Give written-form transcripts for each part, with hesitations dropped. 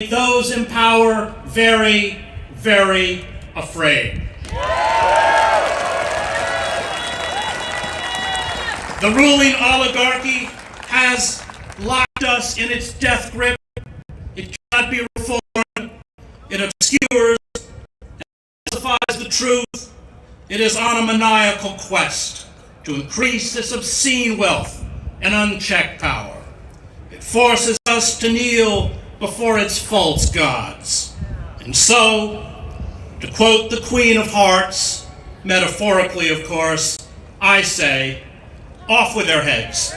those in power very, very afraid. The ruling oligarchy has locked us in its death grip. It cannot be reformed. It obscures and falsifies the truth. It is on a maniacal quest to increase its obscene wealth and unchecked power. It forces us to kneel before its false gods. And so, to quote the Queen of Hearts, metaphorically of course, I say, off with their heads.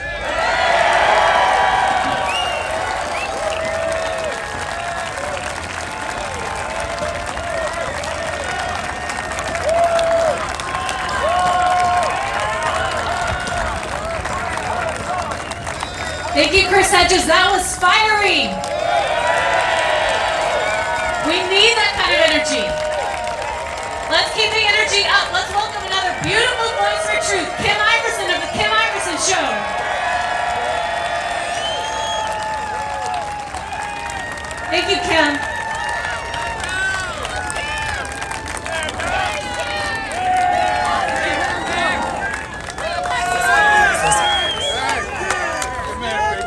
Thank you, Chris Hedges. That was fiery. We need that kind of energy. Let's keep the energy up. Let's welcome another beautiful voice for truth, Kim Iverson of the Kim Iverson Show. Thank you, Kim.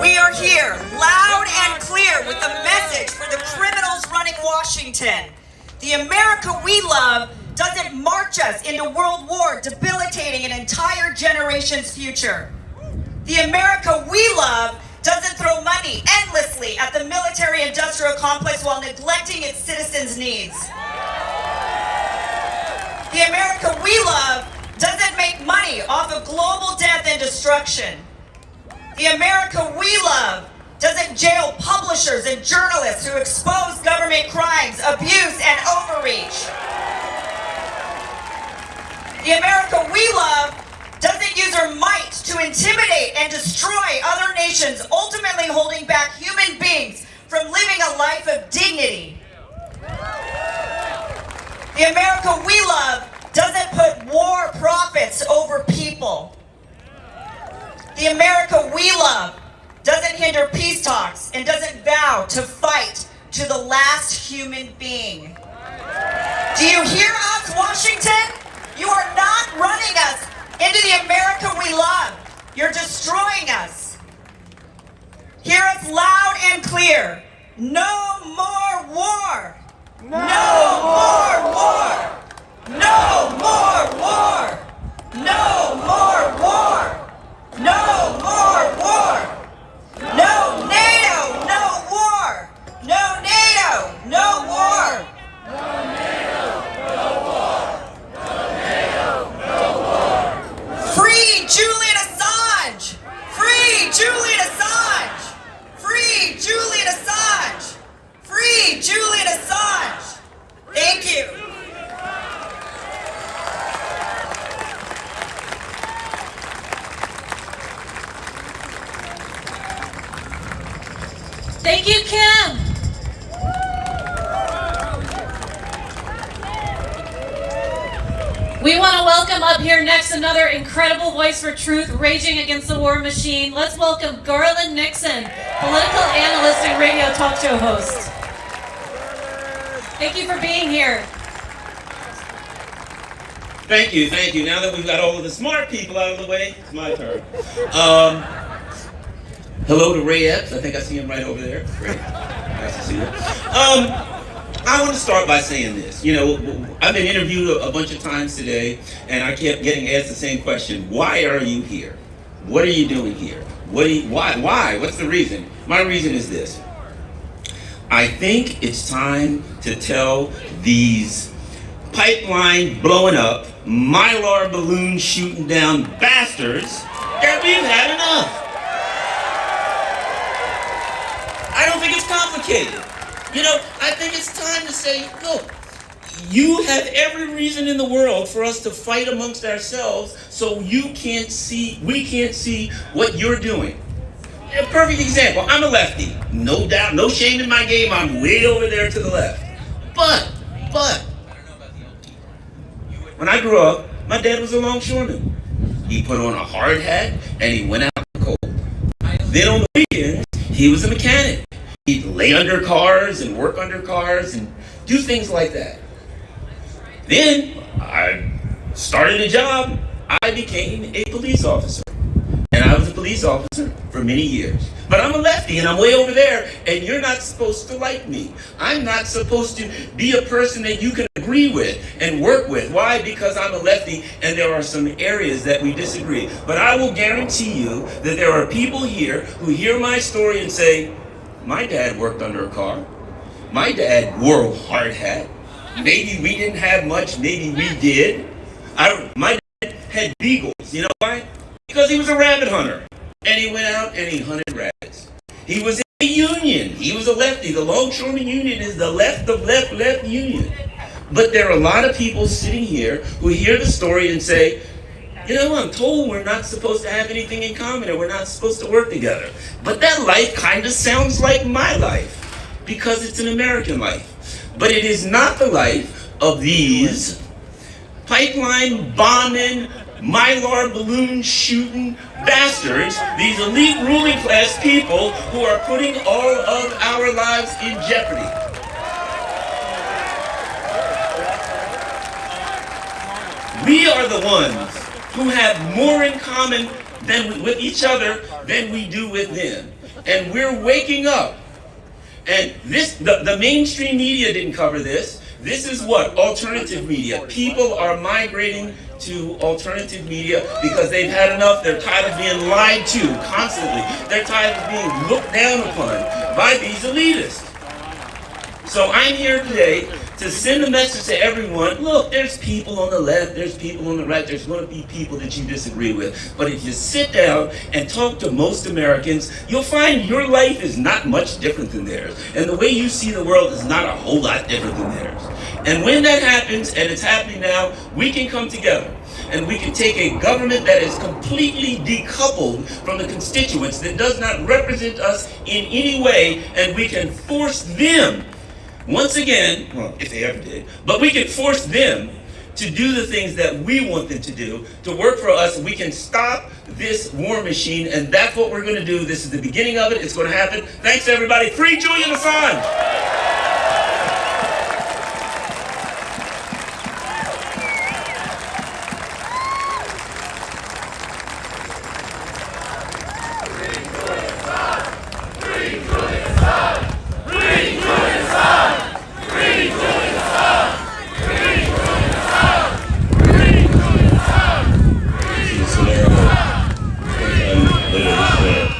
We are here, loud and clear, with a message for the criminals running Washington. The America we love doesn't march us into world war, debilitating an entire generation's future. The America we love doesn't throw money endlessly at the military-industrial complex while neglecting its citizens' needs. The America we love doesn't make money off of global death and destruction. The America we love doesn't jail publishers and journalists who expose government crimes, abuse, and overreach. The America we love doesn't use her might to intimidate and destroy other nations, ultimately holding back human beings from living a life of dignity. The America we love doesn't put war profits over people. The America we love doesn't hinder peace talks and doesn't vow to fight to the last human being. Do you hear us, Washington? You are not running us into the America we love. You're destroying us. Hear us loud and clear. No more war. No more war. No more war. No more war. No more war. No NATO, no war. No NATO, no war. No NATO, no war. No NATO, no war. Free Julian Assange. Free Julian Assange. Free Julian Assange. Free Julian Assange. Thank you. Thank you, Kim. We want to welcome up here next another incredible voice for truth, raging against the war machine. Let's welcome Garland Nixon, political analyst and radio talk show host. Thank you for being here. Thank you, thank you. Now that we've got all of the smart people out of the way, it's my turn. Hello to Ray Epps. I think I see him right over there. Great. Nice to see you. I want to start by saying this. You know, I've been interviewed a bunch of times today, and I kept getting asked the same question. Why are you here? What are you doing here? Why? What's the reason? My reason is this. I think it's time to tell these pipeline blowing up, mylar balloon shooting down bastards that we've had enough. I don't think it's complicated. You know, I think it's time to say, look, you have every reason in the world for us to fight amongst ourselves so we can't see what you're doing. A perfect example, I'm a lefty. No doubt, no shame in my game, I'm way over there to the left. But, when I grew up, my dad was a longshoreman. He put on a hard hat and he went out in the cold. Then on the weekends, he was a mechanic. He'd lay under cars and work under cars and do things like that. Then I started a job. I became a police officer. And I was a police officer for many years. But I'm a lefty and I'm way over there, and you're not supposed to like me. I'm not supposed to be a person that you can agree with and work with. Why? Because I'm a lefty and there are some areas that we disagree. But I will guarantee you that there are people here who hear my story and say, my dad worked under a car. My dad wore a hard hat. Maybe we didn't have much, maybe we did. My dad had beagles. You know why? Because he was a rabbit hunter. And he went out and he hunted rabbits. He was in the union. He was a lefty. The Longshoreman Union is the left union. But there are a lot of people sitting here who hear the story and say, you know, I'm told we're not supposed to have anything in common and we're not supposed to work together. But that life kind of sounds like my life because it's an American life. But it is not the life of these pipeline bombing, Mylar balloon shooting bastards, these elite ruling class people who are putting all of our lives in jeopardy. We are the ones who have more in common with each other than we do with them. And we're waking up. And the mainstream media didn't cover this. This is what? Alternative media. People are migrating to alternative media because they've had enough. They're tired of being lied to constantly. They're tired of being looked down upon by these elitists. So I'm here today to send a message to everyone. Look, there's people on the left, there's people on the right, there's going to be people that you disagree with. But if you sit down and talk to most Americans, you'll find your life is not much different than theirs. And the way you see the world is not a whole lot different than theirs. And when that happens, and it's happening now, we can come together. And we can take a government that is completely decoupled from the constituents, that does not represent us in any way, and we can force them, once again, well, if they ever did, but we can force them to do the things that we want them to do, to work for us. We can stop this war machine, and that's what we're going to do. This is the beginning of it. It's going to happen. Thanks, everybody. Free Julian Assange!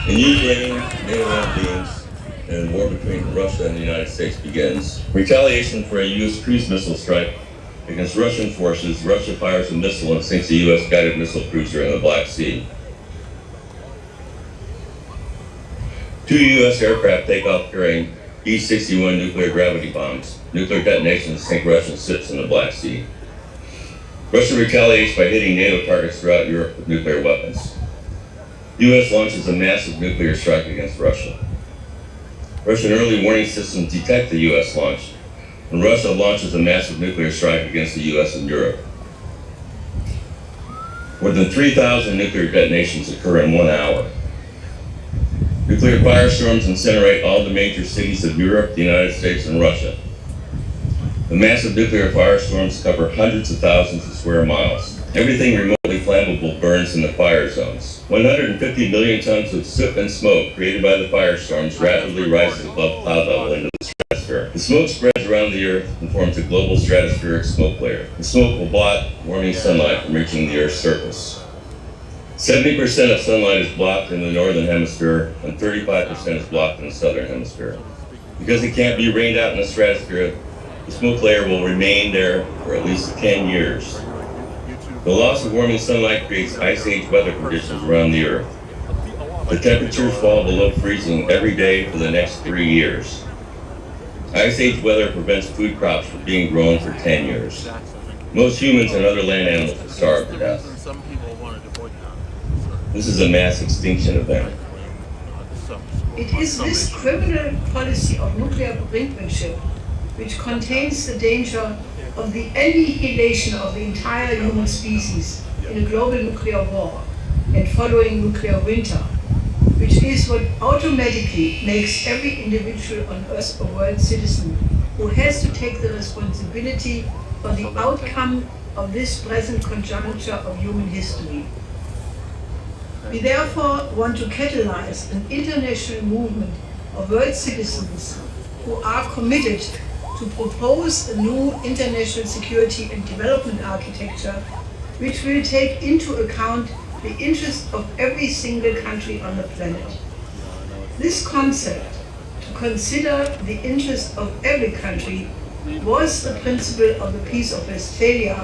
In Ukraine, NATO land beings, and war between Russia and the United States begins. Retaliation for a U.S. cruise missile strike against Russian forces, Russia fires a missile and sinks a U.S. guided missile cruiser in the Black Sea. 2 U.S. aircraft take off carrying B-61 nuclear gravity bombs. Nuclear detonations sink Russian ships in the Black Sea. Russia retaliates by hitting NATO targets throughout Europe with nuclear weapons. The U.S. launches a massive nuclear strike against Russia. Russian early warning systems detect the U.S. launch, and Russia launches a massive nuclear strike against the U.S. and Europe. More than 3,000 nuclear detonations occur in 1 hour. Nuclear firestorms incinerate all the major cities of Europe, the United States, and Russia. The massive nuclear firestorms cover hundreds of thousands of square miles. Everything remotely flammable burns in the fire zones. 150 million tons of soot and smoke created by the firestorms rapidly rises above cloud level into the stratosphere. The smoke spreads around the Earth and forms a global stratospheric smoke layer. The smoke will block warming sunlight from reaching the Earth's surface. 70% of sunlight is blocked in the northern hemisphere and 35% is blocked in the southern hemisphere. Because it can't be rained out in the stratosphere, the smoke layer will remain there for at least 10 years. The loss of warming sunlight creates ice age weather conditions around the Earth. The temperatures fall below freezing every day for the next 3 years. Ice age weather prevents food crops from being grown for 10 years. Most humans and other land animals will starve to death. This is a mass extinction event. It is this criminal policy of nuclear brinkmanship which contains the danger of the annihilation of the entire human species in a global nuclear war and following nuclear winter, which is what automatically makes every individual on earth a world citizen who has to take the responsibility for the outcome of this present conjuncture of human history. We therefore want to catalyze an international movement of world citizens who are committed to propose a new international security and development architecture which will take into account the interest of every single country on the planet. This concept, to consider the interest of every country, was the principle of the Peace of Westphalia,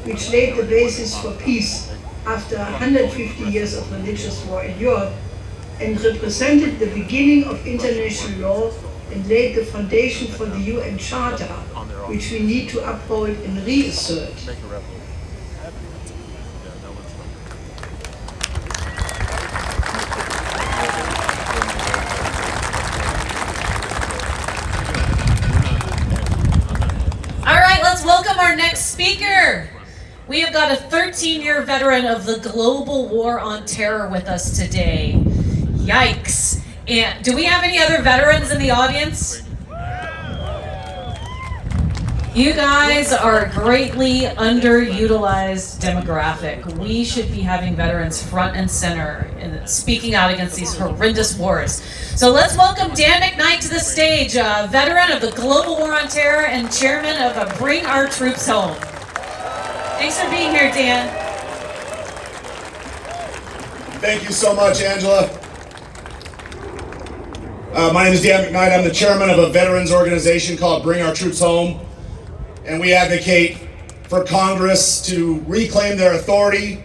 which laid the basis for peace after 150 years of religious war in Europe, and represented the beginning of international law and laid the foundation for the UN Charter, which we need to uphold and reassert. All right, let's welcome our next speaker. We have got a 13-year veteran of the global war on terror with us today. Yikes. And do we have any other veterans in the audience? You guys are a greatly underutilized demographic. We should be having veterans front and center in speaking out against these horrendous wars. So let's welcome Dan McKnight to the stage, a veteran of the global war on terror and chairman of Bring Our Troops Home. Thanks for being here, Dan. Thank you so much, Angela. My name is Dan McKnight. I'm the chairman of a veterans organization called Bring Our Troops Home. And we advocate for Congress to reclaim their authority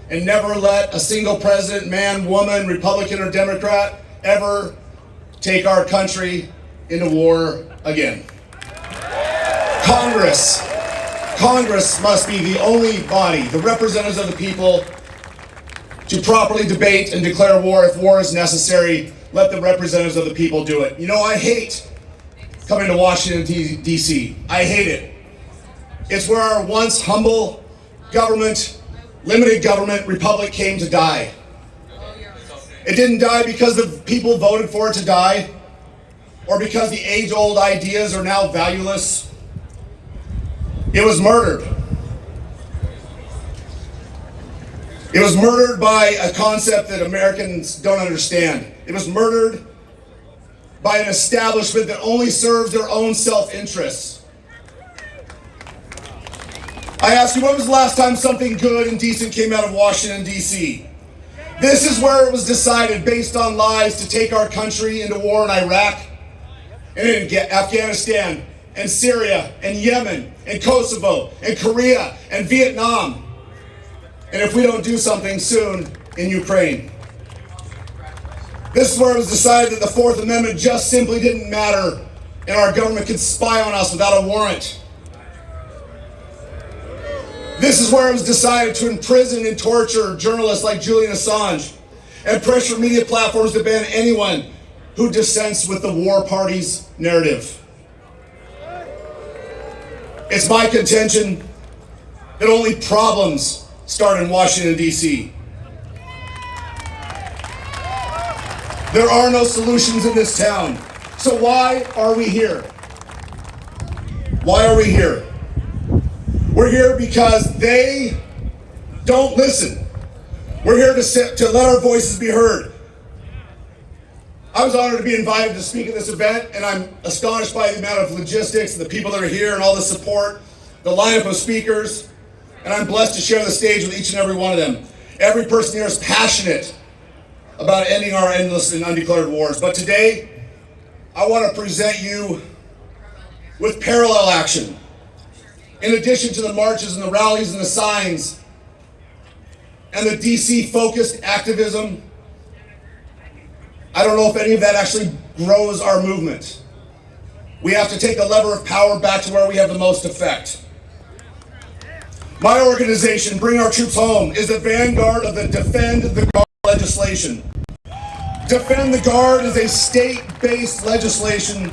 and never let a single president, man, woman, Republican, or Democrat ever take our country into war again. Congress must be the only body, the representatives of the people, to properly debate and declare war. If war is necessary, let the representatives of the people do it. You know, I hate coming to Washington, D.C. I hate it. It's where our once humble government, limited government republic came to die. It didn't die because the people voted for it to die, or because the age-old ideas are now valueless. It was murdered. It was murdered by a concept that Americans don't understand. It was murdered by an establishment that only serves their own self-interests. I ask you, when was the last time something good and decent came out of Washington, D.C.? This is where it was decided, based on lies, to take our country into war in Iraq and in Afghanistan and Syria and Yemen and Kosovo and Korea and Vietnam. And if we don't do something soon, in Ukraine. This is where it was decided that the Fourth Amendment just simply didn't matter and our government could spy on us without a warrant. This is where it was decided to imprison and torture journalists like Julian Assange and pressure media platforms to ban anyone who dissents with the war party's narrative. It's my contention that only problems start in Washington, D.C. There are no solutions in this town. So why are we here? Why are we here? We're here because they don't listen. We're here to let our voices be heard. I was honored to be invited to speak at this event, and I'm astonished by the amount of logistics, the people that are here, and all the support, the lineup of speakers, and I'm blessed to share the stage with each and every one of them. Every person here is passionate about ending our endless and undeclared wars. But today, I want to present you with parallel action. In addition to the marches and the rallies and the signs and the DC-focused activism, I don't know if any of that actually grows our movement. We have to take a lever of power back to where we have the most effect. My organization, Bring Our Troops Home, is the vanguard of the Defend the Guard legislation. Defend the Guard is a state-based legislation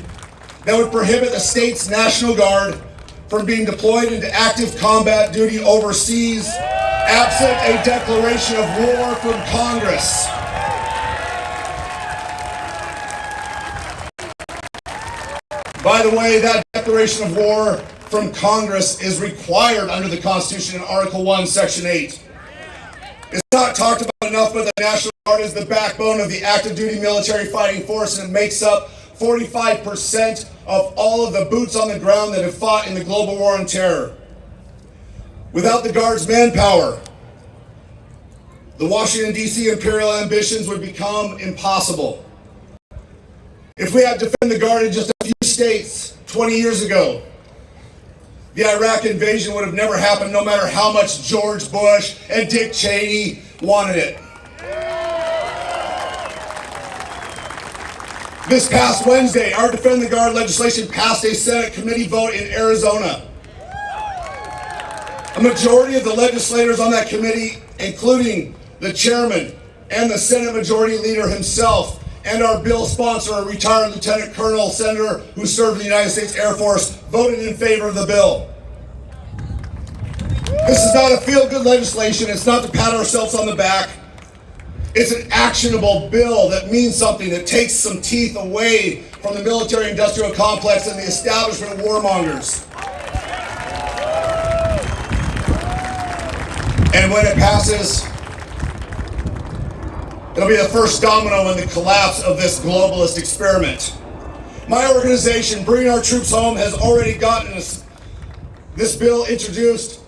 that would prohibit the state's National Guard from being deployed into active combat duty overseas, absent a declaration of war from Congress. By the way, that declaration of war from Congress is required under the Constitution in Article 1, Section 8. It's not talked about enough, but the National Guard is the backbone of the active duty military fighting force, and it makes up 45% of all of the boots on the ground that have fought in the global war on terror. Without the Guard's manpower, the Washington, D.C. imperial ambitions would become impossible. If we had to defend the Guard in just a few states 20 years ago, the Iraq invasion would have never happened, no matter how much George Bush and Dick Cheney wanted it. This past Wednesday, our Defend the Guard legislation passed a Senate committee vote in Arizona. A majority of the legislators on that committee, including the chairman and the Senate Majority Leader himself, and our bill sponsor, a retired Lieutenant Colonel Senator who served in the United States Air Force, voted in favor of the bill. This is not a feel-good legislation. It's not to pat ourselves on the back. It's an actionable bill that means something, that takes some teeth away from the military-industrial complex and the establishment of warmongers. And when it passes, it'll be the first domino in the collapse of this globalist experiment. My organization, Bring Our Troops Home, has already gotten this bill introduced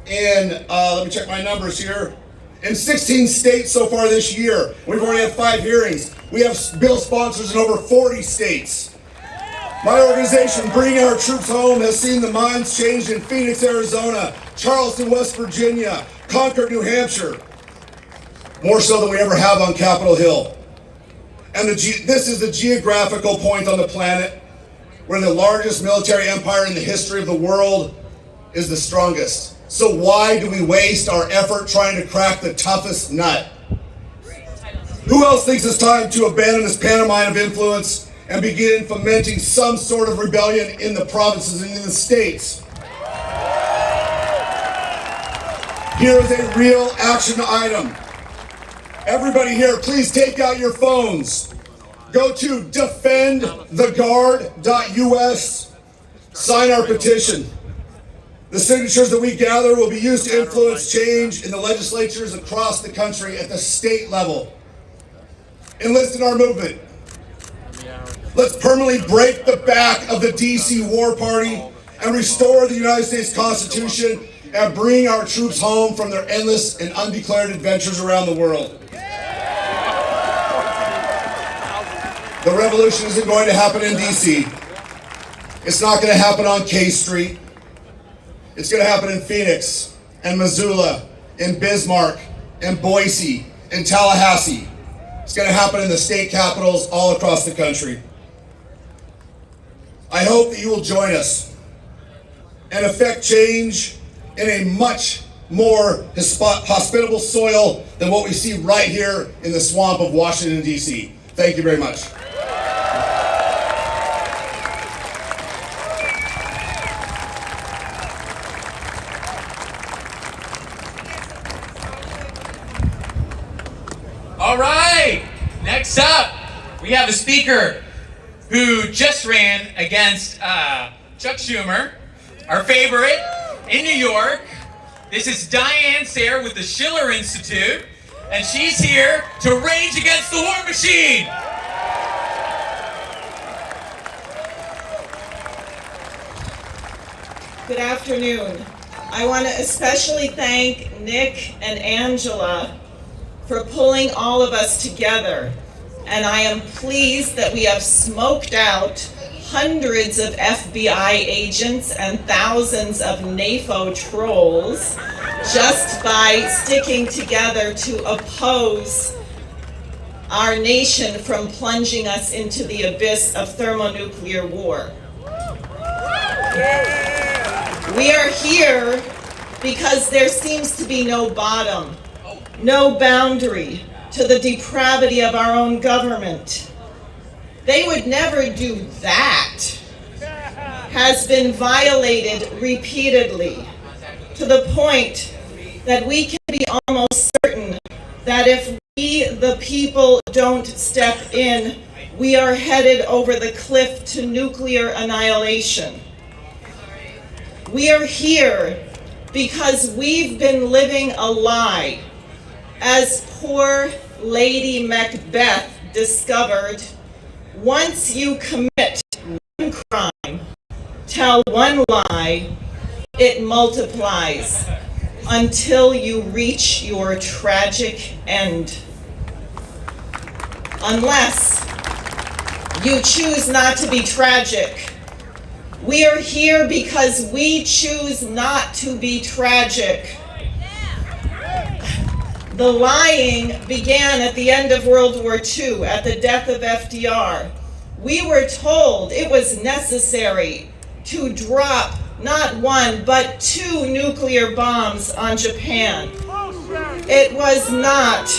in, let me check my numbers here, in 16 states so far this year. We've already had 5 hearings. We have bill sponsors in over 40 states. My organization, Bring Our Troops Home, has seen the minds changed in Phoenix, Arizona, Charleston, West Virginia, Concord, New Hampshire, more so than we ever have on Capitol Hill. And this is the geographical point on the planet where the largest military empire in the history of the world is the strongest. So why do we waste our effort trying to crack the toughest nut? Who else thinks it's time to abandon this pantomime of influence and begin fomenting some sort of rebellion in the provinces and in the states? Here is a real action item. Everybody here, please take out your phones. Go to defendtheguard.us, sign our petition. The signatures that we gather will be used to influence change in the legislatures across the country at the state level. Enlist in our movement. Let's permanently break the back of the DC war party and restore the United States Constitution and bring our troops home from their endless and undeclared adventures around the world. The revolution isn't going to happen in DC. It's not going to happen on K Street. It's going to happen in Phoenix, and Missoula, in Bismarck, and Boise, and Tallahassee. It's going to happen in the state capitals all across the country. I hope that you will join us and effect change in a much more hospitable soil than what we see right here in the swamp of Washington, D.C. Thank you very much. All right, next up, we have a speaker who just ran against Chuck Schumer, our favorite, in New York. This is Diane Sayre with the Schiller Institute, and she's here to rage against the war machine. Good afternoon. I want to especially thank Nick and Angela for pulling all of us together. And I am pleased that we have smoked out hundreds of FBI agents and thousands of NAFO trolls just by sticking together to oppose our nation from plunging us into the abyss of thermonuclear war. We are here because there seems to be no bottom, no boundary to the depravity of our own government. They would never do that. Has been violated repeatedly to the point that we can be almost certain that if we, the people, don't step in, we are headed over the cliff to nuclear annihilation. We are here because we've been living a lie. As poor Lady Macbeth discovered, once you commit one crime, tell one lie, it multiplies until you reach your tragic end. Unless you choose not to be tragic. We are here because we choose not to be tragic. The lying began at the end of World War II, at the death of FDR. We were told it was necessary to drop not one, but 2 nuclear bombs on Japan. It was not.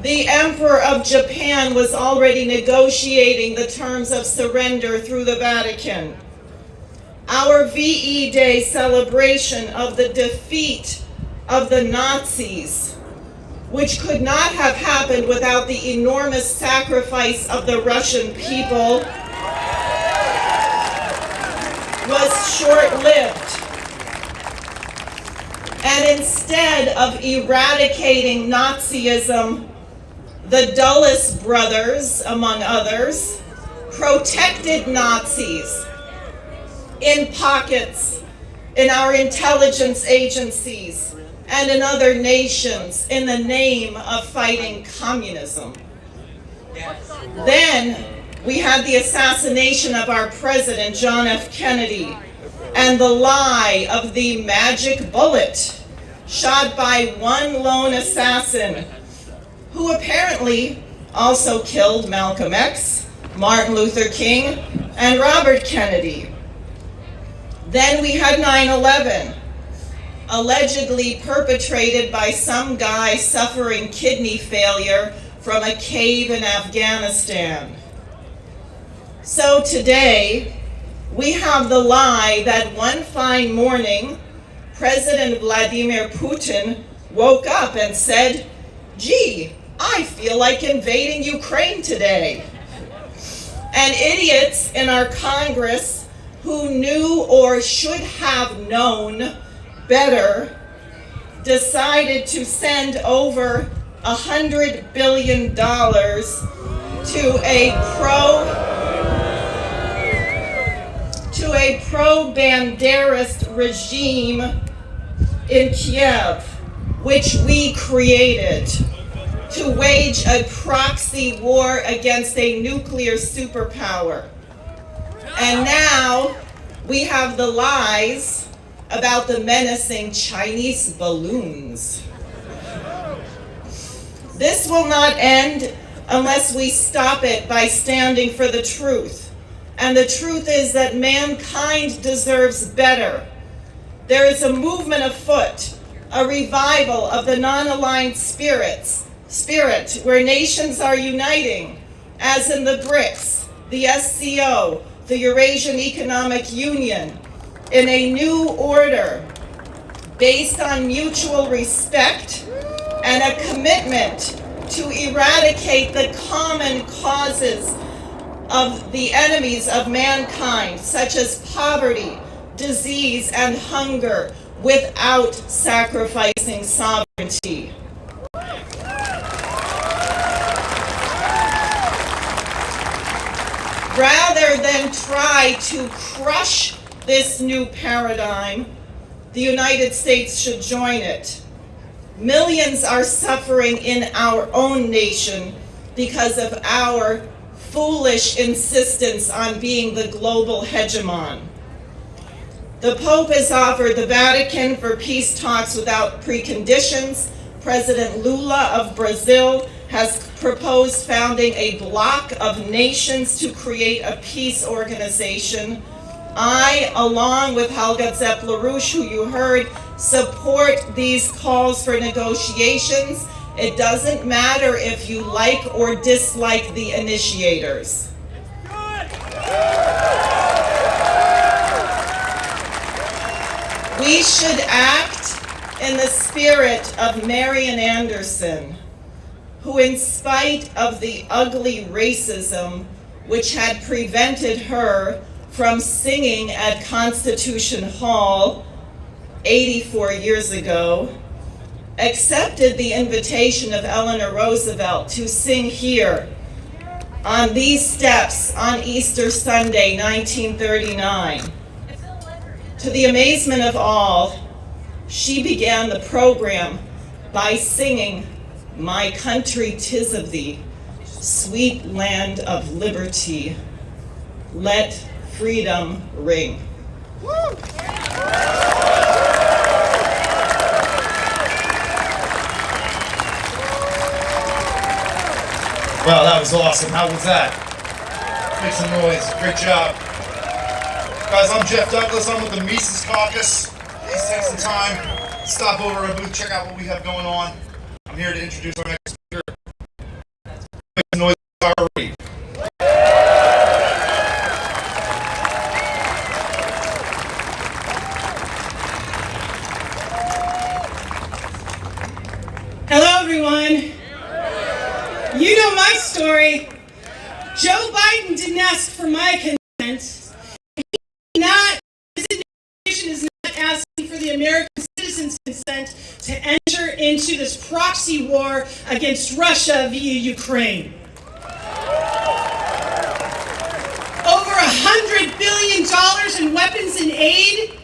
The Emperor of Japan was already negotiating the terms of surrender through the Vatican. Our VE Day celebration of the defeat of the Nazis, which could not have happened without the enormous sacrifice of the Russian people, was short-lived. And instead of eradicating Nazism, the Dulles brothers, among others, protected Nazis in pockets in our intelligence agencies and in other nations in the name of fighting communism. Then we had the assassination of our president, John F. Kennedy, and the lie of the magic bullet shot by one lone assassin who apparently also killed Malcolm X, Martin Luther King, and Robert Kennedy. Then we had 9/11, allegedly perpetrated by some guy suffering kidney failure from a cave in Afghanistan. So today, we have the lie that one fine morning, President Vladimir Putin woke up and said, "Gee, I feel like invading Ukraine today." And idiots in our Congress who knew or should have known better decided to send over $100 billion to a pro-Banderist regime in Kiev, which we created, to wage a proxy war against a nuclear superpower. And now we have the lies about the menacing Chinese balloons. This will not end unless we stop it by standing for the truth. And the truth is that mankind deserves better. There is a movement afoot, a revival of the non-aligned spirit, where nations are uniting, as in the BRICS, the SCO, the Eurasian Economic Union, in a new order based on mutual respect and a commitment to eradicate the common causes of the enemies of mankind, such as poverty, disease, and hunger, without sacrificing sovereignty. Rather than try to crush this new paradigm, the United States should join it. Millions are suffering in our own nation because of our foolish insistence on being the global hegemon. The Pope has offered the Vatican for peace talks without preconditions. President Lula of Brazil has proposed founding a bloc of nations to create a peace organization. I, along with Helga Zepp-LaRouche, who you heard, support these calls for negotiations. It doesn't matter if you like or dislike the initiators. We should act in the spirit of Marian Anderson, who, in spite of the ugly racism which had prevented her from singing at Constitution Hall 84 years ago, accepted the invitation of Eleanor Roosevelt to sing here on these steps on Easter Sunday, 1939. To the amazement of all, she began the program by singing "My Country 'Tis of Thee, Sweet Land of Liberty, Let Freedom Ring." Well, that was awesome. How was that? Make some noise. Great job. Guys, I'm Jeff Douglas. I'm with the Mises Caucus. Please take some time, stop over our booth, check out what we have going on. I'm here to introduce our next speaker. Make some noise already. Hello, everyone. You know my story. Joe Biden didn't ask for my consent. His administration is not asking for the American citizens' consent to enter into this proxy war against Russia via Ukraine. Over $100 billion in weapons and aid,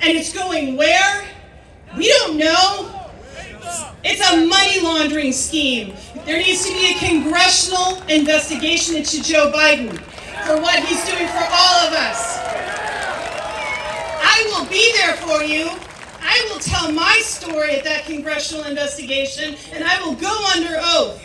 and it's going where? We don't know. It's a money laundering scheme. There needs to be a congressional investigation into Joe Biden for what he's doing for all of us. I will be there for you. I will tell my story at that congressional investigation, and I will go under oath.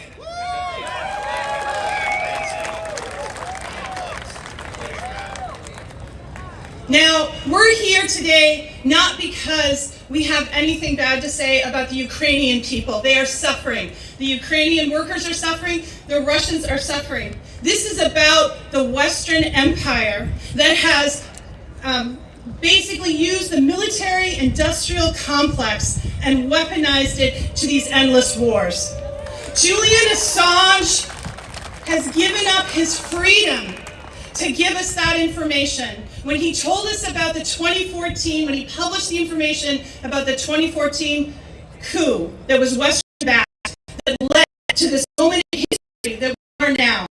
Now, we're here today not because we have anything bad to say about the Ukrainian people. They are suffering. The Ukrainian workers are suffering. The Russians are suffering. This is about the Western Empire that has basically used the military-industrial complex and weaponized it to these endless wars. Julian Assange has given up his freedom to give us that information. When he told us about the 2014, when he published the information about the 2014 coup that was Western-backed, that led to this moment in history that we are now.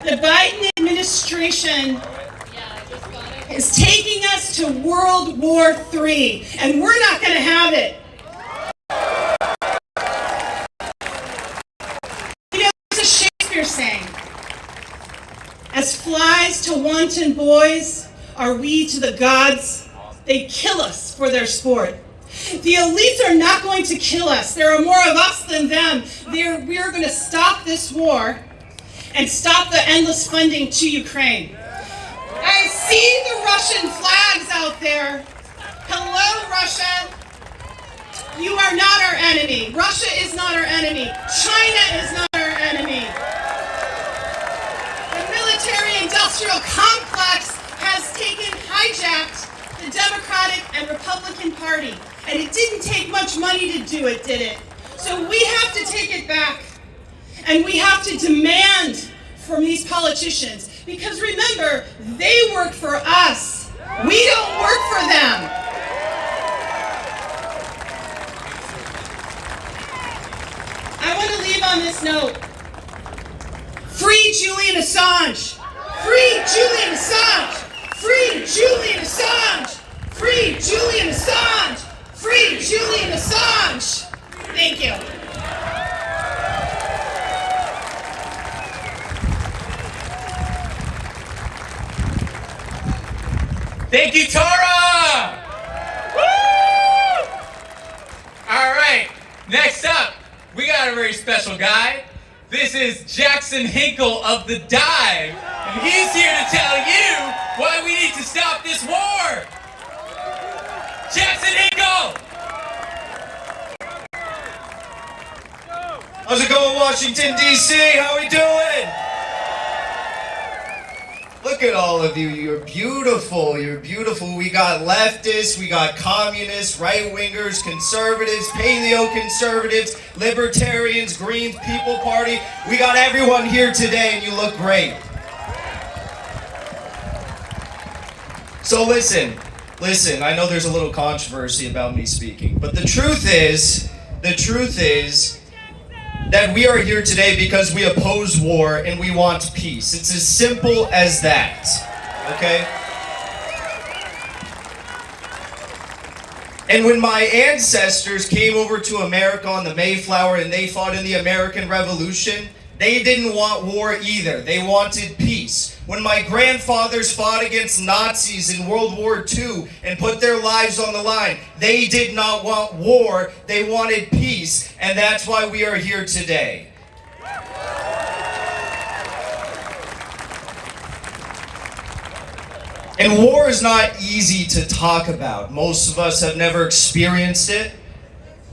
The Biden administration is taking us to World War III, and we're not going to have it. You know, there's a Shakespeare saying, "As flies to wanton boys are we to the gods. They kill us for their sport." The elites are not going to kill us. There are more of us than them. We are going to stop this war and stop the endless funding to Ukraine. I see the Russian flags out there. Hello, Russia. You are not our enemy. Russia is not our enemy. China is not our enemy. The military-industrial complex has hijacked the Democratic and Republican Party. And it didn't take much money to do it, did it? So we have to take it back. And we have to demand from these politicians. Because remember, they work for us. We don't work for them. I want to leave on this note. Free Julian Assange. Free Julian Assange. Free Julian Assange. Free Julian Assange. Free Julian Assange. Thank you. Thank you, Tara! Woo! All right, next up, we got a very special guy. This is Jackson Hinkle of The Dive, and he's here to tell you why we need to stop this war. Jackson Hinkle! How's it going, Washington, D.C.? How we doing? Look at all of you. You're beautiful. You're beautiful. We got leftists, we got communists, right-wingers, conservatives, paleo-conservatives, libertarians, Greens, People Party. We got everyone here today, and you look great. So listen, I know there's a little controversy about me speaking, but the truth is that we are here today because we oppose war and we want peace. It's as simple as that, okay? And when my ancestors came over to America on the Mayflower and they fought in the American Revolution, they didn't want war either. They wanted peace. When my grandfathers fought against Nazis in World War II and put their lives on the line, they did not want war. They wanted peace. And that's why we are here today. And war is not easy to talk about. Most of us have never experienced it.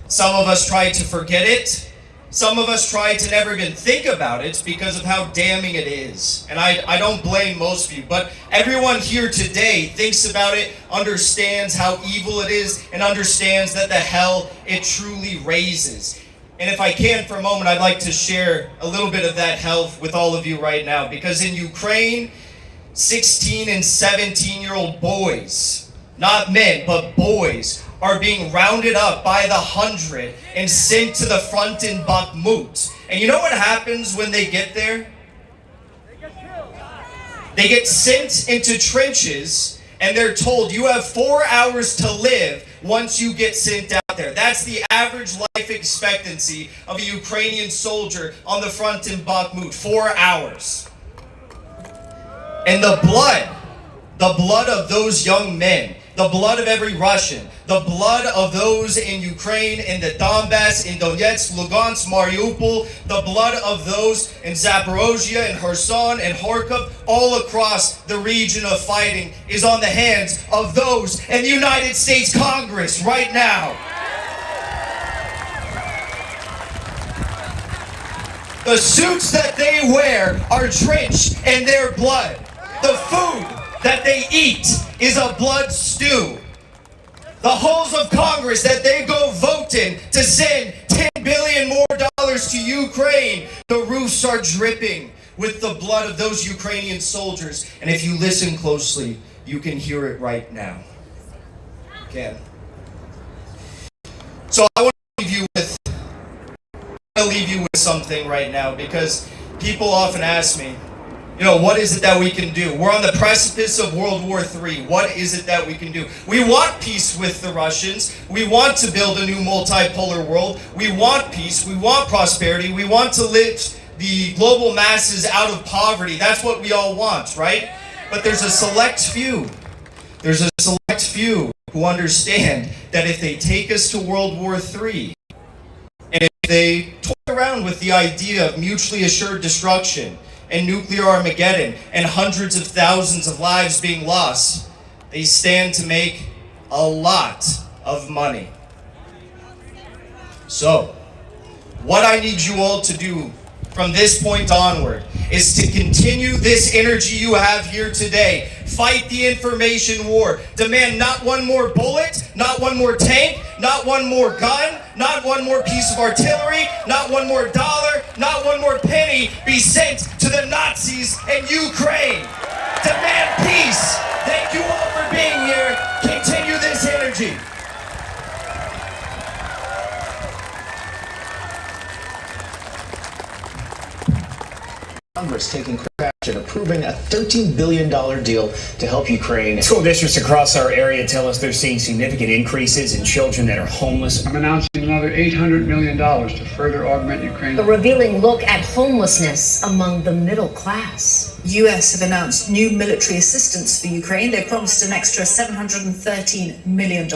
Some of us try to forget it. Some of us try to never even think about it because of how damning it is. And I don't blame most of you, but everyone here today thinks about it, understands how evil it is, and understands that the hell it truly raises. And if I can for a moment, I'd like to share a little bit of that hell with all of you right now. Because in Ukraine, 16 and 17-year-old boys, not men, but boys, are being rounded up by the hundred and sent to the front in Bakhmut. And you know what happens when they get there? They get sent into trenches and they're told you have 4 hours to live once you get sent out there. That's the average life expectancy of a Ukrainian soldier on the front in Bakhmut, 4 hours. And the blood of those young men, the blood of every Russian, the blood of those in Ukraine, in the Donbass, in Donetsk, Lugansk, Mariupol, the blood of those in Zaporozhye, and Kherson, and Kharkov, all across the region of fighting is on the hands of those in the United States Congress right now. The suits that they wear are drenched in their blood. The food that they eat is a blood stew. The halls of Congress that they go vote in to send $10 billion more to Ukraine, the roofs are dripping with the blood of those Ukrainian soldiers. And if you listen closely, you can hear it right now. Again. So I want to leave you with something right now, because people often ask me, you know, what is it that we can do? We're on the precipice of World War III. What is it that we can do? We want peace with the Russians. We want to build a new multipolar world. We want peace. We want prosperity. We want to lift the global masses out of poverty. That's what we all want, right? But there's a select few. There's a select few who understand that if they take us to World War III, and if they toy around with the idea of mutually assured destruction, and nuclear Armageddon, and hundreds of thousands of lives being lost, they stand to make a lot of money. So, what I need you all to do from this point onward is to continue this energy you have here today. Fight the information war. Demand not one more bullet, not one more tank, not one more gun, not one more piece of artillery, not one more dollar, not one more penny be sent to the Nazis in Ukraine. Demand peace. Thank you all for being here. Continue this energy. Congress taking action, approving a $13 billion deal to help Ukraine. School districts across our area tell us they're seeing significant increases in children that are homeless. I'm announcing another $800 million to further augment Ukraine. A revealing look at homelessness among the middle class. US have announced new military assistance for Ukraine. They promised an extra $713 million.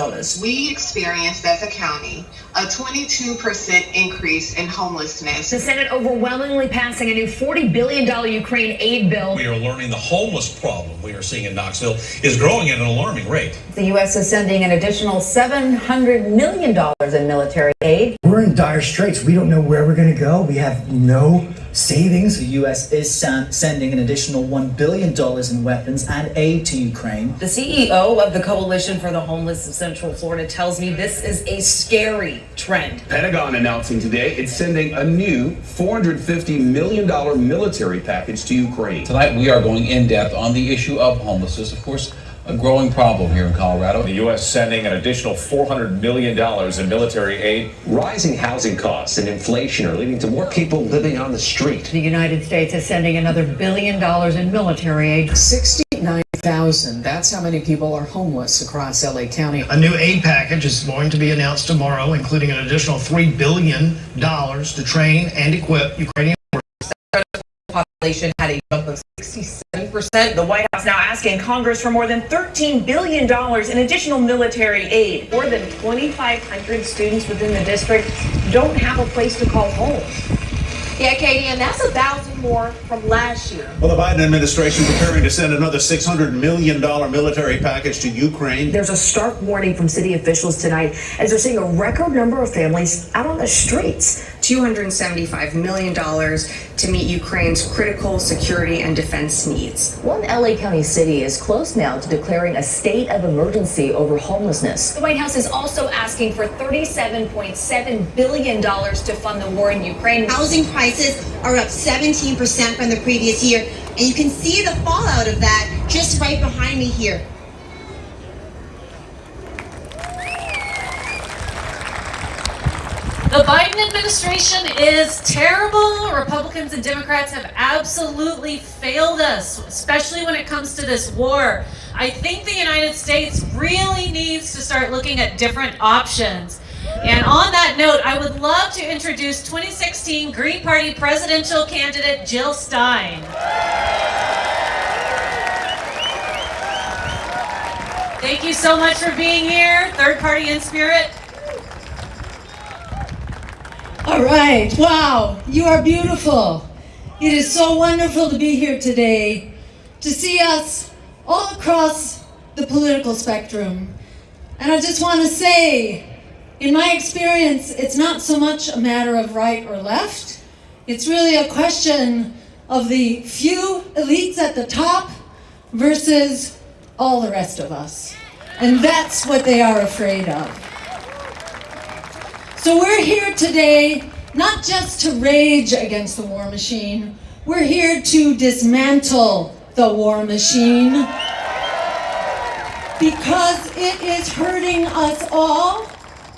We experienced as a county a 22% increase in homelessness. The Senate overwhelmingly passing a new $40 billion Ukraine aid bill. We are learning the homeless problem we are seeing in Knoxville is growing at an alarming rate. The U.S. is sending an additional $700 million in military aid. We're in dire straits. We don't know where we're going to go. We have no savings. The U.S. is sending an additional $1 billion in weapons and aid to Ukraine. The CEO of the Coalition for the Homeless of Central Florida tells me this is a scary trend. Pentagon announcing today it's sending a new $450 million military package to Ukraine. Tonight we are going in depth on the issue of homelessness, of course, a growing problem here in Colorado. The U.S. sending an additional $400 million in military aid. Rising housing costs and inflation are leading to more people living on the street. The United States is sending another $1 billion in military aid. 69,000. That's how many people are homeless across LA County. A new aid package is going to be announced tomorrow, including an additional $3 billion to train and equip Ukrainian Population had a jump of 67%. The White House now asking Congress for more than $13 billion in additional military aid. More than 2,500 students within the district don't have a place to call home. Yeah, Katie, and that's 1,000 more from last year. Well, the Biden administration preparing to send another $600 million military package to Ukraine. There's a stark warning from city officials tonight as they're seeing a record number of families out on the streets. $275 million to meet Ukraine's critical security and defense needs. One LA County city is close now to declaring a state of emergency over homelessness. The White House is also asking for $37.7 billion to fund the war in Ukraine. Housing prices are up 17% from the previous year, and you can see the fallout of that just right behind me here. The Biden administration is terrible. Republicans and Democrats have absolutely failed us, especially when it comes to this war. I think the United States really needs to start looking at different options. And on that note, I would love to introduce 2016 Green Party presidential candidate Jill Stein. Thank you so much for being here. Third Party in Spirit. All right, wow, you are beautiful. It is so wonderful to be here today, to see us all across the political spectrum. And I just want to say, in my experience, it's not so much a matter of right or left. It's really a question of the few elites at the top versus all the rest of us. And that's what they are afraid of. So we're here today not just to rage against the war machine, we're here to dismantle the war machine because it is hurting us all.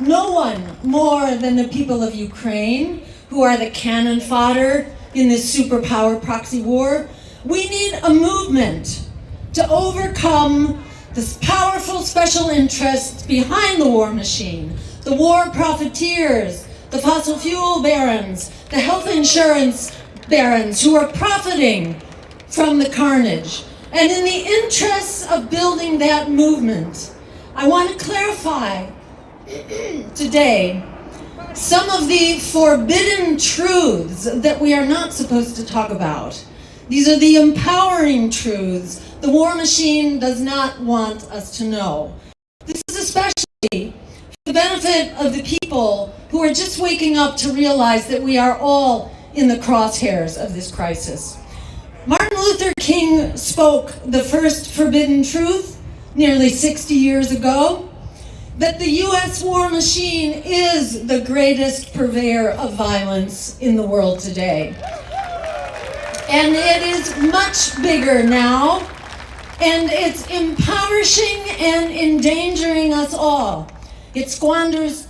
No one more than the people of Ukraine, who are the cannon fodder in this superpower proxy war. We need a movement to overcome the powerful special interests behind the war machine. The war profiteers, the fossil fuel barons, the health insurance barons who are profiting from the carnage. And in the interests of building that movement, I want to clarify today some of the forbidden truths that we are not supposed to talk about. These are the empowering truths the war machine does not want us to know. This is especially the benefit of the people who are just waking up to realize that we are all in the crosshairs of this crisis. Martin Luther King spoke the first forbidden truth nearly 60 years ago, that the U.S. war machine is the greatest purveyor of violence in the world today. And it is much bigger now, and it's impoverishing and endangering us all. It squanders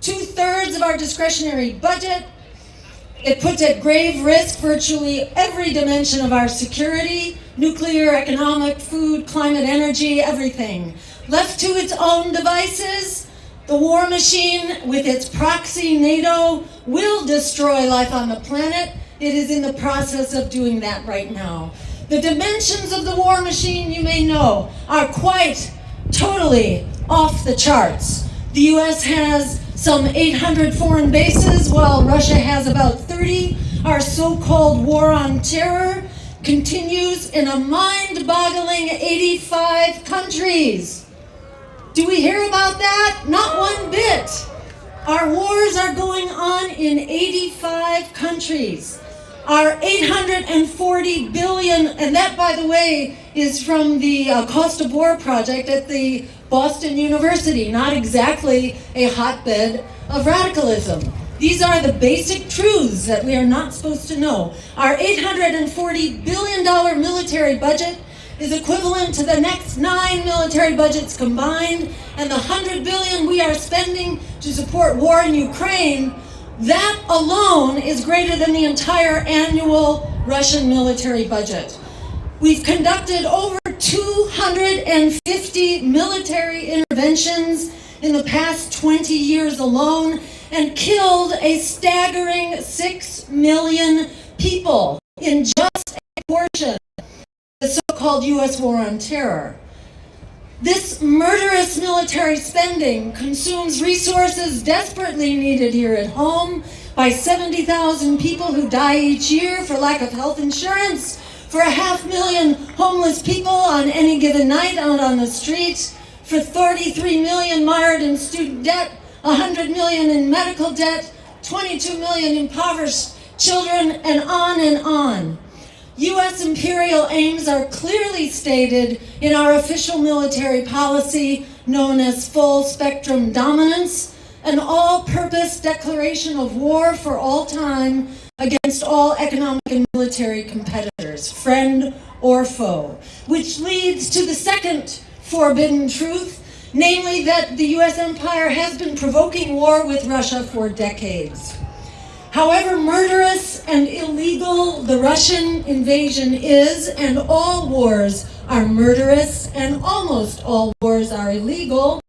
2/3 of our discretionary budget. It puts at grave risk virtually every dimension of our security, nuclear, economic, food, climate, energy, everything. Left to its own devices, the war machine, with its proxy NATO, will destroy life on the planet. It is in the process of doing that right now. The dimensions of the war machine, you may know, are quite totally off the charts. The U.S. has some 800 foreign bases, while Russia has about 30. Our so-called war on terror continues in a mind-boggling 85 countries. Do we hear about that? Not one bit. Our wars are going on in 85 countries. Our 840 billion, and that, by the way, is from the Cost of War project at the Boston University, not exactly a hotbed of radicalism. These are the basic truths that we are not supposed to know. Our $840 billion military budget is equivalent to the next 9 military budgets combined, and the $100 billion we are spending to support war in Ukraine, that alone is greater than the entire annual Russian military budget. We've conducted over 250 military interventions in the past 20 years alone and killed a staggering 6 million people in just a portion of the so-called U.S. war on terror. This murderous military spending consumes resources desperately needed here at home by 70,000 people who die each year for lack of health insurance, for 500,000 homeless people on any given night out on the street, for 33 million mired in student debt, 100 million in medical debt, 22 million impoverished children, and on and on. U.S. imperial aims are clearly stated in our official military policy known as full spectrum dominance, an all-purpose declaration of war for all time against all economic and military competitors, friend or foe, which leads to the second forbidden truth, namely that the U.S. empire has been provoking war with Russia for decades. However murderous and illegal the Russian invasion is, and all wars are murderous and almost all wars are illegal,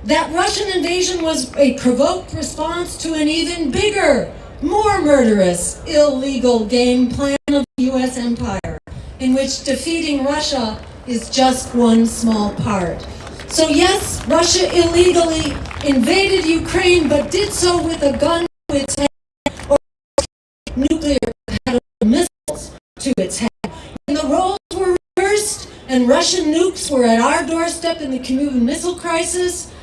that Russian invasion was a provoked response to an even bigger, more murderous, illegal game plan of the U.S. empire, in which defeating Russia is just one small part. So yes, Russia illegally invaded Ukraine, but did so with a gun to its head or nuclear missiles to its head. When the roles were reversed and Russian nukes were at our doorstep in the Cuban Missile Crisis,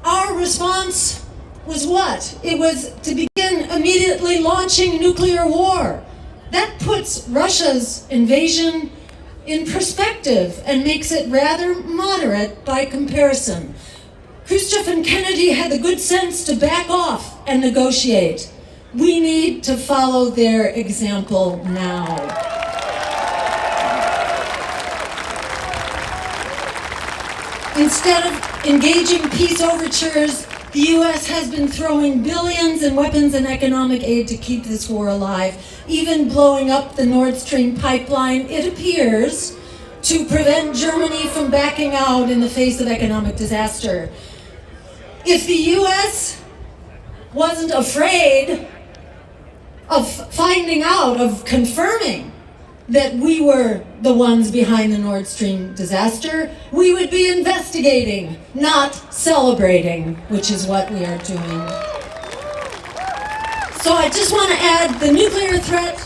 our response was what? It was to begin immediately launching nuclear war. That puts Russia's invasion in perspective and makes it rather moderate by comparison. Khrushchev and Kennedy had the good sense to back off and negotiate. We need to follow their example now. Instead of engaging peace overtures, the U.S. has been throwing billions in weapons and economic aid to keep this war alive, even blowing up the Nord Stream pipeline, it appears, to prevent Germany from backing out in the face of economic disaster. If the U.S. wasn't afraid of finding out, of confirming that we were the ones behind the Nord Stream disaster, we would be investigating, not celebrating, which is what we are doing. So I just want to add, the nuclear threat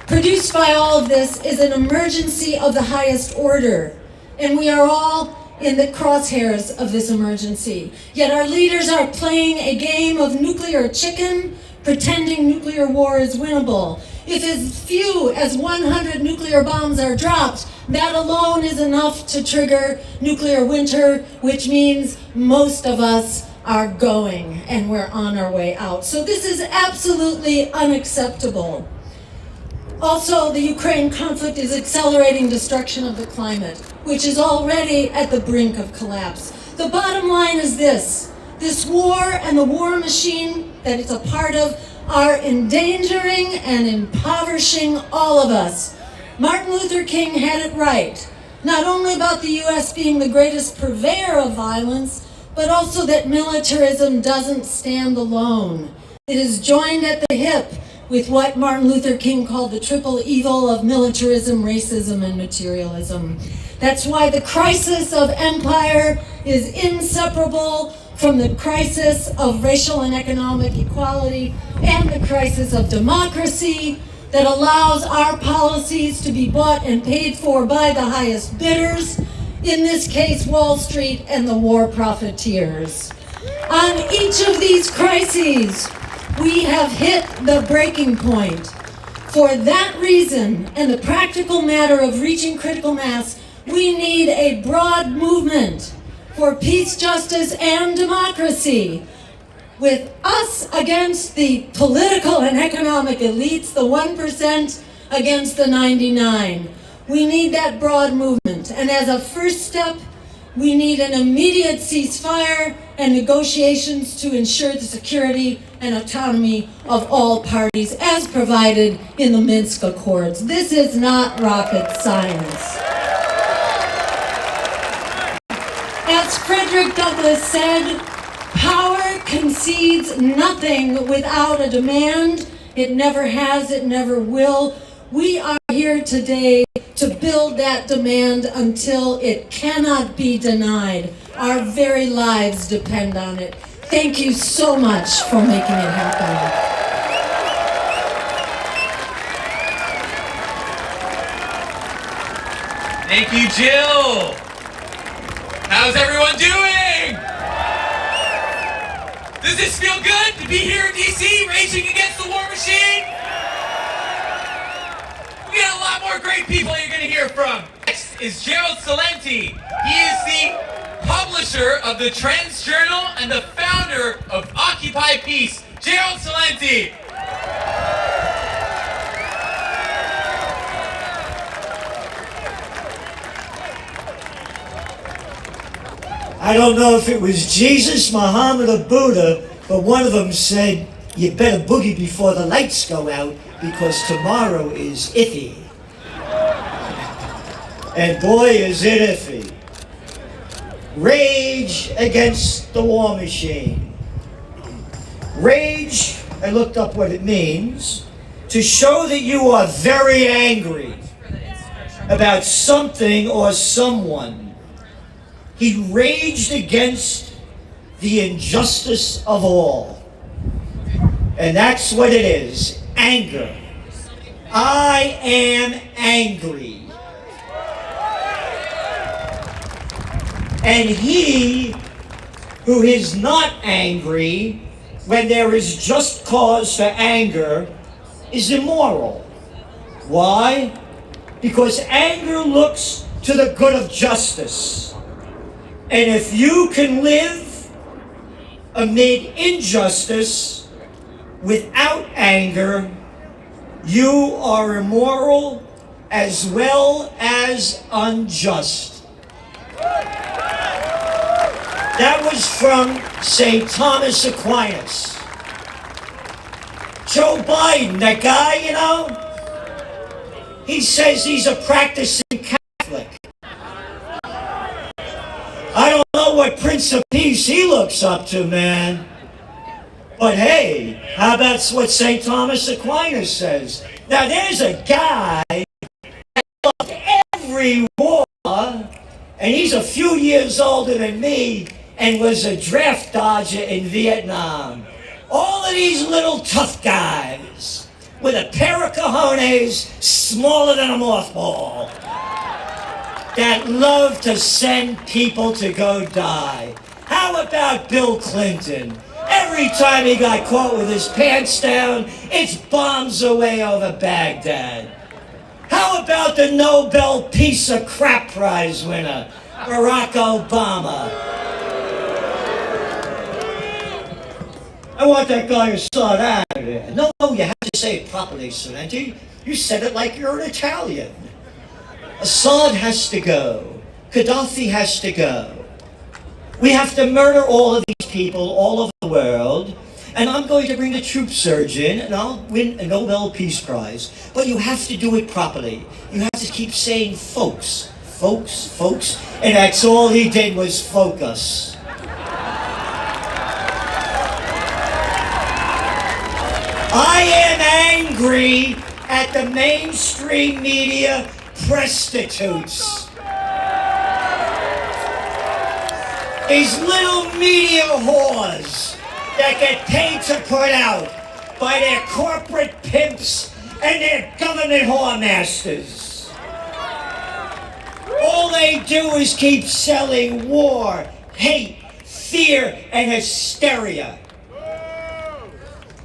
produced by all of this is an emergency of the highest order, and we are all in the crosshairs of this emergency. Yet our leaders are playing a game of nuclear chicken, pretending nuclear war is winnable. If as few as 100 nuclear bombs are dropped, that alone is enough to trigger nuclear winter, which means most of us are going and we're on our way out. So this is absolutely unacceptable. Also, the Ukraine conflict is accelerating destruction of the climate, which is already at the brink of collapse. The bottom line is this war and the war machine that it's a part of are endangering and impoverishing all of us. Martin Luther King had it right, not only about the U.S. being the greatest purveyor of violence, but also that militarism doesn't stand alone. It is joined at the hip with what Martin Luther King called the triple evil of militarism, racism, and materialism. That's why the crisis of empire is inseparable from the crisis of racial and economic equality and the crisis of democracy, that allows our policies to be bought and paid for by the highest bidders, in this case Wall Street and the war profiteers. On each of these crises, we have hit the breaking point. For that reason, and the practical matter of reaching critical mass, we need a broad movement for peace, justice, and democracy. With us against the political and economic elites, the 1% against the 99. We need that broad movement. And as a first step, we need an immediate ceasefire and negotiations to ensure the security and autonomy of all parties as provided in the Minsk Accords. This is not rocket science. As Frederick Douglass said, power concedes nothing without a demand. It never has, it never will. We are here today to build that demand until it cannot be denied. Our very lives depend on it. Thank you so much for making it happen. Thank you, Jill. How's everyone doing? Does this feel good to be here in DC raging against the war machine? We got a lot more great people you're going to hear from. Next is Gerald Celente. He is the publisher of the Trends Journal and the founder of Occupy Peace. Gerald Celente. I don't know if it was Jesus, Muhammad, or Buddha, but one of them said, you better boogie before the lights go out because tomorrow is iffy. And boy, is it iffy. Rage against the war machine. Rage, I looked up what it means, to show that you are very angry about something or someone. He raged against the injustice of all. And that's what it is, anger. I am angry. And he who is not angry when there is just cause for anger is immoral. Why? Because anger looks to the good of justice. And if you can live amid injustice without anger, you are immoral as well as unjust. That was from St. Thomas Aquinas. Joe Biden, that guy, you know, he says he's a practicing Catholic. I don't know what Prince of Peace he looks up to, man. But hey, how about what St. Thomas Aquinas says? Now there's a guy that loved every war, and he's a few years older than me and was a draft dodger in Vietnam. All of these little tough guys with a pair of cojones smaller than a mothball that love to send people to go die. How about Bill Clinton? Every time he got caught with his pants down, it's bombs away over Baghdad. How about the Nobel Peace of Crap Prize winner, Barack Obama? I want that guy to start out of there. No, you have to say it properly, Celente. You said it like you're an Italian. Assad has to go. Gaddafi has to go. We have to murder all of these people all over the world. And I'm going to bring the troop surge in, and I'll win a Nobel Peace Prize. But you have to do it properly. You have to keep saying folks, folks, folks. And that's all he did was focus. I am angry at the mainstream media prostitutes. These little media whores that get paid to put out by their corporate pimps and their government whoremasters. All they do is keep selling war, hate, fear, and hysteria.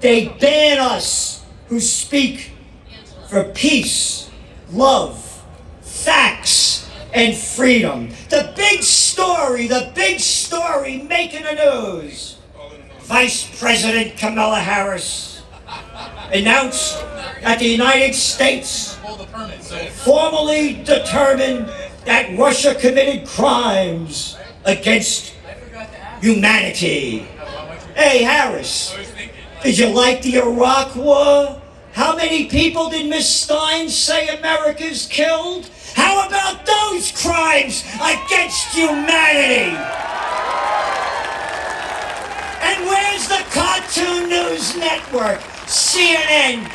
They ban us who speak for peace, love, facts, and freedom. The big story making the news. Vice President Kamala Harris announced that the United States formally determined that Russia committed crimes against humanity. Hey, Harris, did you like the Iraq War? How many people did Miss Stein say America's killed? How about those crimes against humanity? And where's the Cartoon News Network, CNN,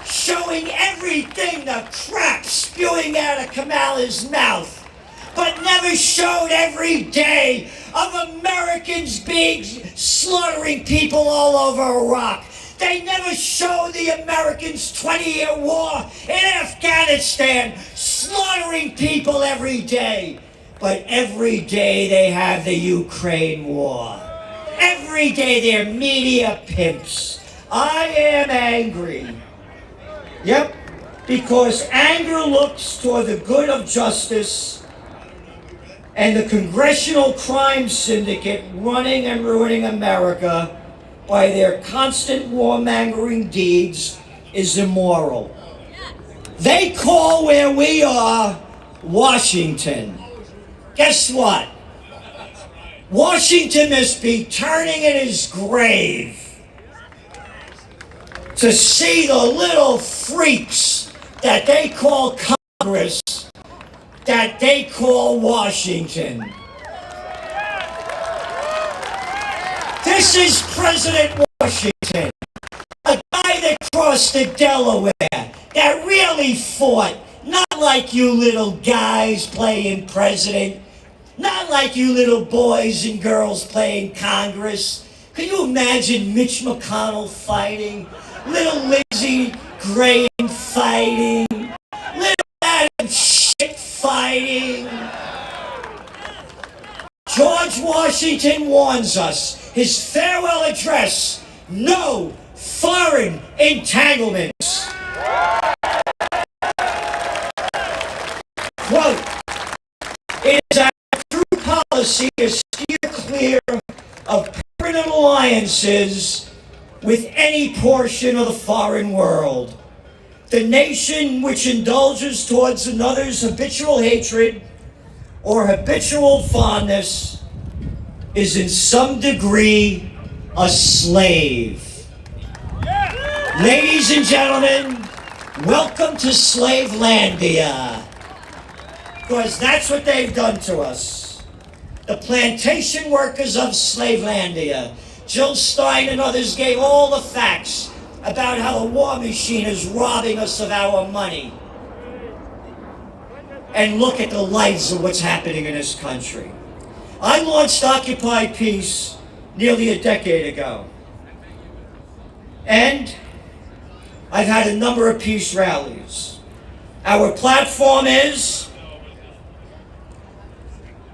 showing everything the crap spewing out of Kamala's mouth, but never showed every day of Americans slaughtering people all over Iraq. They never show the Americans' 20-year war in Afghanistan, slaughtering people every day. But every day they have the Ukraine war. Every day they're media pimps. I am angry. Yep, because anger looks toward the good of justice, and the Congressional Crime Syndicate running and ruining America by their constant warmongering deeds is immoral. They call where we are Washington. Guess what? Washington must be turning in his grave to see the little freaks that they call Congress, that they call Washington. This is President Washington, a guy that crossed the Delaware, that really fought, not like you little guys playing president, not like you little boys and girls playing Congress. Can you imagine Mitch McConnell fighting? Little Lindsey Graham fighting? Little Adam Schiff fighting? George Washington warns us, his farewell address, no foreign entanglements. Quote, it is our true policy to steer clear of permanent alliances with any portion of the foreign world. The nation which indulges towards another's habitual hatred or habitual fondness is in some degree a slave. Ladies and gentlemen, welcome to Slavelandia. Because that's what they've done to us. The plantation workers of Slavelandia. Jill Stein and others gave all the facts about how the war machine is robbing us of our money. And look at the lights of what's happening in this country. I launched Occupy Peace nearly a decade ago. And I've had a number of peace rallies. Our platform is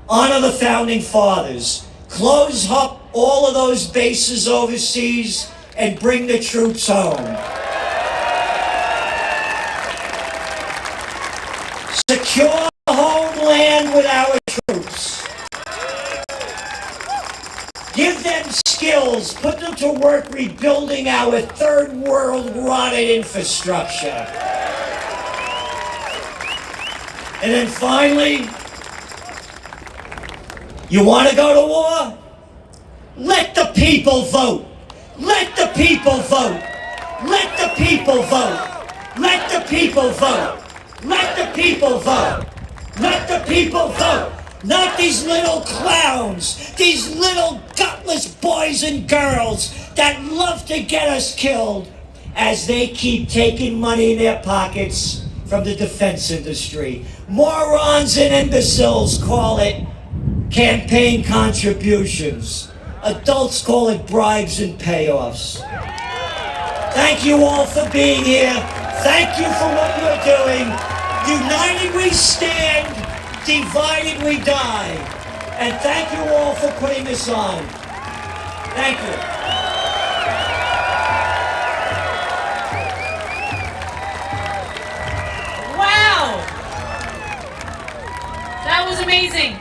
honor the Founding Fathers, close up all of those bases overseas, and bring the troops home. Secure the homeland with our troops. Give them skills, put them to work rebuilding our third world rotted infrastructure. And then finally, you want to go to war? Let the people vote. Let the people vote. Let the people vote. Let the people vote. Let the people vote. Let the people vote. Not these little clowns, these little gutless boys and girls that love to get us killed as they keep taking money in their pockets from the defense industry. Morons and imbeciles call it campaign contributions. Adults call it bribes and payoffs. Thank you all for being here. Thank you for what you're doing. United we stand, divided we die. And thank you all for putting this on. Thank you. Wow! That was amazing.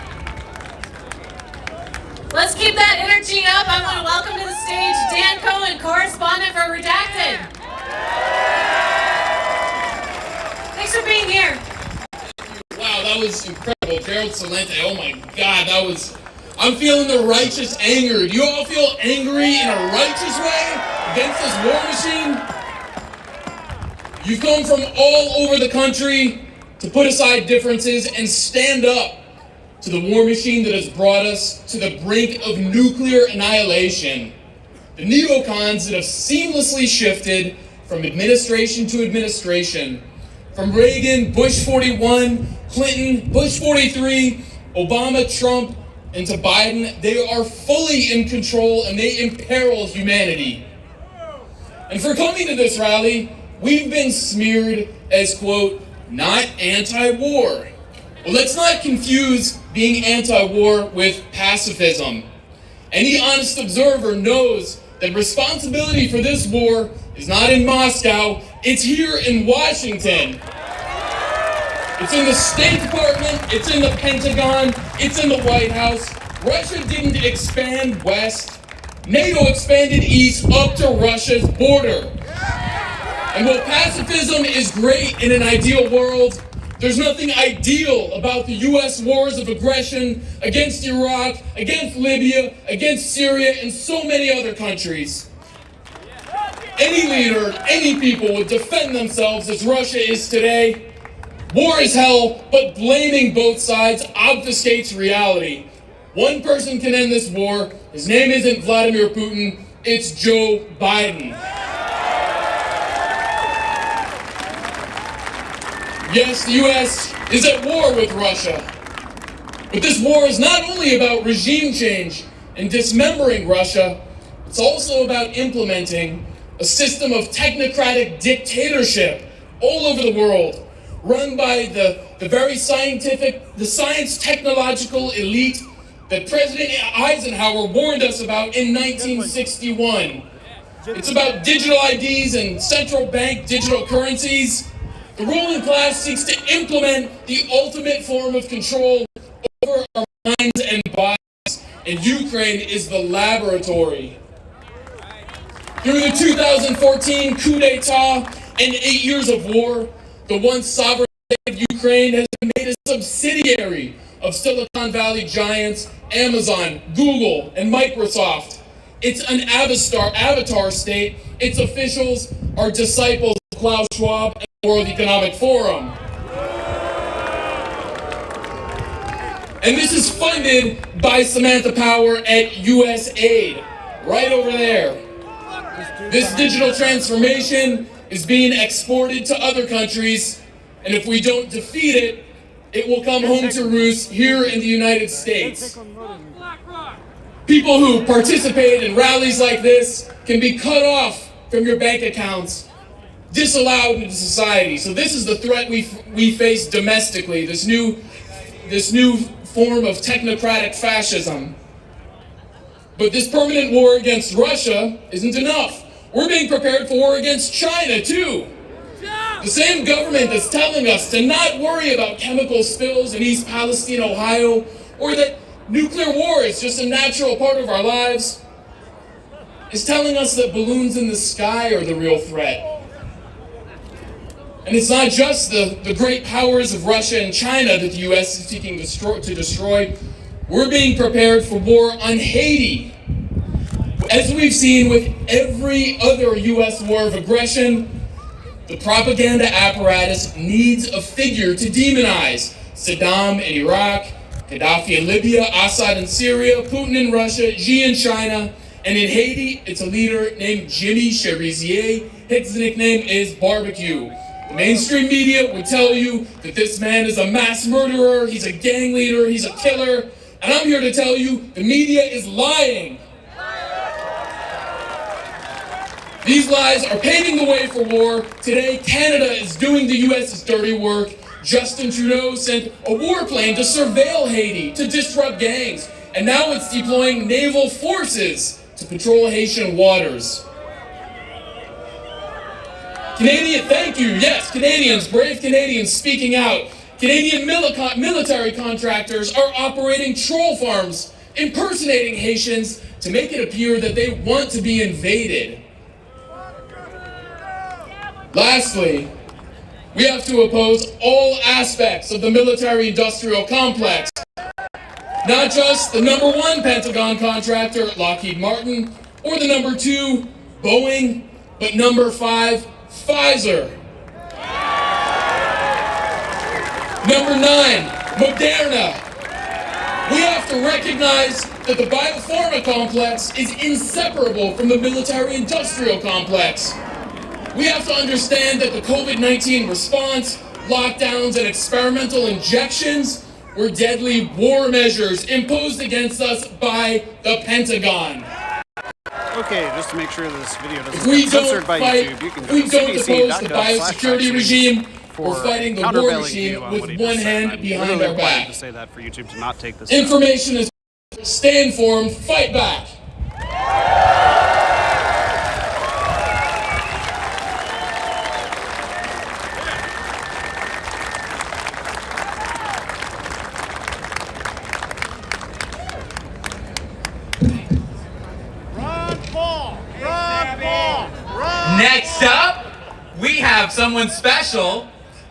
Let's keep that energy up. I want to welcome to the stage Dan Cohen, correspondent for Redacted. Thanks for being here. Wow, that was incredible. Gerald Celente, oh my God, I'm feeling the righteous anger. Do you all feel angry in a righteous way against this war machine? You've come from all over the country to put aside differences and stand up to the war machine that has brought us to the brink of nuclear annihilation. The neocons that have seamlessly shifted from administration to administration, from Reagan, Bush 41, Clinton, Bush 43, Obama, Trump, and to Biden, they are fully in control and they imperil humanity. And for coming to this rally, we've been smeared as, quote, not anti-war. Well, let's not confuse being anti-war with pacifism. Any honest observer knows that responsibility for this war is not in Moscow, it's here in Washington. It's in the State Department, it's in the Pentagon, it's in the White House. Russia didn't expand west. NATO expanded east up to Russia's border. And while pacifism is great in an ideal world, there's nothing ideal about the U.S. wars of aggression against Iraq, against Libya, against Syria, and so many other countries. Any leader, any people would defend themselves as Russia is today. War is hell, but blaming both sides obfuscates reality. One person can end this war. His name isn't Vladimir Putin, it's Joe Biden. Yes, the U.S. is at war with Russia. But this war is not only about regime change and dismembering Russia, it's also about implementing a system of technocratic dictatorship all over the world, run by the very science technological elite that President Eisenhower warned us about in 1961. It's about digital IDs and central bank digital currencies. The ruling class seeks to implement the ultimate form of control over our minds and bodies, and Ukraine is the laboratory. Through the 2014 coup d'etat and 8 years of war, the once sovereign state of Ukraine has been made a subsidiary of Silicon Valley giants Amazon, Google, and Microsoft. It's an avatar state. Its officials are disciples of Klaus Schwab and the World Economic Forum. And this is funded by Samantha Power at USAID, right over there. This digital transformation is being exported to other countries, and if we don't defeat it, it will come home to roost here in the United States. People who participate in rallies like this can be cut off from your bank accounts, disallowed into society. So this is the threat we face domestically, this new form of technocratic fascism. But this permanent war against Russia isn't enough. We're being prepared for war against China too. The same government that's telling us to not worry about chemical spills in East Palestine, Ohio, or that nuclear war is just a natural part of our lives, is telling us that balloons in the sky are the real threat. And it's not just the great powers of Russia and China that the U.S. is seeking to destroy. We're being prepared for war on Haiti. As we've seen with every other U.S. war of aggression, the propaganda apparatus needs a figure to demonize. Saddam in Iraq, Gaddafi in Libya, Assad in Syria, Putin in Russia, Xi in China, and in Haiti, it's a leader named Jimmy Cherizier. His nickname is Barbecue. The mainstream media would tell you that this man is a mass murderer, he's a gang leader, he's a killer, and I'm here to tell you the media is lying. These lies are paving the way for war. Today, Canada is doing the U.S.'s dirty work. Justin Trudeau sent a warplane to surveil Haiti, to disrupt gangs, and now it's deploying naval forces to patrol Haitian waters. Thank you, yes, Canadians, brave Canadians speaking out. Canadian military contractors are operating troll farms, impersonating Haitians to make it appear that they want to be invaded. Lastly, we have to oppose all aspects of the military-industrial complex. Not just the #1 Pentagon contractor, Lockheed Martin, or the #2, Boeing, but #5, Pfizer. #9, Moderna. We have to recognize that the biopharma complex is inseparable from the military-industrial complex. We have to understand that the COVID-19 response, lockdowns, and experimental injections were deadly war measures imposed against us by the Pentagon. Okay, just to make sure this video doesn't If we get don't censored by fight, YouTube, you can if go we to don't oppose the biosecurity cbc.gov/actions regime, for we're fighting the war countervailing machine view on with what he one just said. hand I'm behind really our required back. to say that for YouTube to not take this. Information is stay informed, fight back. Next up, we have someone special.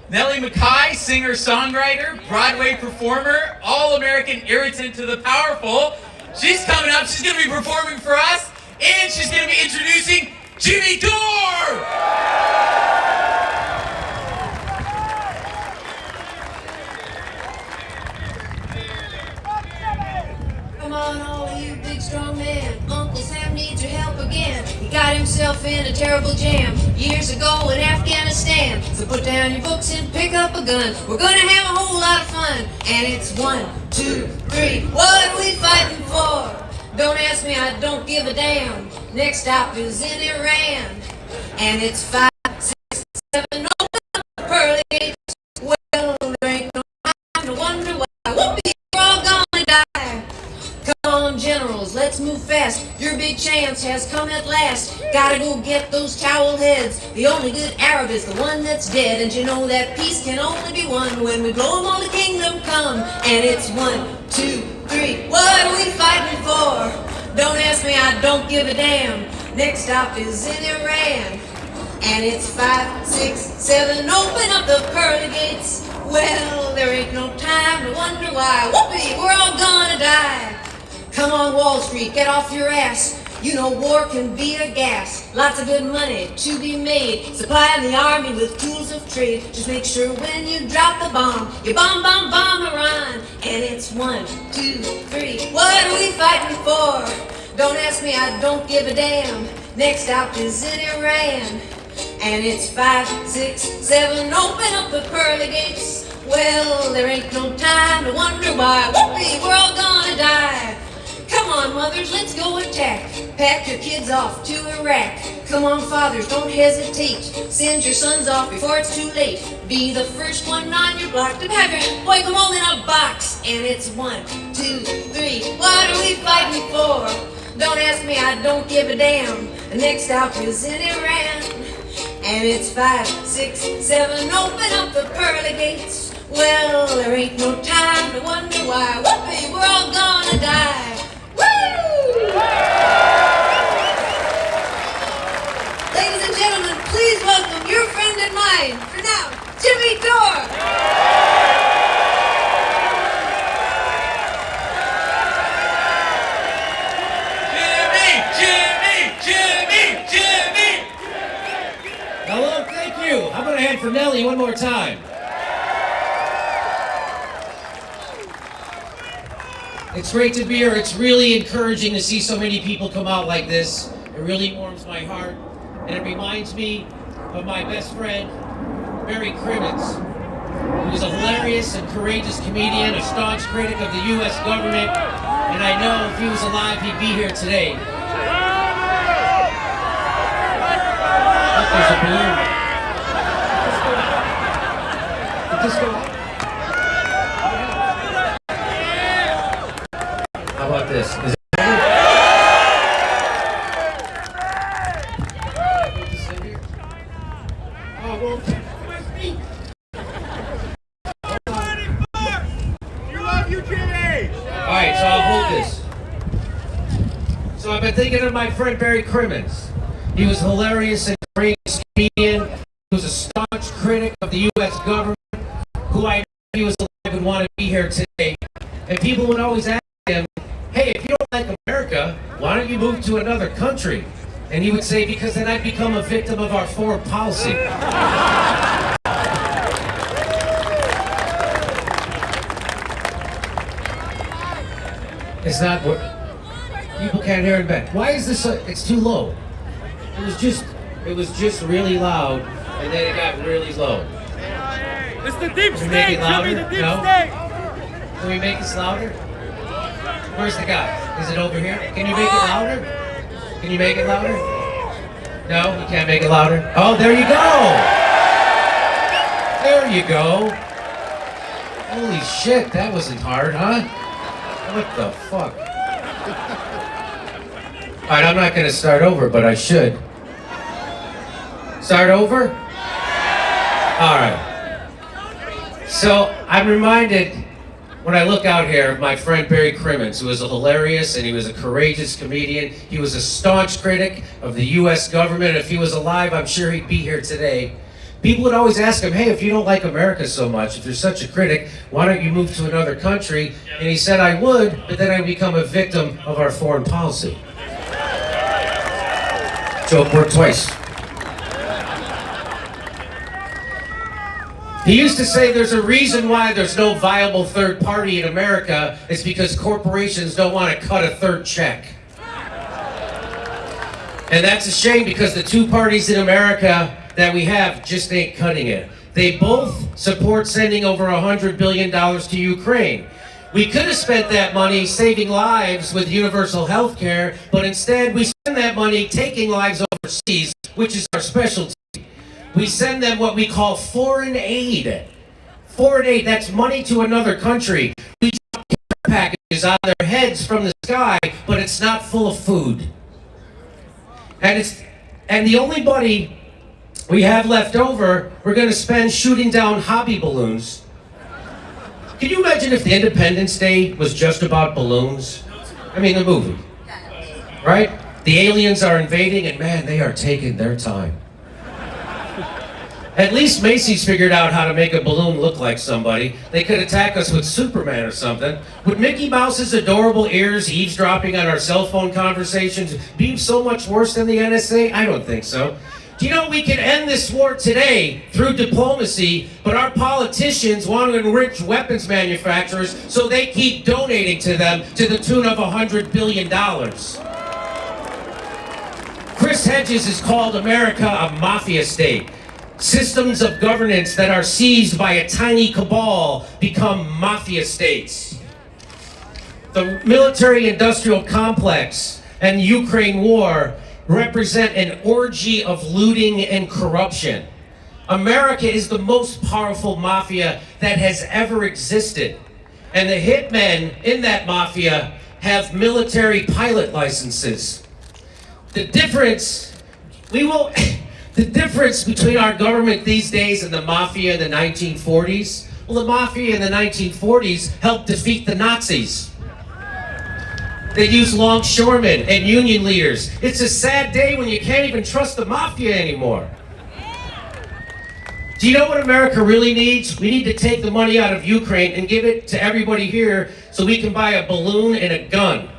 Nellie McKay, singer-songwriter, Broadway performer, all-American irritant to the powerful. She's coming up, she's gonna be performing for us, and she's gonna be introducing Jimmy Dore! Come on, all of you big strong men. Uncle Sam needs your help again. He got himself in a terrible jam years ago in Afghanistan. So put down your books and pick up a gun. We're gonna have a whole lot of fun. And it's 1, 2, 3. What are we fighting for? Don't ask me, I don't give a damn. Next stop is in Iran. And it's 5, 6, 7. Open up the pearly gates. Well, there ain't no time to wonder why. Whoopee, we're all gonna die. Come on, generals, let's move fast. Your big chance has come at last. Gotta go get those towel heads. The only good Arab is the one that's dead. And you know that peace can only be won when we blow 'em all the kingdom come. And it's 1, 2, 3. What are we fighting for? Don't ask me, I don't give a damn. Next stop is in Iran. And it's 5, 6, 7. Open up the pearly gates. Well, there ain't no time to wonder why. Whoopee, we're all gonna die. Come on, Wall Street, get off your ass. You know war can be a gas. Lots of good money to be made. Supplying the army with tools of trade. Just make sure when you drop the bomb, you bomb Iran. And it's 1, 2, 3. What are we fighting for? Don't ask me, I don't give a damn. Next stop is in Iran. And it's 5, 6, 7. Open up the pearly gates. Well, there ain't no time to wonder why. Whoopee, we're all gonna die. Come on, mothers, let's go attack. Pack your kids off to Iraq. Come on, fathers, don't hesitate. Send your sons off before it's too late. Be the first one on your block to have your boy come home in a box. And it's 1, 2, 3. What are we fighting for? Don't ask me, I don't give a damn. The next stop is in Iran. And it's 5, 6, 7. Open up the pearly gates. Well, there ain't no time to wonder why. Whoopee, we're all gonna die. Woo! Ladies and gentlemen, please welcome your friend and mine, for now, Jimmy Dore! Jimmy! Hello, thank you. I'm gonna head for Nellie one more time. It's great to be here. It's really encouraging to see so many people come out like this. It really warms my heart. And it reminds me of my best friend, Barry Crimmins, who is a hilarious and courageous comedian, a staunch critic of the U.S. government, and I know if he was alive, he'd be here today. There's a balloon. Just go. How about this? Is it oh, well, where's me? You love you, Jimmy! Alright, so I'll hold this. So I've been thinking of my friend Barry Crimmins. He was hilarious and great comedian. He was a staunch critic of the U.S. government, who I know if he was alive would want to be here today. And people would always ask him, hey, if you don't like America, why don't you move to another country? And he would say, because then I'd become a victim of our foreign policy. It's not what people can't hear in bed. Why is this? It's too low. It was just really loud, and then it got really low. It's the deep Can we make state, it louder? Jimmy, the deep No? state! Can we make this louder? Where's the guy? Is it over here? Can you make it louder? Can you make it louder? No, you can't make it louder. Oh, there you go. There you go. Holy shit, that wasn't hard, huh? What the fuck? All right, I'm not going to start over, but I should. Start over? All right. So I'm reminded when I look out here of my friend Barry Crimmins, who was a hilarious and he was a courageous comedian. He was a staunch critic of the U.S. government. If he was alive, I'm sure he'd be here today. People would always ask him, hey, if you don't like America so much, if you're such a critic, why don't you move to another country? And he said, I would, but then I'd become a victim of our foreign policy. Joke worked twice. He used to say there's a reason why there's no viable third party in America. It's because corporations don't want to cut a third check. And that's a shame because the two parties in America that we have just ain't cutting it. They both support sending over $100 billion to Ukraine. We could have spent that money saving lives with universal health care, but instead we spend that money taking lives overseas, which is our specialty. We send them what we call foreign aid. Foreign aid, that's money to another country. We drop care packages on their heads from the sky, but it's not full of food. And the only money we have left over, we're going to spend shooting down hobby balloons. Can you imagine if the Independence Day was just about balloons? I mean, the movie, right? The aliens are invading, and man, they are taking their time. At least Macy's figured out how to make a balloon look like somebody. They could attack us with Superman or something. Would Mickey Mouse's adorable ears eavesdropping on our cell phone conversations be so much worse than the NSA? I don't think so. Do you know we can end this war today through diplomacy, but our politicians want to enrich weapons manufacturers so they keep donating to them to the tune of $100 billion. Chris Hedges has called America a mafia state. Systems of governance that are seized by a tiny cabal become mafia states. The military-industrial complex and the Ukraine war represent an orgy of looting and corruption. America is the most powerful mafia that has ever existed. And the hitmen in that mafia have military pilot licenses. The difference between our government these days and the mafia in the 1940s, well, the mafia in the 1940s helped defeat the Nazis. They used longshoremen and union leaders. It's a sad day when you can't even trust the mafia anymore. Do you know what America really needs? We need to take the money out of Ukraine and give it to everybody here so we can buy a balloon and a gun.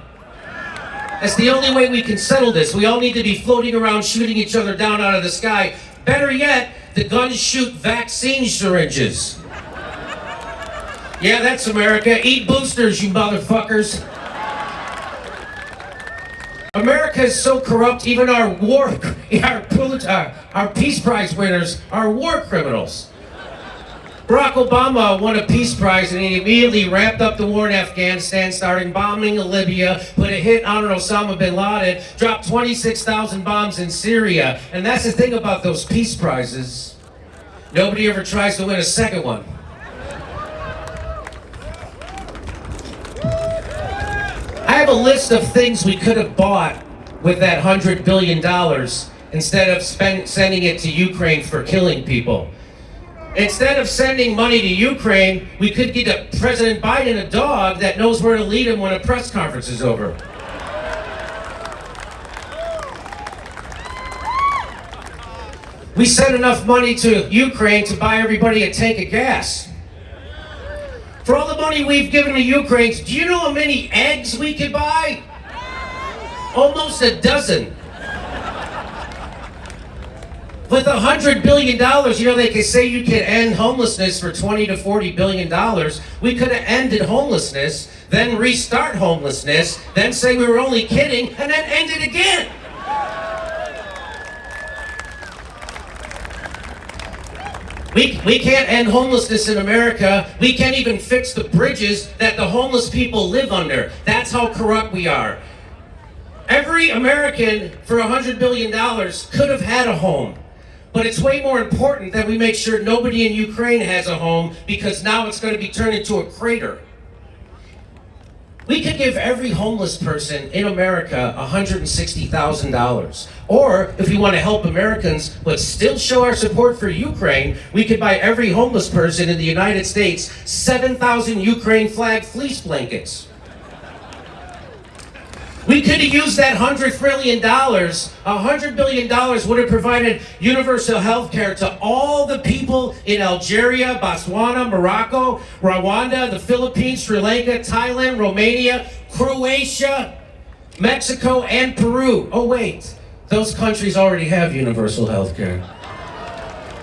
That's the only way we can settle this. We all need to be floating around shooting each other down out of the sky. Better yet, the guns shoot vaccine syringes. Yeah, that's America. Eat boosters, you motherfuckers. America is so corrupt, even our Peace Prize winners are war criminals. Barack Obama won a peace prize and he immediately ramped up the war in Afghanistan, started bombing Libya, put a hit on Osama bin Laden, dropped 26,000 bombs in Syria. And that's the thing about those peace prizes. Nobody ever tries to win a second one. I have a list of things we could have bought with that $100 billion instead of sending it to Ukraine for killing people. Instead of sending money to Ukraine, we could get President Biden a dog that knows where to lead him when a press conference is over. We sent enough money to Ukraine to buy everybody a tank of gas. For all the money we've given to Ukraine, do you know how many eggs we could buy? Almost a dozen. With $100 billion, they can say you can end homelessness for $20 to $40 billion. We could have ended homelessness, then restart homelessness, then say we were only kidding, and then end it again. We can't end homelessness in America. We can't even fix the bridges that the homeless people live under. That's how corrupt we are. Every American, for $100 billion, could have had a home. But it's way more important that we make sure nobody in Ukraine has a home, because now it's going to be turned into a crater. We could give every homeless person in America $160,000. Or, if we want to help Americans but still show our support for Ukraine, we could buy every homeless person in the United States 7,000 Ukraine flag fleece blankets. We could have used that $100 billion. $100 billion would have provided universal health care to all the people in Algeria, Botswana, Morocco, Rwanda, the Philippines, Sri Lanka, Thailand, Romania, Croatia, Mexico, and Peru. Oh wait, those countries already have universal health care.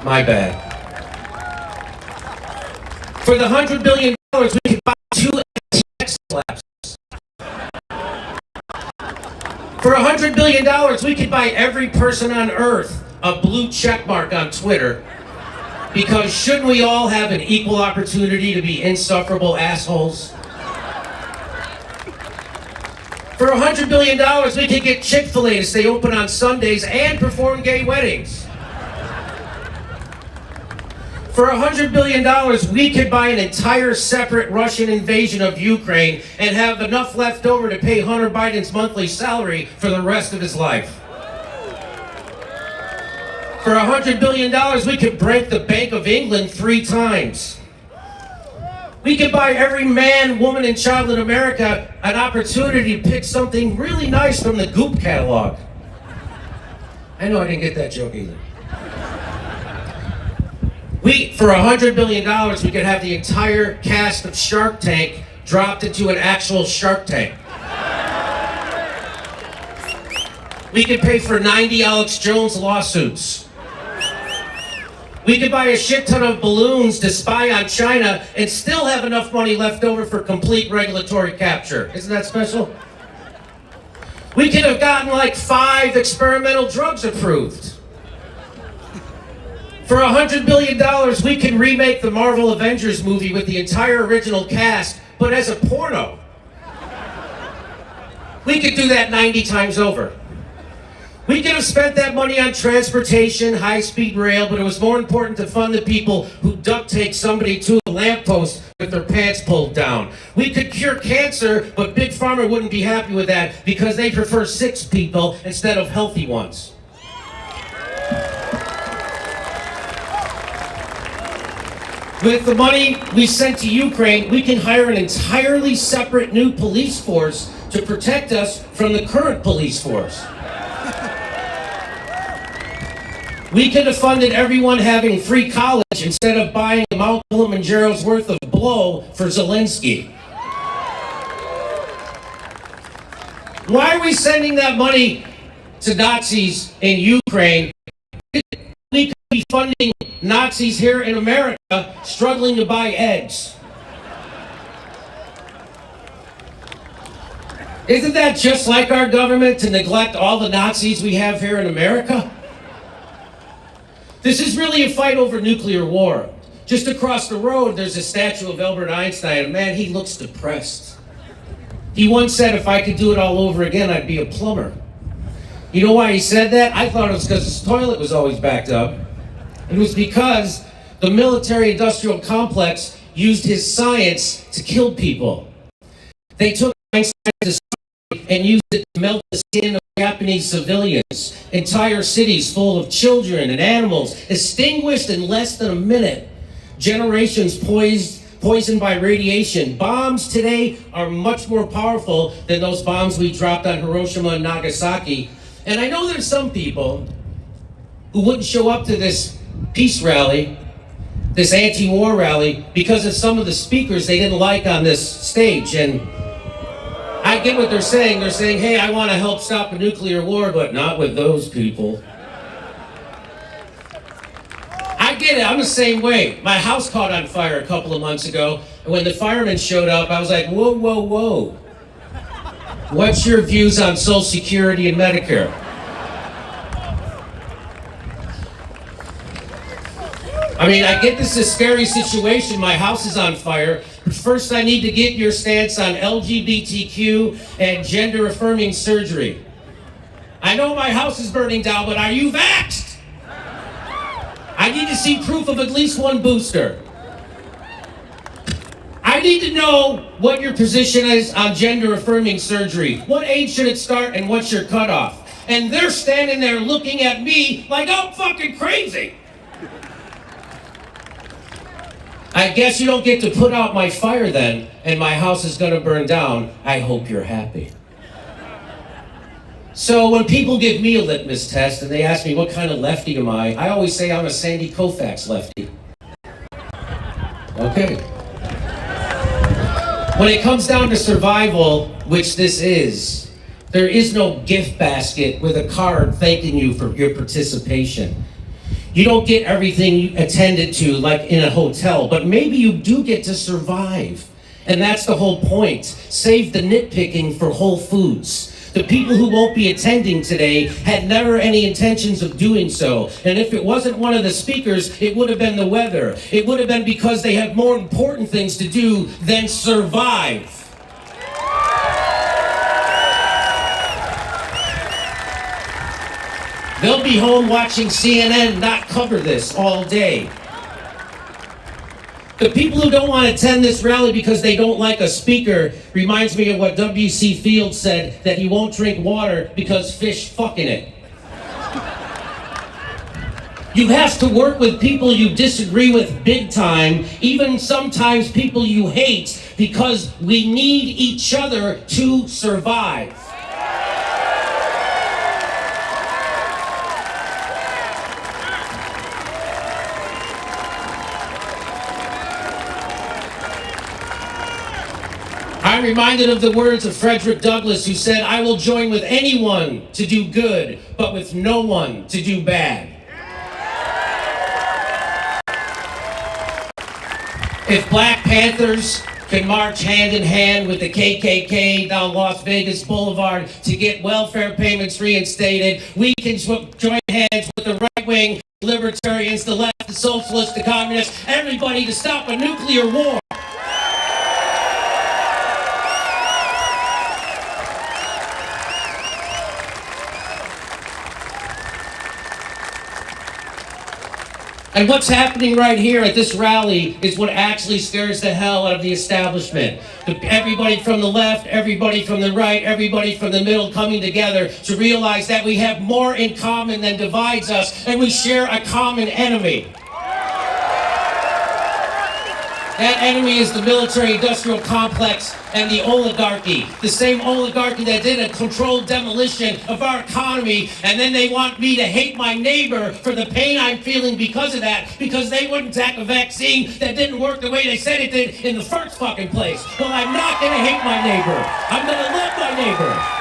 My bad. For the $100 billion, we could buy 2 FTX labs. For $100 billion, we could buy every person on Earth a blue check mark on Twitter. Because shouldn't we all have an equal opportunity to be insufferable assholes? For $100 billion, we could get Chick-fil-A to stay open on Sundays and perform gay weddings. For $100 billion, we could buy an entire separate Russian invasion of Ukraine and have enough left over to pay Hunter Biden's monthly salary for the rest of his life. For $100 billion, we could break the Bank of England 3 times. We could buy every man, woman, and child in America an opportunity to pick something really nice from the Goop catalog. I know I didn't get that joke either. For $100 billion, we could have the entire cast of Shark Tank dropped into an actual Shark Tank. We could pay for 90 Alex Jones lawsuits. We could buy a shit ton of balloons to spy on China and still have enough money left over for complete regulatory capture. Isn't that special? We could have gotten like 5 experimental drugs approved. For $100 billion, we can remake the Marvel Avengers movie with the entire original cast, but as a porno. We could do that 90 times over. We could have spent that money on transportation, high-speed rail, but it was more important to fund the people who duct tape somebody to a lamppost with their pants pulled down. We could cure cancer, but Big Pharma wouldn't be happy with that because they prefer sick people instead of healthy ones. With the money we sent to Ukraine, we can hire an entirely separate new police force to protect us from the current police force. We could have funded everyone having free college instead of buying Mount Kilimanjaro's worth of blow for Zelensky. Why are we sending that money to Nazis in Ukraine? We could be funding Nazis here in America struggling to buy eggs. Isn't that just like our government to neglect all the Nazis we have here in America? This is really a fight over nuclear war. Just across the road, there's a statue of Albert Einstein, and man, he looks depressed. He once said, if I could do it all over again, I'd be a plumber. You know why he said that? I thought it was because his toilet was always backed up. It was because the military-industrial complex used his science to kill people. They took Einstein's and used it to melt the skin of Japanese civilians. Entire cities full of children and animals extinguished in less than a minute. Generations poisoned by radiation. Bombs today are much more powerful than those bombs we dropped on Hiroshima and Nagasaki. And I know there's some people who wouldn't show up to this peace rally, this anti-war rally, because of some of the speakers they didn't like on this stage. And I get what they're saying. They're saying, hey, I want to help stop a nuclear war, but not with those people. I get it. I'm the same way. My house caught on fire a couple of months ago, and when the firemen showed up, I was like, whoa, whoa, whoa. What's your views on Social Security and Medicare? I mean, I get this is a scary situation. My house is on fire. But first, I need to get your stance on LGBTQ and gender-affirming surgery. I know my house is burning down, but are you vaxxed? I need to see proof of at least one booster. I need to know what your position is on gender-affirming surgery. What age should it start and what's your cutoff? And they're standing there looking at me like I'm fucking crazy. I guess you don't get to put out my fire then, and my house is gonna burn down. I hope you're happy. So when people give me a litmus test and they ask me what kind of lefty am I always say I'm a Sandy Koufax lefty. Okay. When it comes down to survival, which this is, there is no gift basket with a card thanking you for your participation. You don't get everything attended to like in a hotel, but maybe you do get to survive. And that's the whole point. Save the nitpicking for Whole Foods. The people who won't be attending today had never any intentions of doing so. And if it wasn't one of the speakers, it would have been the weather. It would have been because they have more important things to do than survive. They'll be home watching CNN not cover this all day. The people who don't want to attend this rally because they don't like a speaker reminds me of what W.C. Fields said, that he won't drink water because fish fuck in it. You have to work with people you disagree with big time, even sometimes people you hate, because we need each other to survive. I'm reminded of the words of Frederick Douglass, who said, I will join with anyone to do good, but with no one to do bad. If Black Panthers can march hand in hand with the KKK down Las Vegas Boulevard to get welfare payments reinstated, we can join hands with the right wing, libertarians, the left, the socialists, the communists, everybody to stop a nuclear war. And what's happening right here at this rally is what actually scares the hell out of the establishment. Everybody from the left, everybody from the right, everybody from the middle coming together to realize that we have more in common than divides us, and we share a common enemy. That enemy is the military-industrial complex and the oligarchy. The same oligarchy that did a controlled demolition of our economy, and then they want me to hate my neighbor for the pain I'm feeling because of that, because they wouldn't take a vaccine that didn't work the way they said it did in the first fucking place. Well, I'm not gonna hate my neighbor. I'm gonna love my neighbor.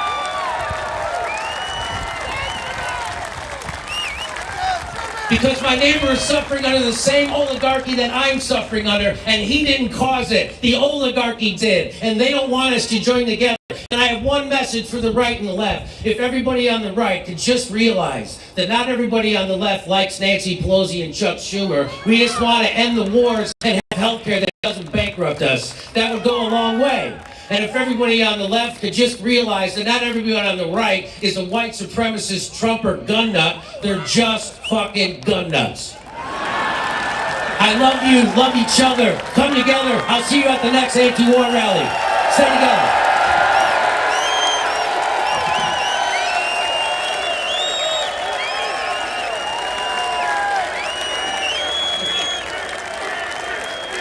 Because my neighbor is suffering under the same oligarchy that I'm suffering under, and he didn't cause it. The oligarchy did, and they don't want us to join together. And I have one message for the right and the left. If everybody on the right could just realize that not everybody on the left likes Nancy Pelosi and Chuck Schumer. We just want to end the wars and have health care that doesn't bankrupt us. That would go a long way. And if everybody on the left could just realize that not everybody on the right is a white supremacist Trumper gun nut, they're just fucking gun nuts. I love you, love each other. Come together. I'll see you at the next anti-war rally. Stay together.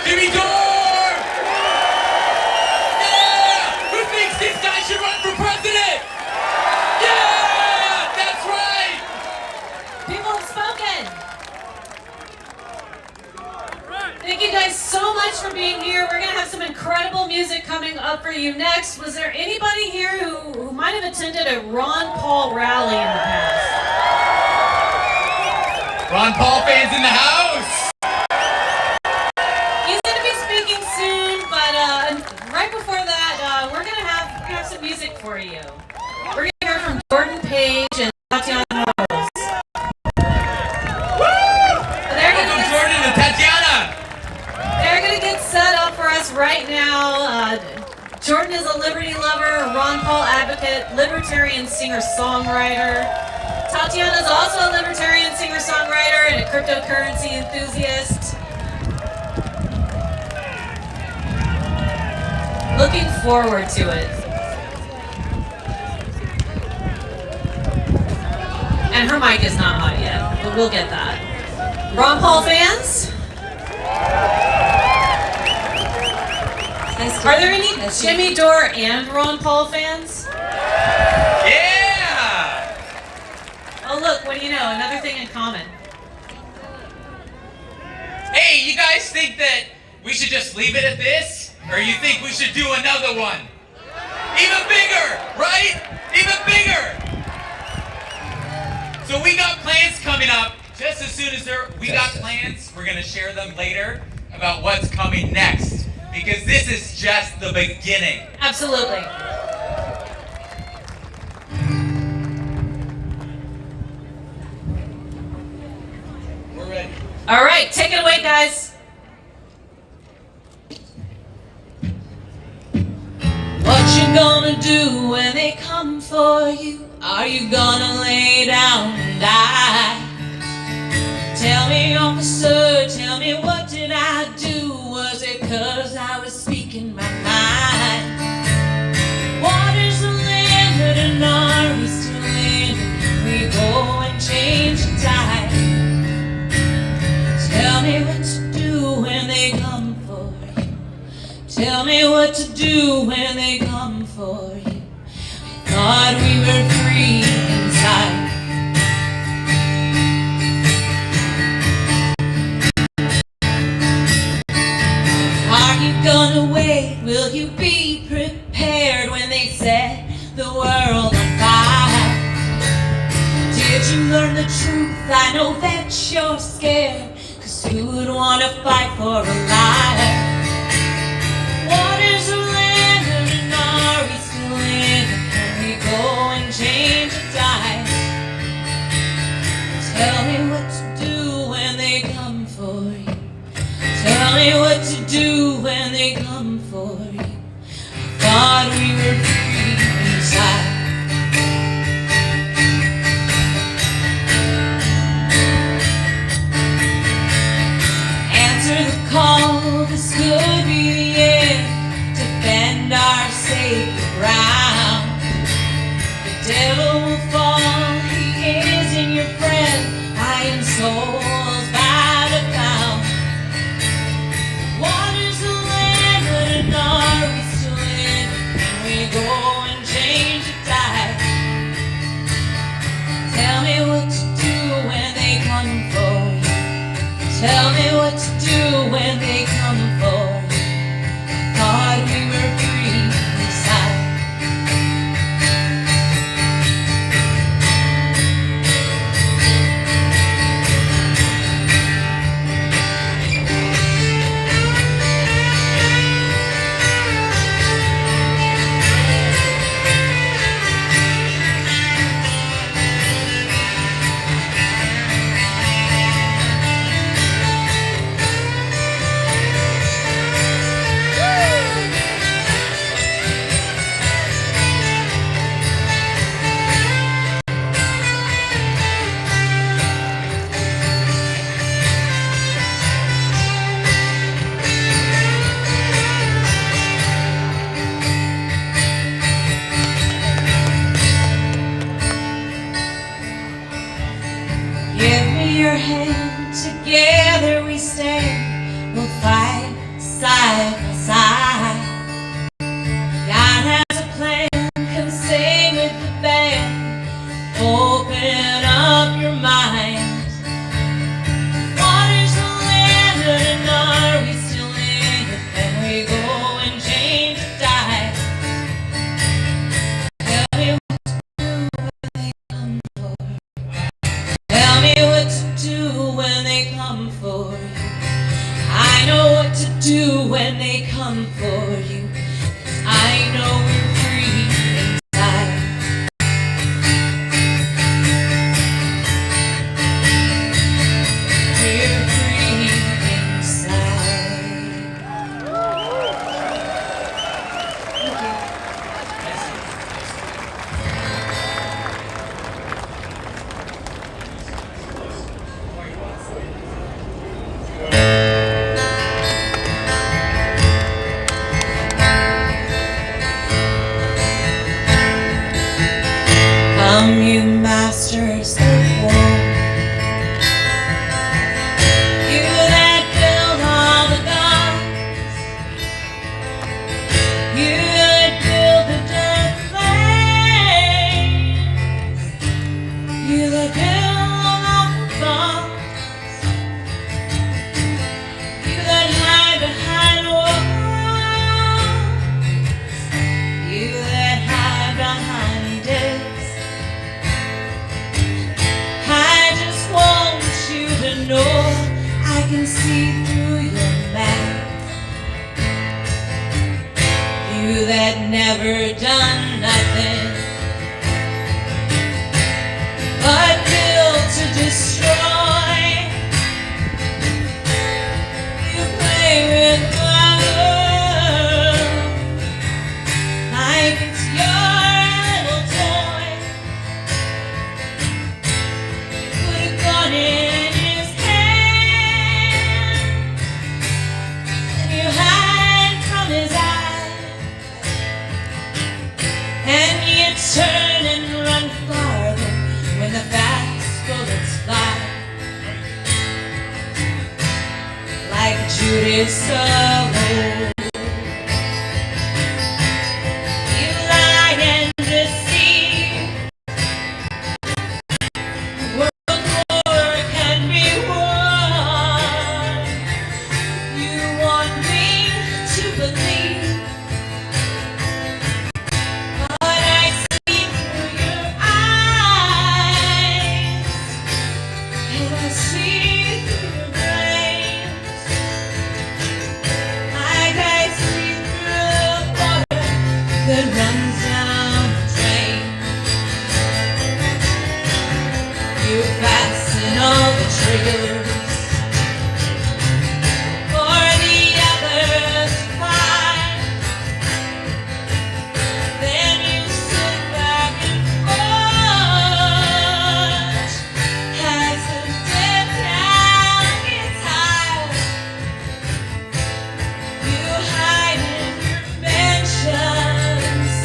Jimmy Dore! Yeah! Who thinks this guy should run for president? Yeah! That's right! People have spoken. Thank you guys so much for being here. We're going to have some incredible music coming up for you next. Was there anybody here who might have attended a Ron Paul rally in the past? Ron Paul fans in the house! He's going to be speaking soon, but right before that, we're going to have some music for you. We're going to hear from Jordan Page and Tatiana Rose. Welcome Jordan and Tatiana! They're going to get set up for us right now. Jordan is a liberty lover, a Ron Paul advocate, libertarian singer-songwriter. Tatiana is also a libertarian singer-songwriter and a cryptocurrency enthusiast. Looking forward to it. And her mic is not hot yet, but we'll get that. Ron Paul fans? Are there any Jimmy Dore and Ron Paul fans? Yeah! Oh look, what do you know? Another thing in common. Hey, you guys think that we should just leave it at this? Or you think we should do another one? Even bigger, right? Even bigger! So we got plans coming up. Just as soon as we got plans, we're gonna share them later about what's coming next. Because this is just the beginning. Absolutely. We're ready. All right, take it away, guys. What you gonna do when they come for you? Are you gonna lay down and die? Tell me, officer, tell me, what did I do? Was it 'cause I was speaking my mind? Water's the limit and are we still in? We go and change the tide. Tell me what to do when they come for you. Tell me what to do when they come for you. I thought we were free inside. Are you gonna wait? Will you be prepared when they set the world on fire? Did you learn the truth? I know that you're scared, 'cause who would wanna fight for a life? What is the limit and are we still in? Can we go and change the tide? Tell me what to do when they come for you. Tell me what to do when they come for you. I thought we were free inside. Answer the call, this among you masters of war. You that build all the guns, you that build the dirt planes, you that build all the bombs, you that hide behind walls, you that hide behind it. I just want you to know I can see through your mask. You that never done nothing but built to destroy. You play with fire like it's your little toy. Put a gun in his hand and you hide from his eyes, and you turn and run farther when the fast bullets fly. Like Judas of old, you lie and deceive. World war can be won. You want me to believe, but I see through your eyes, and I see through your brains, like I see through the water that runs down the drain. You fasten all the triggers for the others to find. Then you sit back and watch as the death count gets higher. You hide in your mansions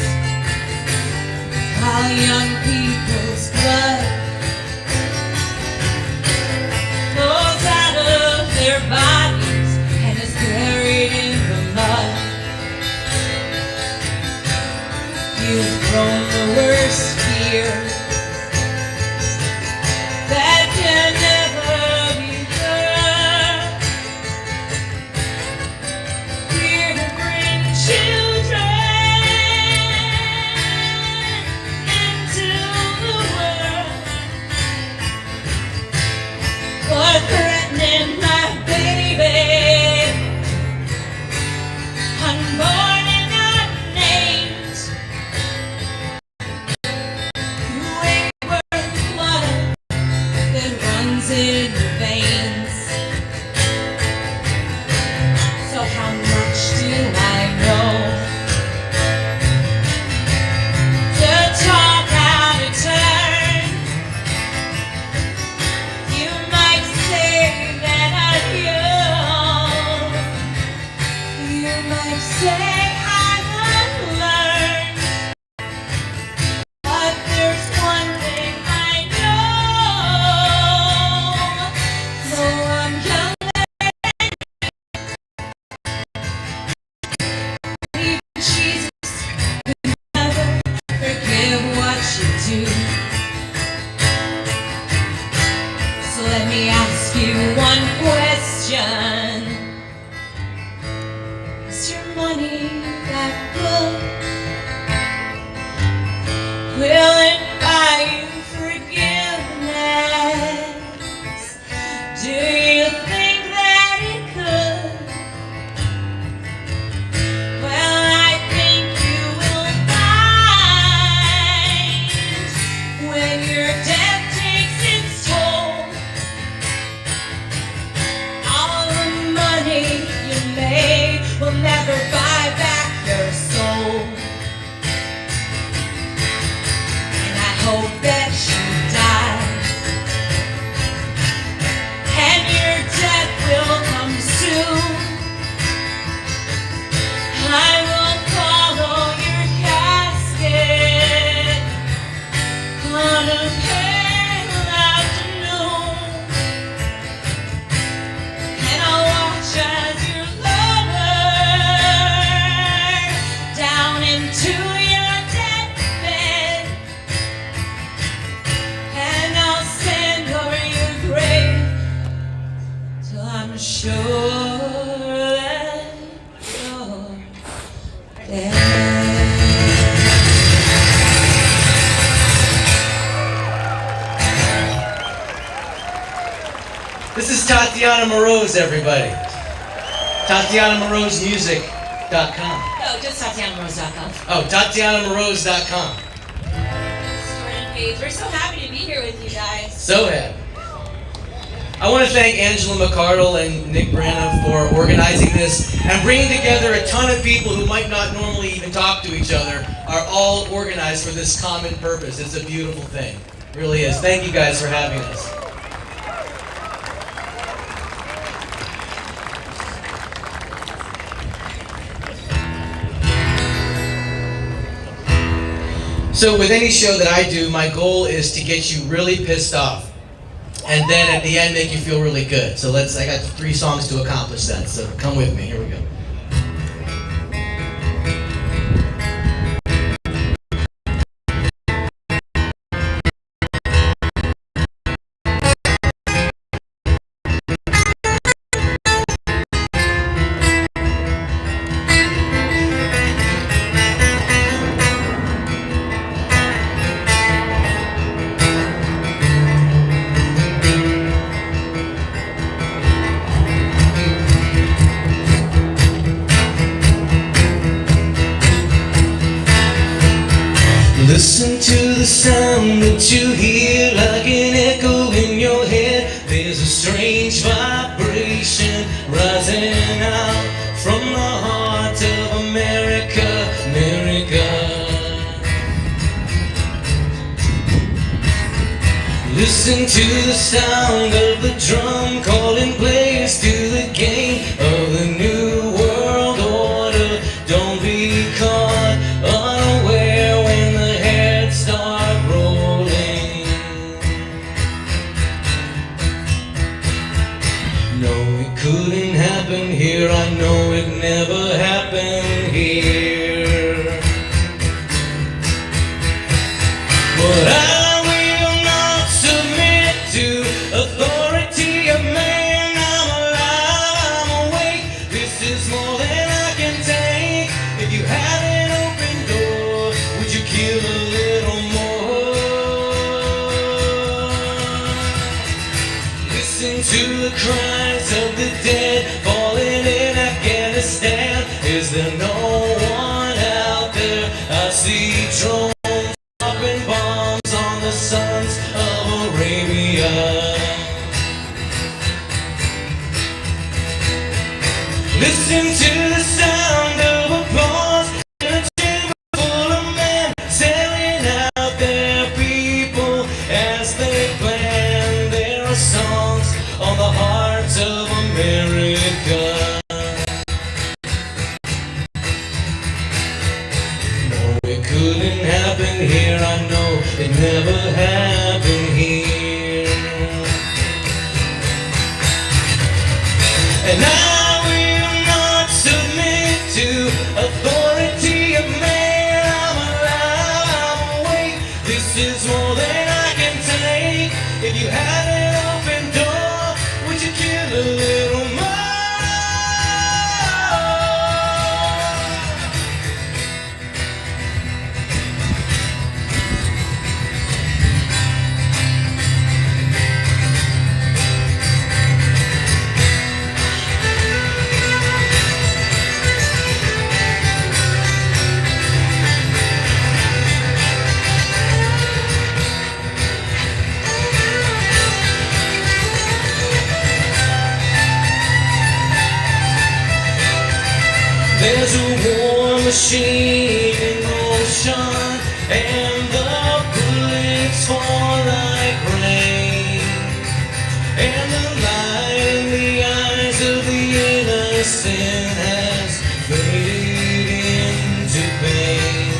while young people's blood flows out of their bodies and is buried in the mud. You've grown the worst fear that can never be heard. Fear to bring children into the world, or threatening my baby, unborn and unnamed, who ain't worth the water that runs in your veins. So how much do I know to talk out of turn? You might say that I'm young. You might say I've unlearned. But there's one thing I know. Though I'm younger than even Jesus could never forgive what you do. So let me ask you one question. Is your money that good? Will it buy you forgiveness? Do you think that it could? Well, I think you will find when your death takes its toll, all the money you made will never buy back your soul. Tatiana Moroz, everybody. TatianaMorozmusic.com. No, just TatianaMorose.com. Oh, TatianaMorose.com. We're so happy to be here with you guys. So happy. I want to thank Angela McCardle and Nick Branna for organizing this and bringing together a ton of people who might not normally even talk to each other, are all organized for this common purpose. It's a beautiful thing. It really is. Thank you guys for having us. So with any show that I do, my goal is to get you really pissed off. And then at the end, make you feel really good. So I got 3 songs to accomplish that. So come with me, here we go. Listen to the sound that you hear like an echo in your head. There's a strange vibration rising out from the heart of America, America. Listen to the sound of the drum calling players to the game of the new world order. Don't be caught unaware when the heads start rolling. No, it couldn't happen here. I know it never happened here. But I will not submit to authority of man. I'm alive, I'm awake. This is more than I can take. If you had an open door, would you give a little more? Listen to the cries of the dead falling in Afghanistan. Is there no one out there? I see drones dropping bombs on the sons of Arabia. Listen to the sound of applause in a chamber full of men selling out their people as they plan. There are songs on the hearts of America. It couldn't happen here, I know it never happened here. And I will not submit to authority of man. I'm alive, I'm awake. This is more than I can take. If you had an open door, would you kill a little more? There's a war machine in motion, and the bullets fall like rain, and the light in the eyes of the innocent has faded into pain.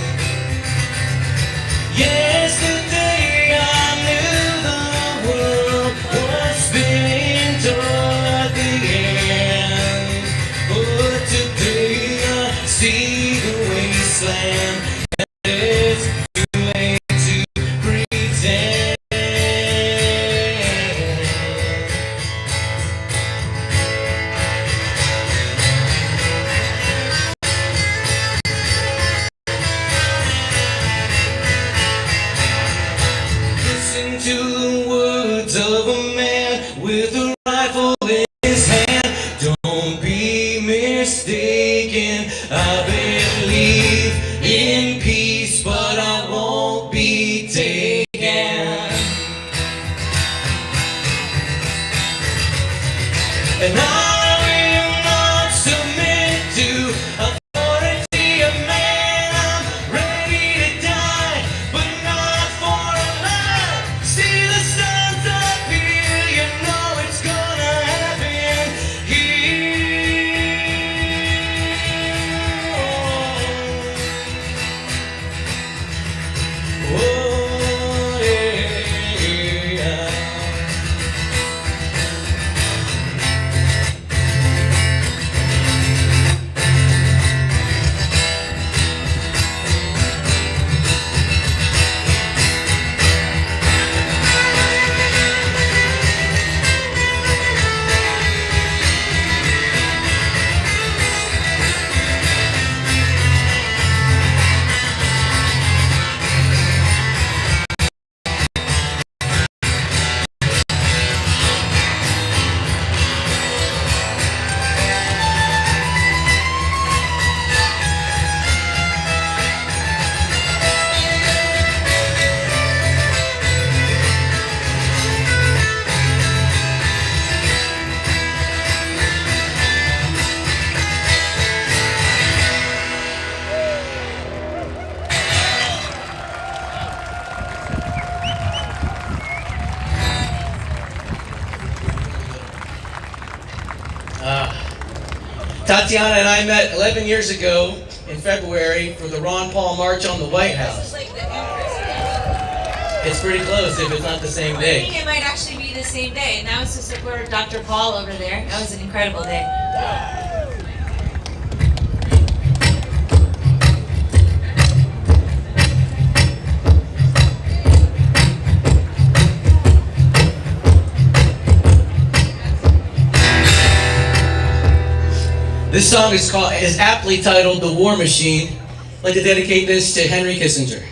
Yesterday I knew the world was spinning toward the end, but today see the wasteland, and it's too late to pretend. Listen to the words of a man with a rifle Tatiana and I met 11 years ago in February for the Ron Paul March on the White House. It's pretty close if it's not the same I day. think it might actually be the same day, and that was to support Dr. Paul over there. That was an incredible day. This song is aptly titled "The War Machine." I'd like to dedicate this to Henry Kissinger.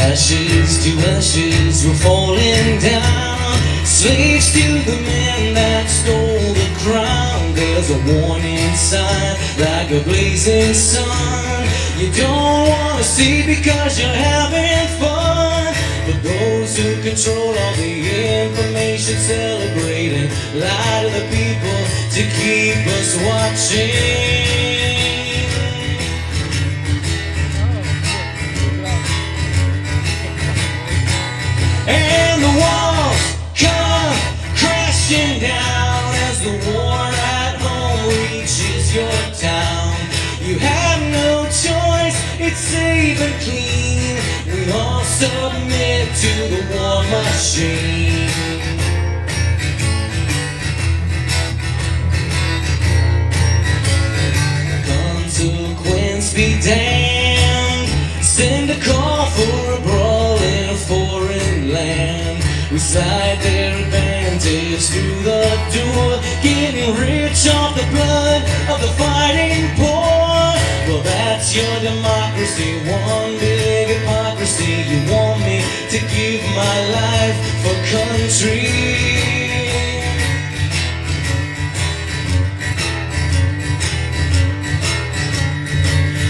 Ashes to ashes, we're falling down. Slaves to the men that stole the crown. There's a warning sign, like a blazing sun. You don't want to see because you're having fun. But those who control all the information, celebrating, lie to the people to keep us watching. And the walls come crashing down as the war at home reaches your town. You have no choice, it's safe and clean. We all submit to the war machine. Consequence be damned. Send a call for a brawl in a foreign land. We slide their advantage through the door, getting rich off the blood of the fighting poor. Well, that's your democracy, one big hypocrisy. You want me to give my life for country.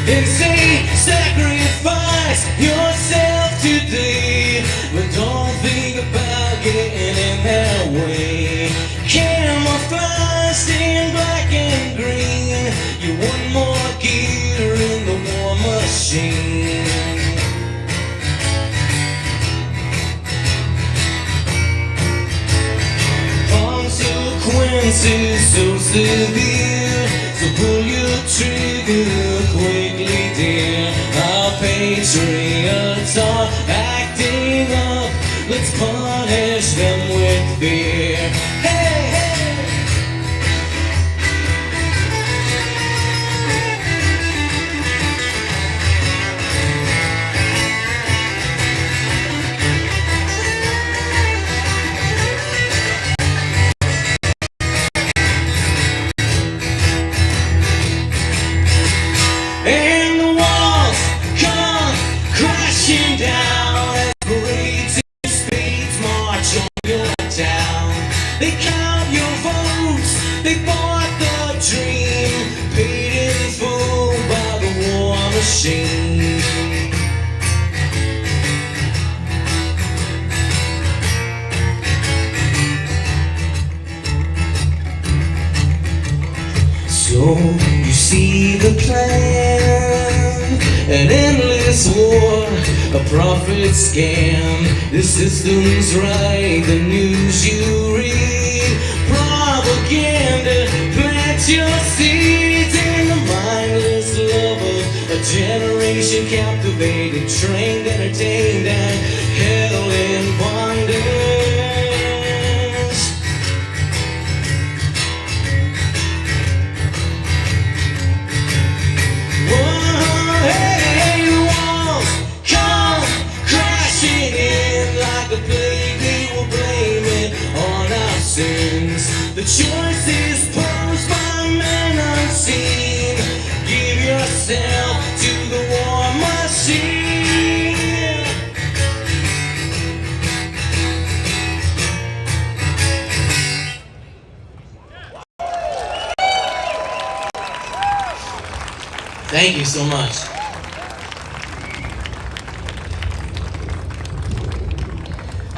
They say sacrifice yourself today, but don't think about getting in their way. Camouflaged in black and green, you want more gear in the war machine. Consequences so severe, so pull your trigger quickly, dear. Our patriots are acting up. Let's punish them with fear. Hey, hey! And the walls come crashing down as parades in spades march on your town. They count your votes, they bought the dream, paid in full by the war machine. So you see the plan, an endless war, a profit scam. The system's right, the news you read, propaganda, plant your seeds in the mindless love of a generation captivated, trained, entertained, and held in bondage. The choice is posed by men unseen. Give yourself to the war machine. Thank you so much.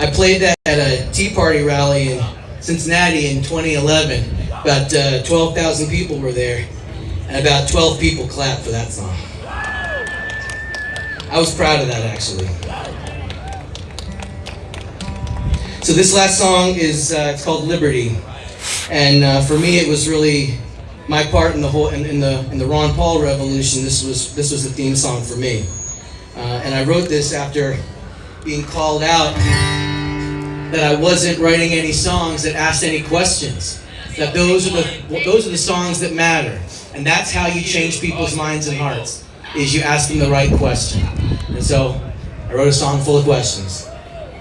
I played that at a Tea Party rally in Cincinnati in 2011. About 12,000 people were there, and about 12 people clapped for that song. I was proud of that, actually. So this last song is it's called Liberty, and for me it was really my part in the whole in the Ron Paul revolution. This was the theme song for me, and I wrote this after being called out that I wasn't writing any songs that asked any questions. That those are the songs that matter, and that's how you change people's minds and hearts. Is you ask them the right question. And so I wrote a song full of questions.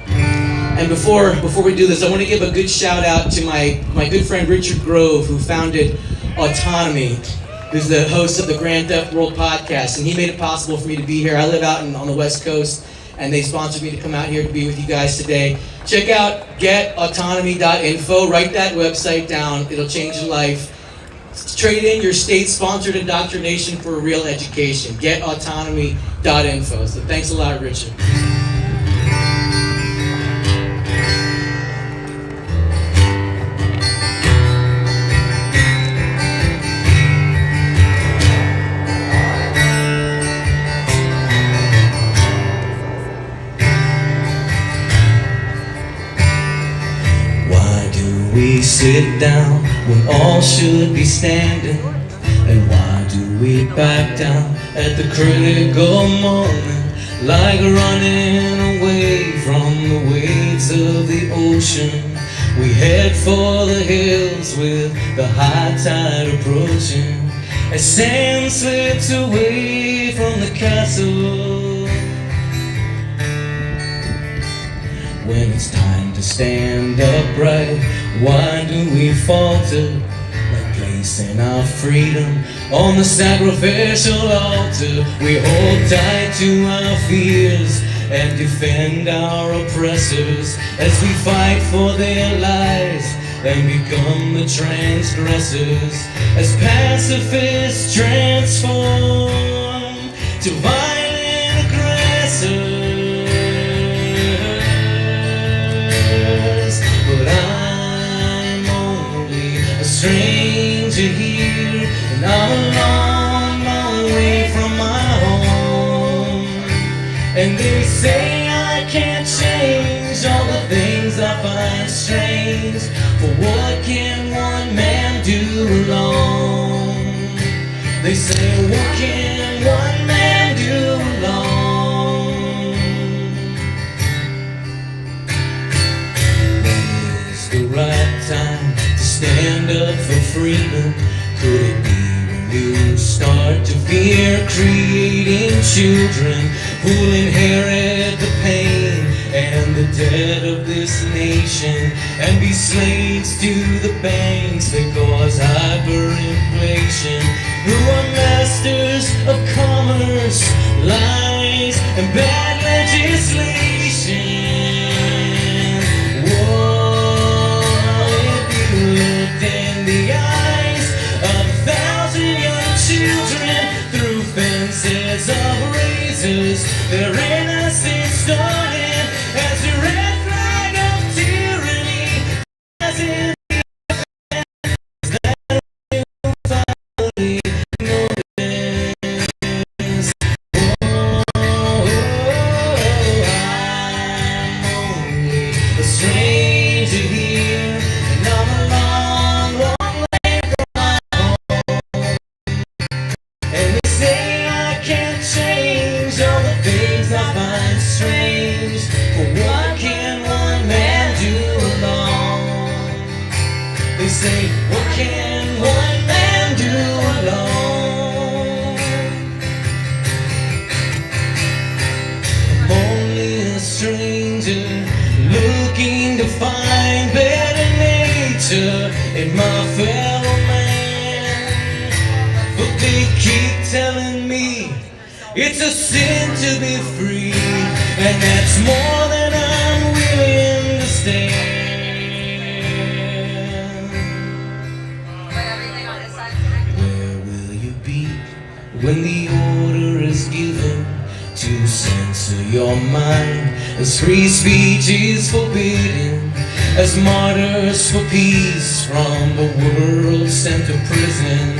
And before we do this, I want to give a good shout out to my good friend Richard Grove, who founded Autonomy, who's the host of the Grand Theft World podcast, and he made it possible for me to be here. I live out on the West Coast, and they sponsored me to come out here to be with you guys today. Check out getautonomy.info. Write that website down. It'll change your life. Trade in your state-sponsored indoctrination for a real education. Getautonomy.info. So thanks a lot, Richard. We sit down when all should be standing, and why do we back down at the critical moment, like running away from the waves of the ocean? We head for the hills with the high tide approaching, as sand slips away from the castle. When it's time to stand upright, why do we falter, like placing our freedom on the sacrificial altar? We hold tight to our fears and defend our oppressors as we fight for their lives and become the transgressors, as pacifists transform to violent aggressors. Stranger here, and I'm a long, long way from my home. And they say I can't change all the things I find strange, for what can one man do alone? They say, what can one man do alone? When is the right time to stand up for freedom? Could it be when you start to fear creating children who'll inherit the pain and the debt of this nation and be slaves to the banks that cause hyperinflation, who are masters of commerce, lies, and bad legislation? In the eyes of 1,000 young children, through fences of razors, their innocence stolen as the red flag of tyranny flies in the offense that will finally notice. I'm only a stranger here, and I'm a long way from my home. And they say I can't change all the things I find strange, for what can one man do alone? They say, what can one man do alone? I'm only a stranger looking to find better nature in my fellow man, but they keep telling me it's a sin to be free, and that's more than I'm willing to stand. Where will you be when the order is given to censor your mind, as free speech is forbidden, as martyrs for peace from the world sent to prison,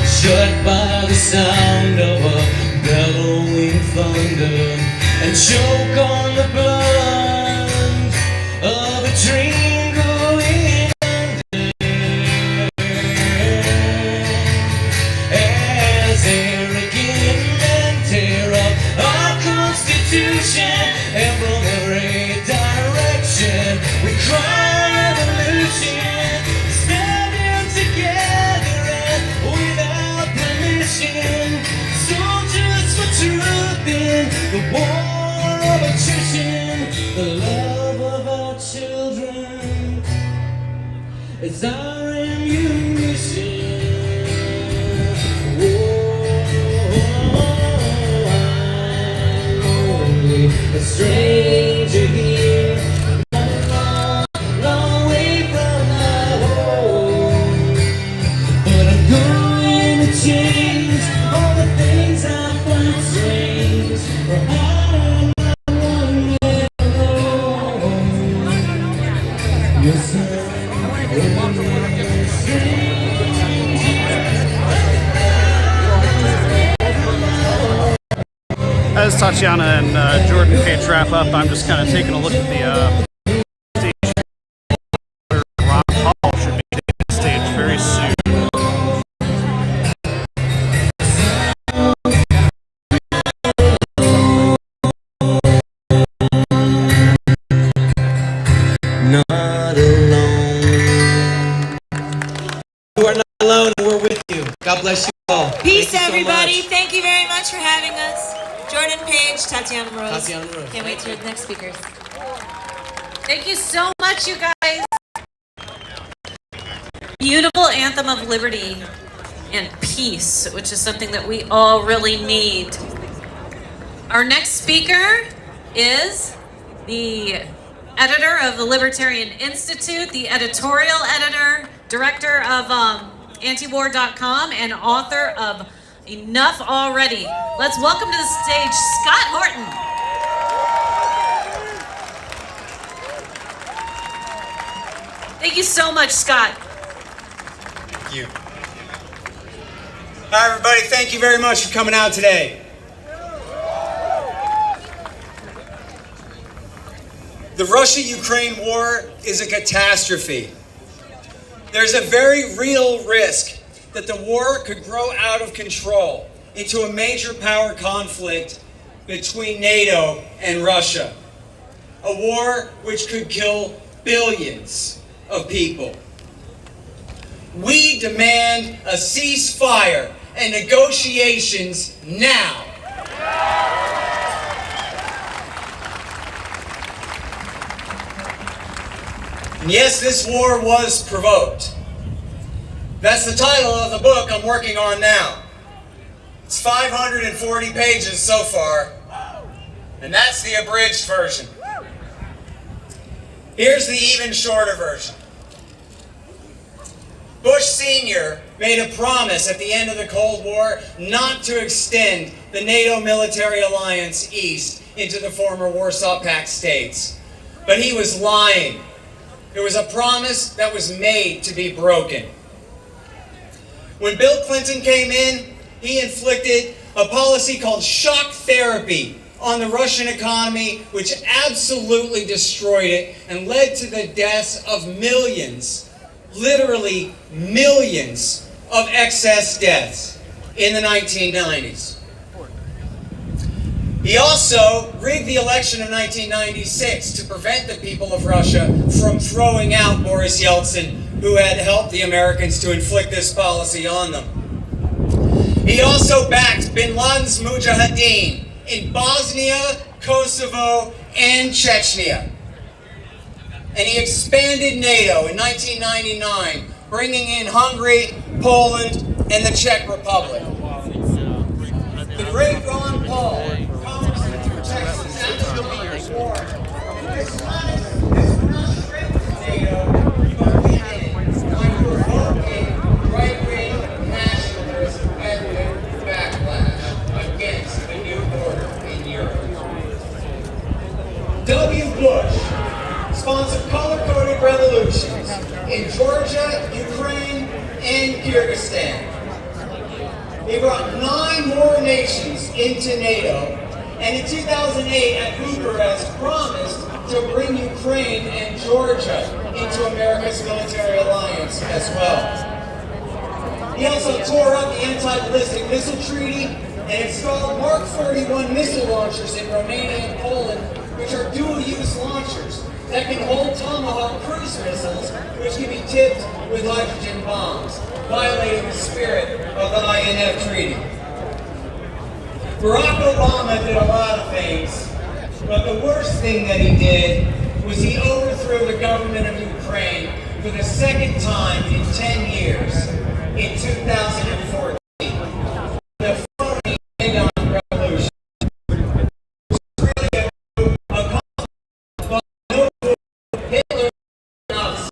shut by the sound of a bellowing thunder, and choke on the blood of a dream going under. As arrogant men tear up our Constitution, and from every direction we cry revolution, standing together and without permission, soldiers for truth in the war of attrition, the love of our children is our ammunition. A stranger here, long, long way from my home, but I'm going to change all the things I find strange, for I'm not one man alone. Yes, As Tatiana and Jordan Page wrap up, I'm just kind of taking a look at the stage where Ron Paul should be taking the stage very soon. Not alone. You are not alone, and we're with you. God bless you all. Peace, Thank you so everybody. much. Thank you very much for having us. Jordan Page, Tatiana Rose. Tatiana Rose. Can't wait to hear the next speakers. Thank you so much, you guys. Beautiful anthem of liberty and peace, which is something that we all really need. Our next speaker is the editor of the Libertarian Institute, the editorial editor, director of antiwar.com, and author of Enough Already. Let's welcome to the stage Scott Horton. Thank you so much, Scott. Thank you. Hi, everybody. Thank you very much for coming out today. The Russia-Ukraine war is a catastrophe. There's a very real risk that the war could grow out of control into a major power conflict between NATO and Russia. A war which could kill billions of people. We demand a ceasefire and negotiations now. And yes, this war was provoked. That's the title of the book I'm working on now. It's 540 pages so far, and that's the abridged version. Here's the even shorter version. Bush Sr. made a promise at the end of the Cold War not to extend the NATO military alliance east into the former Warsaw Pact states. But he was lying. It was a promise that was made to be broken. When Bill Clinton came in, he inflicted a policy called shock therapy on the Russian economy, which absolutely destroyed it and led to the deaths of millions, literally millions of excess deaths in the 1990s. He also rigged the election of 1996 to prevent the people of Russia from throwing out Boris Yeltsin, who had helped the Americans to inflict this policy on them. He also backed bin Laden's Mujahideen in Bosnia, Kosovo, and Chechnya. And he expanded NATO in 1999, bringing in Hungary, Poland, and the Czech Republic. The great Ron Paul, Congressman from Texas, advocated war. This not strengthened NATO, but weakened it by provoking right-wing nationalist ethnic backlash against the new order in Europe. Kyrgyzstan. They brought 9 more nations into NATO, and in 2008 at Bucharest promised to bring Ukraine and Georgia into America's military alliance as well. He also tore up the anti-ballistic missile treaty and installed Mark 41 missile launchers in Romania and Poland, which are dual-use launchers that can hold Tomahawk cruise missiles, which can be tipped with hydrogen bombs, violating the spirit of the INF Treaty. Barack Obama did a lot of things, but the worst thing that he did was he overthrew the government of Ukraine for the second time in 10 years in 2014. The phony Maidan Revolution was really a conflict by no Hitler Nazis.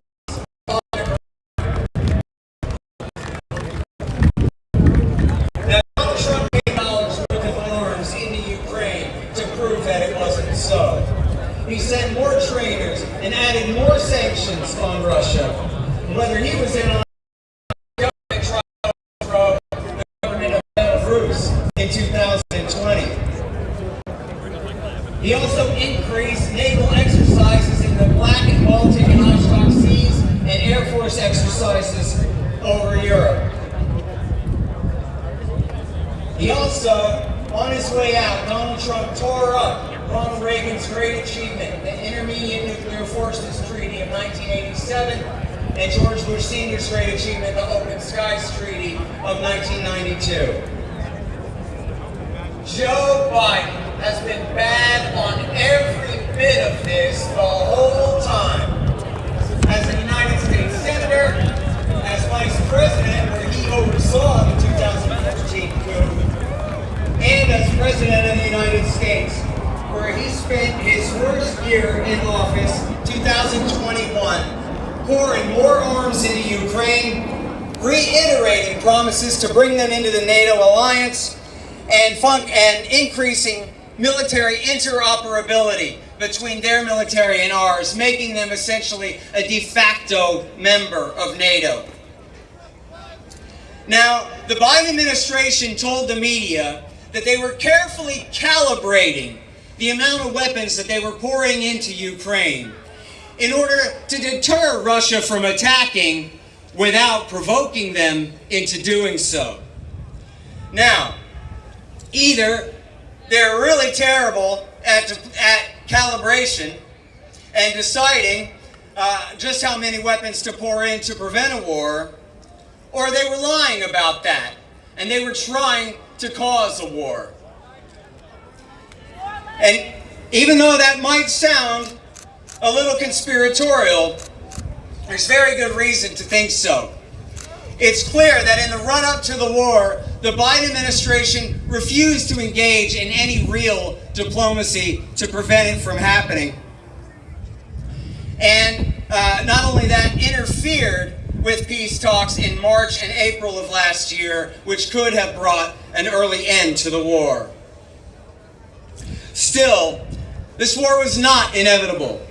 Now, Donald Trump gave dollars worth of arms into Ukraine to prove that it wasn't so. He sent more trainers and added more sanctions on Russia. Whether he was in on the government trial to overthrow the government of Belarus in 2020. He also increased naval exercises in the Black and Baltic and Oshkosh Seas and Air Force exercises over Europe. He also, on his way out, Donald Trump tore up Ronald Reagan's great achievement, the Intermediate Nuclear Forces Treaty of 1987, and George Bush Sr.'s great achievement, the Open Skies Treaty of 1992. Joe Biden has been bad on every bit of this the whole time. As a United States Senator, as Vice President, where he oversaw the 2014 coup, and as President of the United States, where he spent his worst year in office, 2021, pouring more arms into Ukraine, reiterating promises to bring them into the NATO alliance, and increasing military interoperability between their military and ours, making them essentially a de facto member of NATO. Now, the Biden administration told the media that they were carefully calibrating the amount of weapons that they were pouring into Ukraine in order to deter Russia from attacking without provoking them into doing so. Now, either they're really terrible at calibration and deciding just how many weapons to pour in to prevent a war, or they were lying about that and they were trying to cause a war. And even though that might sound a little conspiratorial, there's very good reason to think so. It's clear that in the run-up to the war, the Biden administration refused to engage in any real diplomacy to prevent it from happening. And not only that, interfered with peace talks in March and April of last year, which could have brought an early end to the war. Still, this war was not inevitable.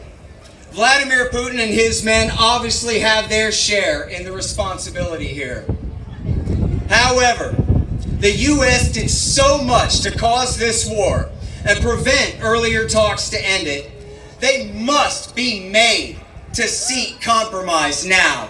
Vladimir Putin and his men obviously have their share in the responsibility here. However, the U.S. did so much to cause this war and prevent earlier talks to end it, they must be made to seek compromise now.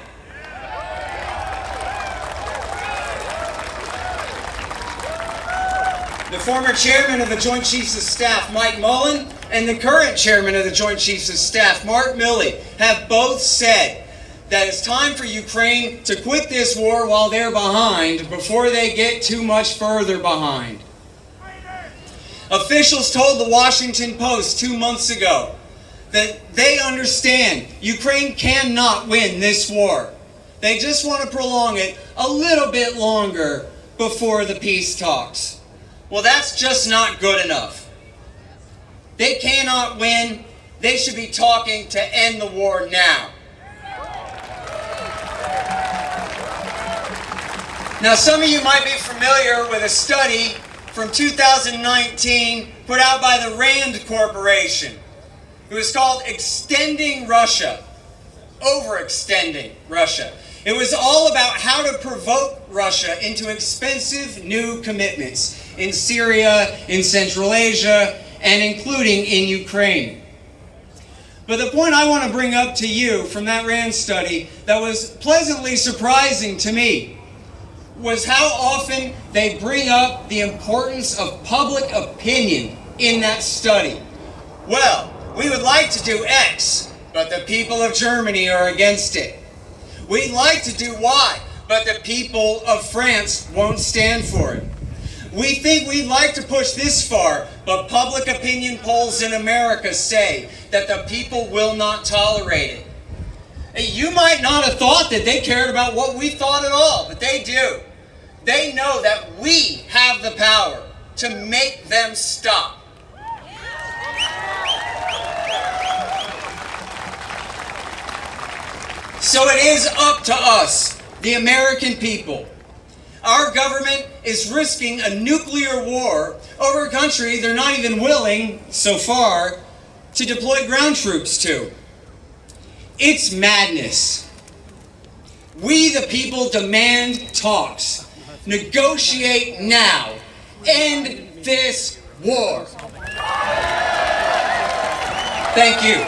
The former chairman of the Joint Chiefs of Staff, Mike Mullen, and the current chairman of the Joint Chiefs of Staff, Mark Milley, have both said that it's time for Ukraine to quit this war while they're behind before they get too much further behind. Officials told the Washington Post 2 months ago that they understand Ukraine cannot win this war. They just want to prolong it a little bit longer before the peace talks. Well, that's just not good enough. They cannot win. They should be talking to end the war now. Now, some of you might be familiar with a study from 2019 put out by the Rand Corporation. It was called Extending Russia, Overextending Russia. It was all about how to provoke Russia into expensive new commitments in Syria, in Central Asia, and including in Ukraine. But the point I want to bring up to you from that RAND study that was pleasantly surprising to me was how often they bring up the importance of public opinion in that study. Well, we would like to do X, but the people of Germany are against it. We'd like to do Y, but the people of France won't stand for it. We think we'd like to push this far, but public opinion polls in America say that the people will not tolerate it. You might not have thought that they cared about what we thought at all, but they do. They know that we have the power to make them stop. So it is up to us, the American people. Our government is risking a nuclear war over a country they're not even willing, so far, to deploy ground troops to. It's madness. We, the people, demand talks. Negotiate now. End this war. Thank you.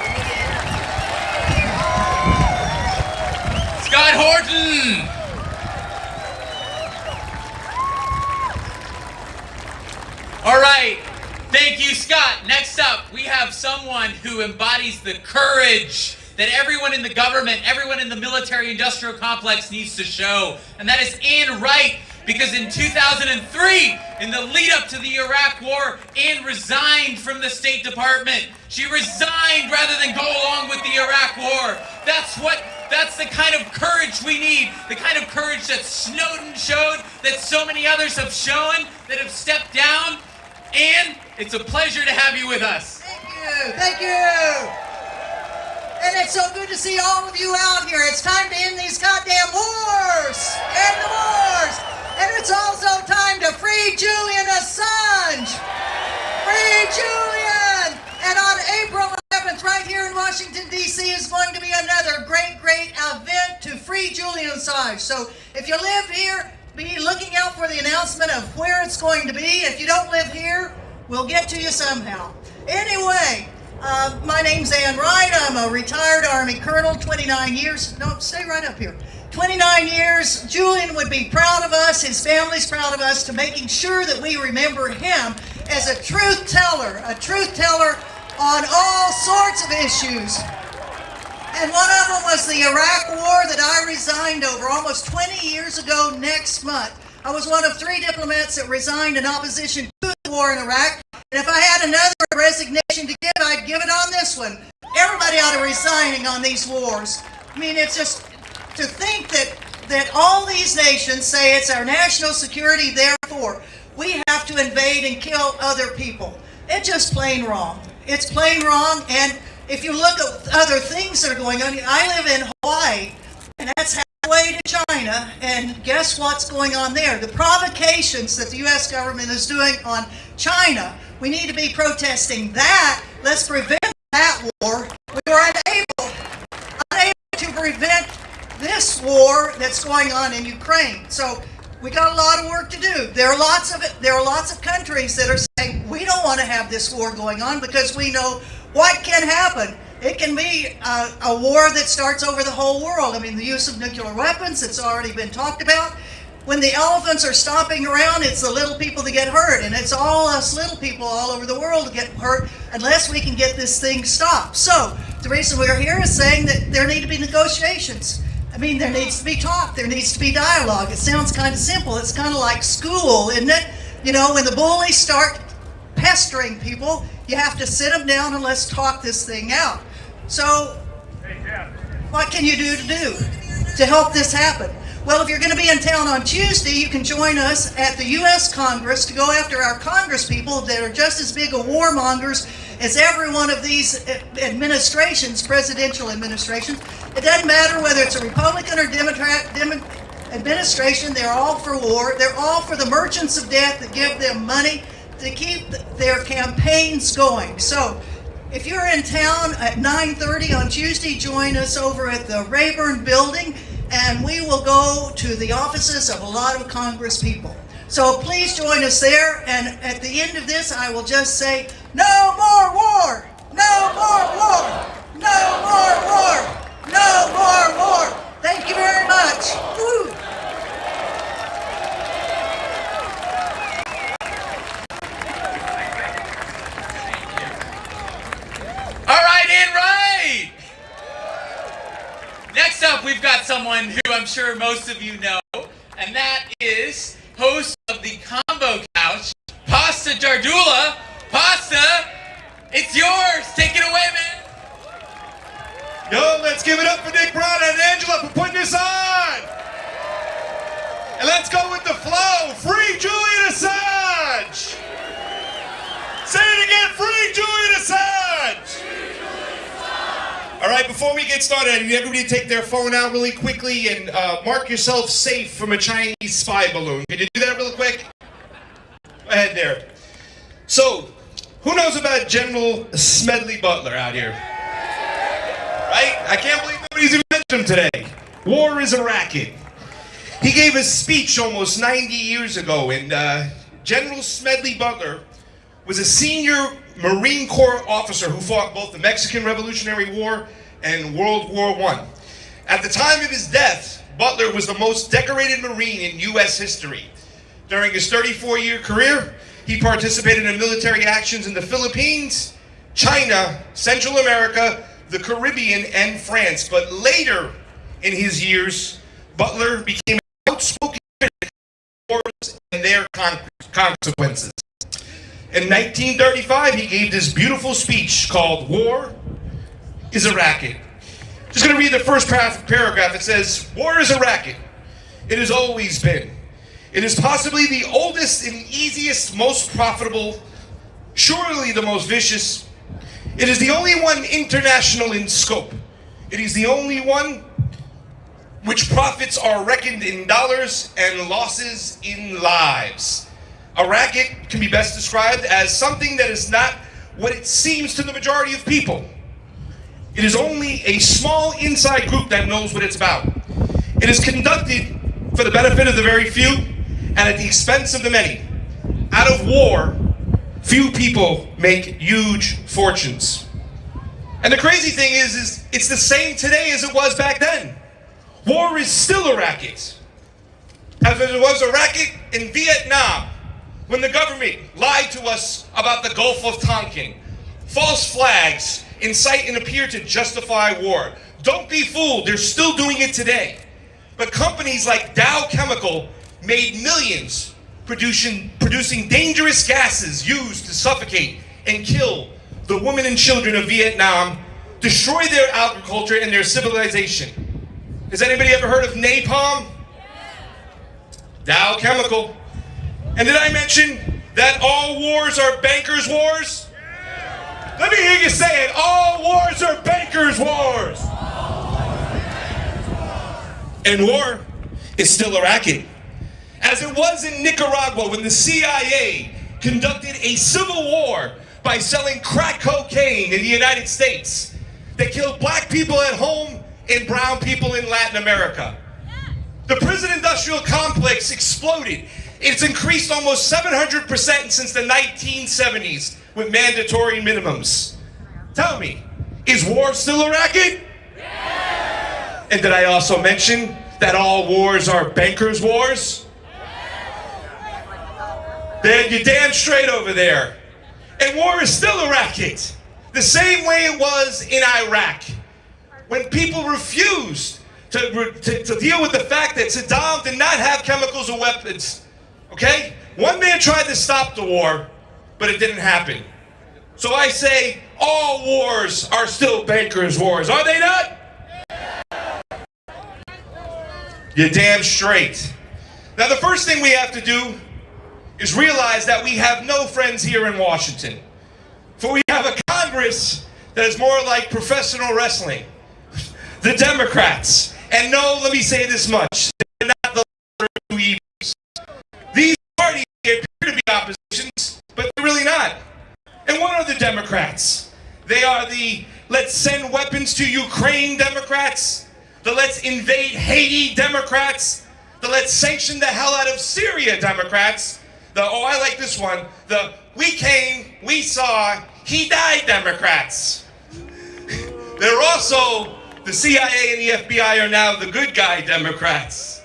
Scott Horton! All right, thank you, Scott. Next up, we have someone who embodies the courage that everyone in the government, everyone in the military-industrial complex needs to show, and that is Ann Wright, because in 2003, in the lead-up to the Iraq War, Ann resigned from the State Department. She resigned rather than go along with the Iraq War. That's the kind of courage we need, the kind of courage that Snowden showed, that so many others have shown, that have stepped down. Ann, it's a pleasure to have you with us. Thank you. And it's so good to see all of you out here. It's time to end these goddamn wars. End the wars. And it's also time to free Julian Assange. Free Julian. And on April 11th, right here in Washington, D.C. is going to be another great event to free Julian Assange. So if you live here, be looking out for the announcement of where it's going to be. If you don't live here, we'll get to you somehow. Anyway, my name's Ann Wright. I'm a retired Army colonel, 29 years. No, stay right up here. 29 years. Julian would be proud of us. His family's proud of us to making sure that we remember him as a truth teller on all sorts of issues. And one of them was the Iraq War that I resigned over almost 20 years ago next month. I was one of 3 diplomats that resigned in opposition to the war in Iraq. And if I had another resignation to give, I'd give it on this one. Everybody ought to be resigning on these wars. I mean, it's just to think that all these nations say it's our national security, therefore we have to invade and kill other people. It's just plain wrong. It's plain wrong. And if you look at other things that are going on, I live in Hawaii, and that's halfway to China, and guess what's going on there? The provocations that the U.S. government is doing on China, we need to be protesting that. Let's prevent that war. We were unable to prevent this war that's going on in Ukraine. So we got a lot of work to do. There are lots of countries that are saying we don't want to have this war going on because we know what can happen. It can be a war that starts over the whole world. I mean, the use of nuclear weapons, it's already been talked about. When the elephants are stomping around, it's the little people that get hurt, and it's all us little people all over the world that get hurt unless we can get this thing stopped. So the reason we're here is saying that there need to be negotiations. I mean, there needs to be talk. There needs to be dialogue. It sounds kind of simple. It's kind of like school, isn't it? You know, when the bullies start pestering people, you have to sit them down and let's talk this thing out. So what can you do to help this happen? Well, if you're going to be in town on Tuesday, you can join us at the U.S. Congress to go after our Congress people that are just as big a warmongers as every one of these administrations, presidential administrations. It doesn't matter whether it's a Republican or Democrat administration, they're all for war. They're all for the merchants of death that give them money to keep their campaigns going. So if you're in town at 9:30 on Tuesday, join us over at the Rayburn Building. and we will go to the offices of a lot of Congress people. So please join us there, and at the end of this, I will just say, no more war! No more war! No more war! No more war! Thank you very much. Woo. All right, and right! Next up, we've got someone who I'm sure most of you know, and that is host of the Combo Couch, Pasta Jardula. Pasta, it's yours. Take it away, man. Yo, let's give it up for Nick Brown and Angela for putting this on. And let's go with the flow. Free Julian Assange. Say it again, free Julian Assange. All right, before we get started, I need everybody to take their phone out really quickly and mark yourself safe from a Chinese spy balloon. Can you do that real quick? Go ahead there. So, who knows about General Smedley Butler out here? Right? I can't believe nobody's even mentioned him today. War is a racket. He gave a speech almost 90 years ago, and General Smedley Butler was a senior Marine Corps officer who fought both the Mexican Revolutionary War and World War I. At the time of his death, Butler was the most decorated Marine in U.S. history. During his 34-year career, he participated in military actions in the Philippines, China, Central America, the Caribbean, and France. But later in his years, Butler became an outspoken critic of wars and their consequences. In 1935, he gave this beautiful speech called War is a Racket. Just going to read the first paragraph. It says, war is a racket. It has always been. It is possibly the oldest and easiest, most profitable, surely the most vicious. It is the only one international in scope. It is the only one which profits are reckoned in dollars and losses in lives. A racket can be best described as something that is not what it seems to the majority of people. It is only a small inside group that knows what it's about. It is conducted for the benefit of the very few and at the expense of the many. Out of war, few people make huge fortunes. And the crazy thing is it's the same today as it was back then. War is still a racket. As it was a racket in Vietnam, when the government lied to us about the Gulf of Tonkin. False flags incite and appear to justify war. Don't be fooled, they're still doing it today. But companies like Dow Chemical made millions producing dangerous gases used to suffocate and kill the women and children of Vietnam, destroy their agriculture and their civilization. Has anybody ever heard of napalm? Dow Chemical. And did I mention that all wars are bankers' wars? Let me hear you say it. All wars are bankers' wars. And war is still a racket. As it was in Nicaragua when the CIA conducted a civil war by selling crack cocaine in the United States. They killed black people at home and brown people in Latin America. The prison industrial complex exploded. It's increased almost 700% since the 1970s with mandatory minimums. Tell me, is war still a racket? Yeah. And did I also mention that all wars are bankers' wars? Then you're damn straight over there. And war is still a racket. The same way it was in Iraq. When people refused to deal with the fact that Saddam did not have chemicals or weapons. Okay? One man tried to stop the war, but it didn't happen. So I say, all wars are still bankers' wars, are they not? You're damn straight. Now the first thing we have to do is realize that we have no friends here in Washington. For we have a Congress that is more like professional wrestling. The Democrats. And no, let me say this much. They're not the lesser of two evils. These parties appear to be oppositions, but they're really not. And what are the Democrats? They are the let's send weapons to Ukraine Democrats. the let's invade Haiti Democrats, the let's sanction the hell out of Syria Democrats, the, oh, I like this one, the we came, we saw, he died Democrats. They're also, the CIA and the FBI are now the good guy Democrats.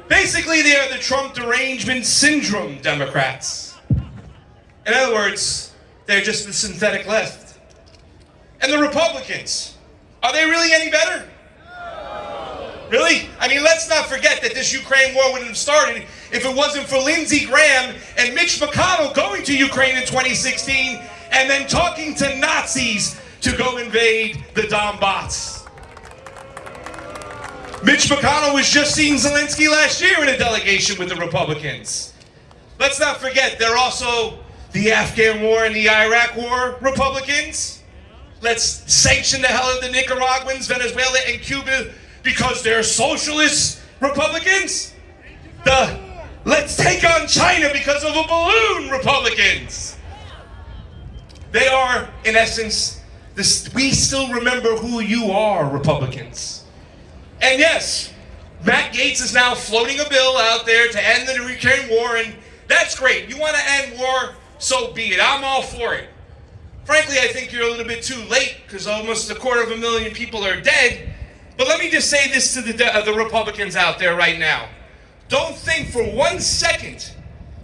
Basically, they are the Trump derangement syndrome Democrats. In other words, they're just the synthetic left. And the Republicans, are they really any better? Really? I mean, let's not forget that this Ukraine war wouldn't have started if it wasn't for Lindsey Graham and Mitch McConnell going to Ukraine in 2016 and then talking to Nazis to go invade the Donbass. Mitch McConnell was just seeing Zelensky last year in a delegation with the Republicans. Let's not forget, they're also the Afghan war and the Iraq war Republicans. Let's sanction the hell out of the Nicaraguans, Venezuela, and Cuba because they're socialist Republicans. The let's take on China because of a balloon Republicans. They are, in essence, this, we still remember who you are Republicans. And yes, Matt Gaetz is now floating a bill out there to end the Ukraine war, and that's great. You want to end war, so be it. I'm all for it. Frankly, I think you're a little bit too late because almost 250,000 people are dead. But let me just say this to the Republicans out there right now. Don't think for 1 second,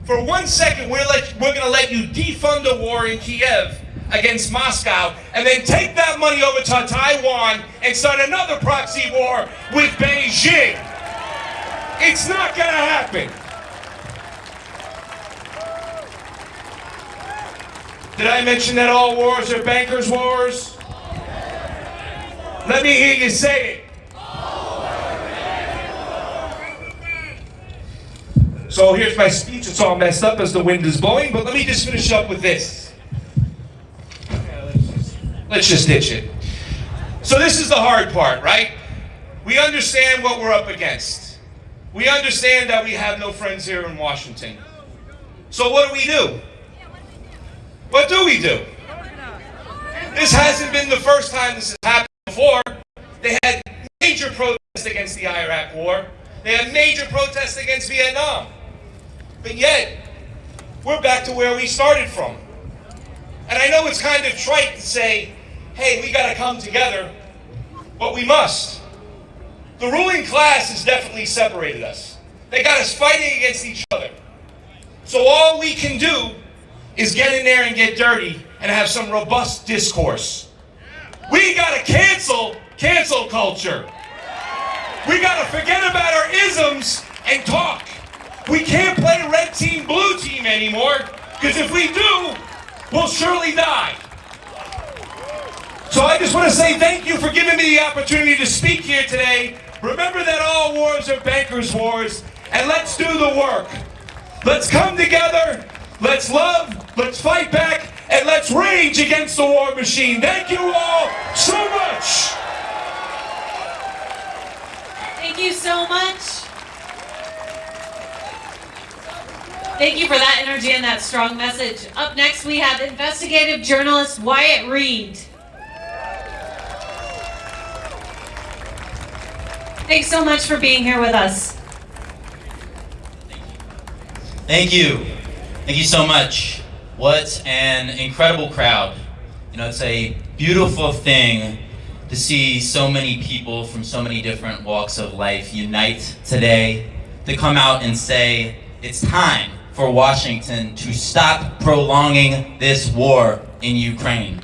we're going to let you defund the war in Kiev against Moscow and then take that money over to Taiwan and start another proxy war with Beijing. It's not going to happen. Did I mention that all wars are bankers' wars? Let me hear you say it. So here's my speech. It's all messed up as the wind is blowing, but let me just finish up with this. Let's just ditch it. So this is the hard part, right? We understand what we're up against. We understand that we have no friends here in Washington. So what do? What do we do? This hasn't been the first time this has happened before. They had major protests against the Iraq war. They had major protests against Vietnam. But yet, we're back to where we started from. And I know it's kind of trite to say, hey, we got to come together, but we must. The ruling class has definitely separated us. They got us fighting against each other. So all we can do is get in there and get dirty and have some robust discourse. We got to cancel culture. We got to forget about our isms and talk. We can't play red team, blue team anymore, because if we do, we'll surely die. So I just want to say thank you for giving me the opportunity to speak here today. Remember that all wars are bankers' wars, and let's do the work. Let's come together, let's love, let's fight back, and let's rage against the war machine. Thank you all so much. Thank you so much. Thank you for that energy and that strong message. Up next, we have investigative journalist Wyatt Reed. Thanks so much for being here with us. Thank you. Thank you so much. What an incredible crowd. You know, it's a beautiful thing to see so many people from so many different walks of life unite today to come out and say it's time for Washington to stop prolonging this war in Ukraine.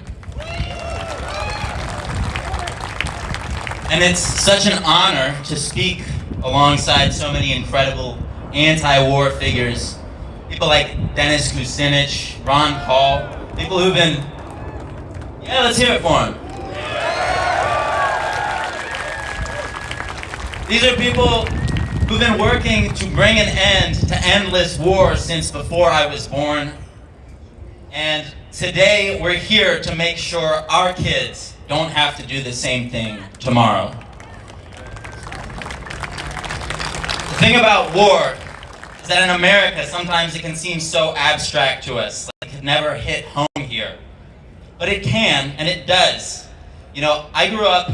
And it's such an honor to speak alongside so many incredible anti-war figures. People like Dennis Kucinich, Ron Paul, people who've been, yeah, let's hear it for them. These are people who've been working to bring an end to endless war since before I was born. And today we're here to make sure our kids don't have to do the same thing tomorrow. The thing about war is that in America, sometimes it can seem so abstract to us, like it could never hit home here. But it can, and it does. You know, I grew up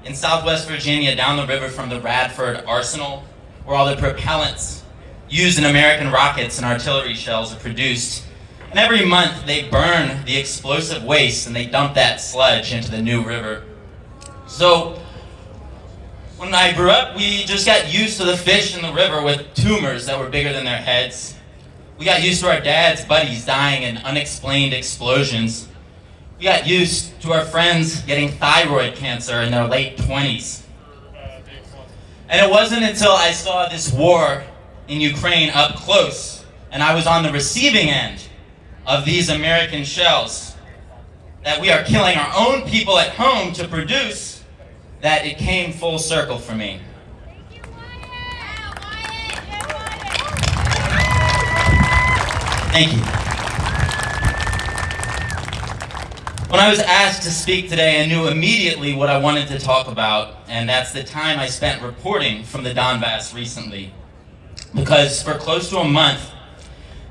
in Southwest Virginia, down the river from the Radford Arsenal, where all the propellants used in American rockets and artillery shells are produced. And every month they burn the explosive waste and they dump that sludge into the New River. So when I grew up, we just got used to the fish in the river with tumors that were bigger than their heads. We got used to our dad's buddies dying in unexplained explosions. We got used to our friends getting thyroid cancer in their late 20s. And it wasn't until I saw this war in Ukraine up close, and I was on the receiving end of these American shells, that we are killing our own people at home to produce, that it came full circle for me. Thank you. When I was asked to speak today, I knew immediately what I wanted to talk about, and that's the time I spent reporting from the Donbass recently. Because for close to a month,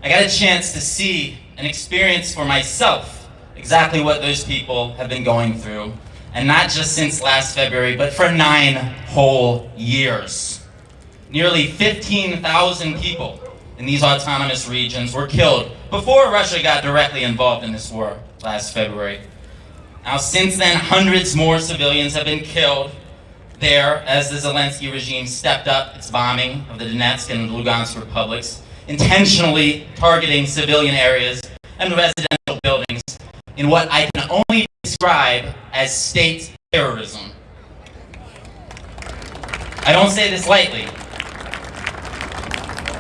I got a chance to see and experience for myself exactly what those people have been going through. And not just since last February, but for 9 whole years. Nearly 15,000 people in these autonomous regions were killed before Russia got directly involved in this war last February. Now, since then, hundreds more civilians have been killed there as the Zelensky regime stepped up its bombing of the Donetsk and Lugansk republics, intentionally targeting civilian areas and residential buildings in what I can only describe as state terrorism. I don't say this lightly,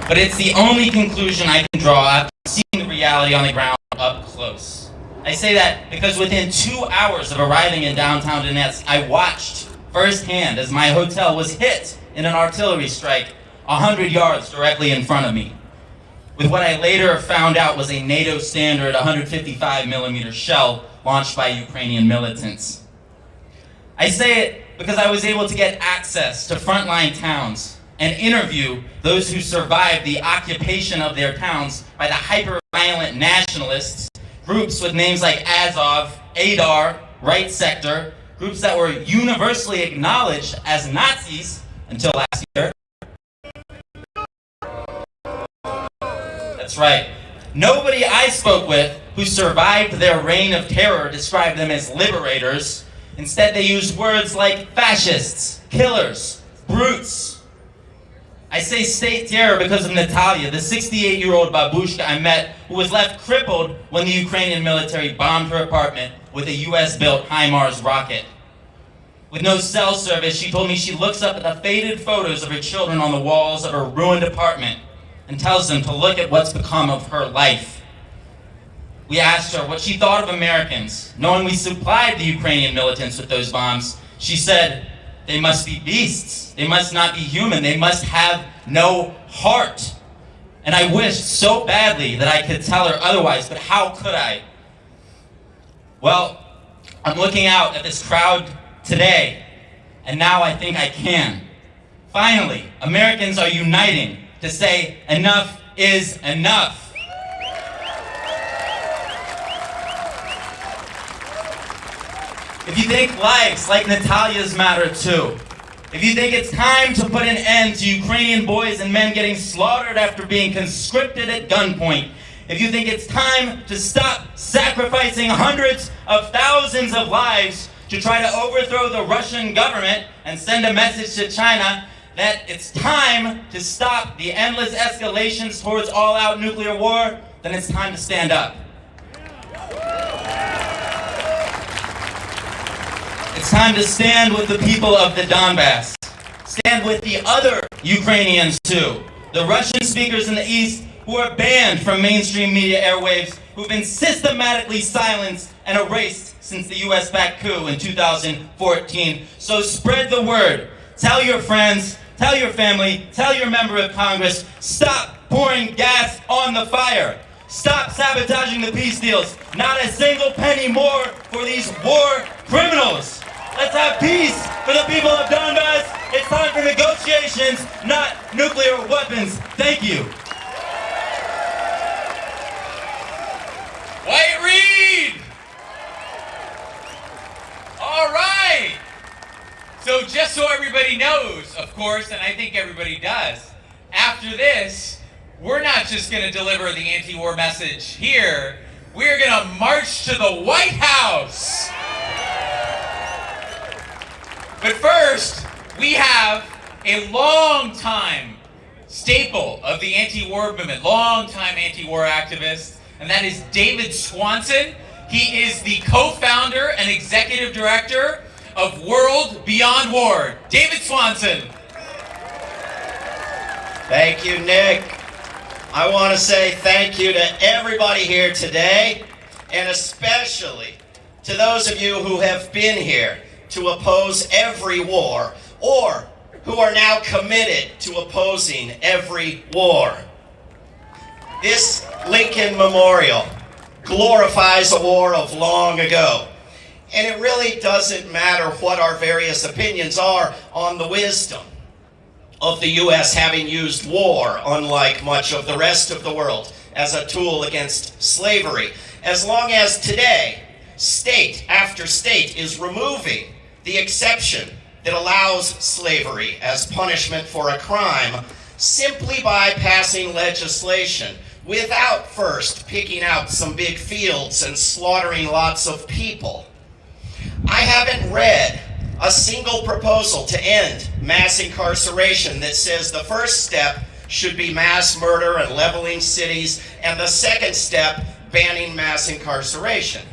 but it's the only conclusion I can draw after seeing the reality on the ground up close. I say that because within 2 hours of arriving in downtown Donetsk, I watched firsthand as my hotel was hit in an artillery strike 100 yards directly in front of me, with what I later found out was a NATO standard 155 millimeter shell launched by Ukrainian militants. I say it because I was able to get access to frontline towns and interview those who survived the occupation of their towns by the hyper-violent nationalists, groups with names like Azov, Adar, Right Sector, groups that were universally acknowledged as Nazis until last year. That's right. Nobody I spoke with who survived their reign of terror described them as liberators. Instead, they used words like fascists, killers, brutes. I say state terror because of Natalia, the 68-year-old babushka I met who was left crippled when the Ukrainian military bombed her apartment with a US-built HIMARS rocket. With no cell service, she told me she looks up at the faded photos of her children on the walls of her ruined apartment and tells them to look at what's become of her life. We asked her what she thought of Americans, knowing we supplied the Ukrainian militants with those bombs. She said, they must be beasts. They must not be human. They must have no heart. And I wished so badly that I could tell her otherwise, but how could I? Well, I'm looking out at this crowd today, and now I think I can. Finally, Americans are uniting to say enough is enough. If you think lives like Natalia's matter too, if you think it's time to put an end to Ukrainian boys and men getting slaughtered after being conscripted at gunpoint, if you think it's time to stop sacrificing hundreds of thousands of lives to try to overthrow the Russian government and send a message to China that it's time to stop the endless escalations towards all-out nuclear war, then it's time to stand up. It's time to stand with the people of the Donbass. Stand with the other Ukrainians too. The Russian speakers in the East who are banned from mainstream media airwaves, who've been systematically silenced and erased since the US-backed coup in 2014. So spread the word. Tell your friends, tell your family, tell your member of Congress, stop pouring gas on the fire. Stop sabotaging the peace deals. Not a single penny more for these war criminals. Let's have peace for the people of Donbass. It's time for negotiations, not nuclear weapons. Thank you. Wyatt Reed! All right. So knows, of course, and I think everybody does, after this, we're not just going to deliver the anti-war message here, we're going to march to the White House. But first, we have a long-time staple of the anti-war movement, long-time anti-war activist, and that is David Swanson. He is the co-founder and executive director of World Beyond War. David Swanson. Thank you, Nick. I want to say thank you to everybody here today, and especially to those of you who have been here to oppose every war, or who are now committed to opposing every war. This Lincoln Memorial glorifies a war of long ago, and it really doesn't matter what our various opinions are on the wisdom of the U.S. having used war, unlike much of the rest of the world, as a tool against slavery. As long as today, state after state is removing the exception that allows slavery as punishment for a crime simply by passing legislation without first picking out some big fields and slaughtering lots of people. I haven't read a single proposal to end mass incarceration that says the first step should be mass murder and leveling cities, and the second step, banning mass incarceration.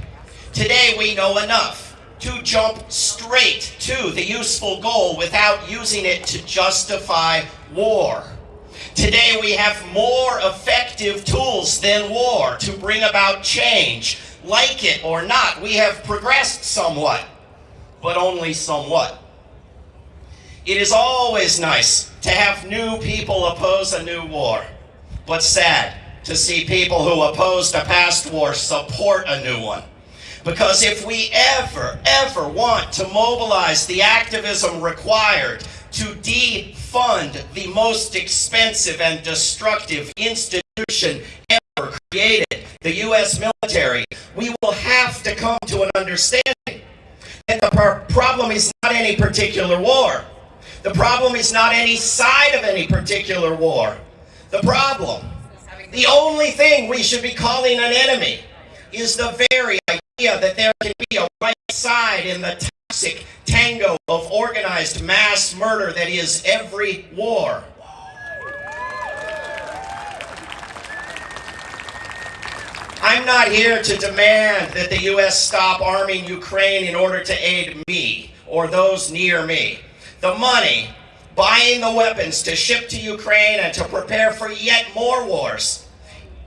Today we know enough to jump straight to the useful goal without using it to justify war. Today we have more effective tools than war to bring about change. Like it or not, we have progressed somewhat, but only somewhat. It is always nice to have new people oppose a new war, but sad to see people who opposed a past war support a new one. Because if we ever want to mobilize the activism required to defund the most expensive and destructive institution ever created, the U.S. military, we will have to come to an understanding that the problem is not any particular war. The problem is not any side of any particular war. The problem, the only thing we should be calling an enemy, is the very idea that there can be a right side in the toxic tango of organized mass murder that is every war. I'm not here to demand that the U.S. stop arming Ukraine in order to aid me or those near me. The money, buying the weapons to ship to Ukraine and to prepare for yet more wars,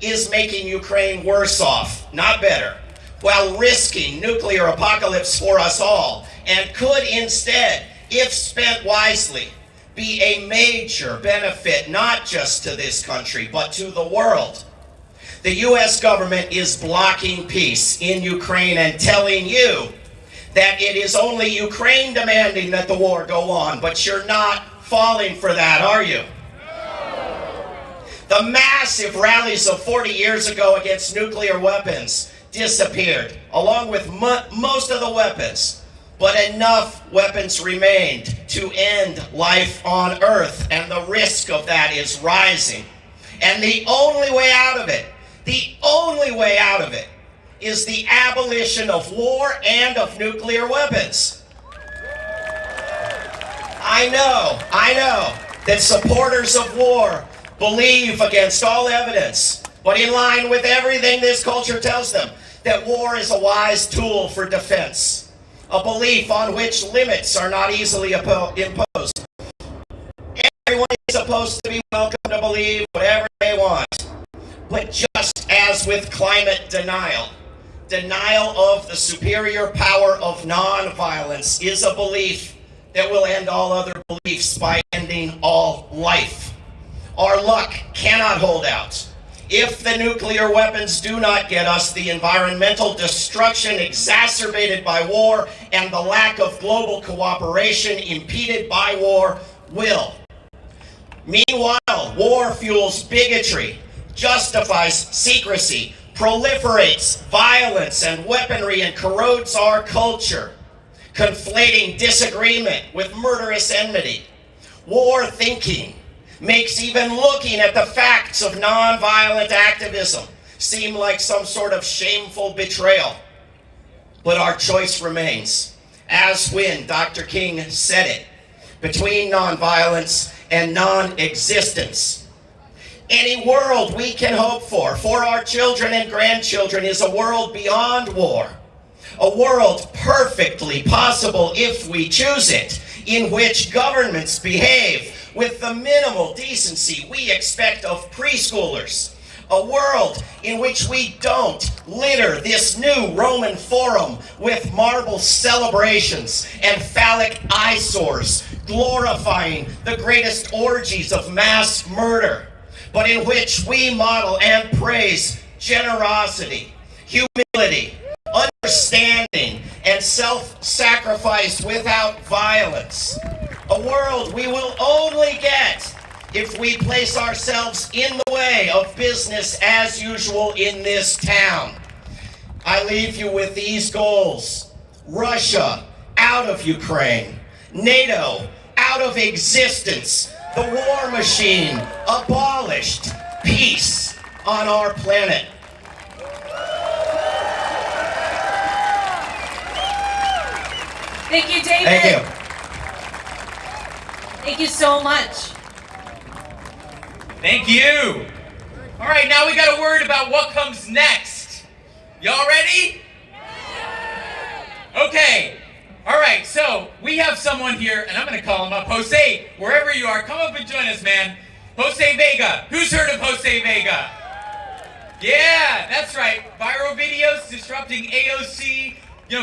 is making Ukraine worse off, not better, while risking nuclear apocalypse for us all, and could instead, if spent wisely, be a major benefit not just to this country, but to the world. The U.S. government is blocking peace in Ukraine and telling you that it is only Ukraine demanding that the war go on, but you're not falling for that, are you? The massive rallies of 40 years ago against nuclear weapons disappeared, along with most of the weapons. But enough weapons remained to end life on Earth, and the risk of that is rising. And the only way out of it, is the abolition of war and of nuclear weapons. I know that supporters of war believe against all evidence, but in line with everything this culture tells them, that war is a wise tool for defense, a belief on which limits are not easily imposed. Everyone is supposed to be welcome to believe whatever they want. But just as with climate denial of the superior power of nonviolence is a belief that will end all other beliefs by ending all life. Our luck cannot hold out. If the nuclear weapons do not get us, the environmental destruction exacerbated by war and the lack of global cooperation impeded by war will. Meanwhile, war fuels bigotry, justifies secrecy, proliferates violence and weaponry, and corrodes our culture, conflating disagreement with murderous enmity. War thinking makes even looking at the facts of nonviolent activism seem like some sort of shameful betrayal. But our choice remains, as when Dr. King said it, between nonviolence and non-existence. Any world we can hope for our children and grandchildren, is a world beyond war. A world perfectly possible if we choose it, in which governments behave with the minimal decency we expect of preschoolers. A world in which we don't litter this new Roman Forum with marble celebrations and phallic eyesores glorifying the greatest orgies of mass murder, but in which we model and praise generosity, humility, understanding, and self-sacrifice without violence. A world we will only get if we place ourselves in the way of business as usual in this town. I leave you with these goals: Russia out of Ukraine, NATO out of existence, the war machine abolished, peace on our planet. Thank you, David. Thank you. Thank you so much. Thank you. All right, now we got a word about what comes next. Y'all ready? Okay. All right, so we have someone here, and I'm going to call him up. Jose, wherever you are, come up and join us, man. Jose Vega. Who's heard of Jose Vega? Yeah, that's right. Viral videos disrupting AOC,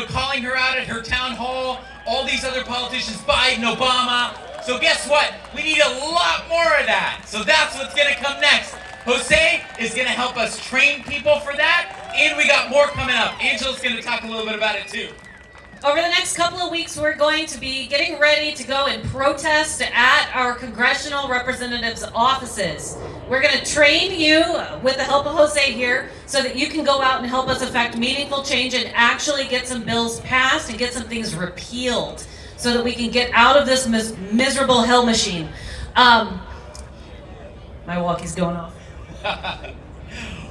calling her out at her town hall, all these other politicians, Biden, Obama. So guess what? We need a lot more of that. So that's what's going to come next. Jose is going to help us train people for that, and we got more coming up. Angela's going to talk a little bit about it too. Over the next couple of weeks, we're going to be getting ready to go and protest at our congressional representatives' offices. We're going to train you with the help of Jose here so that you can go out and help us affect meaningful change and actually get some bills passed and get some things repealed so that we can get out of this miserable hell machine. My walkie's going off.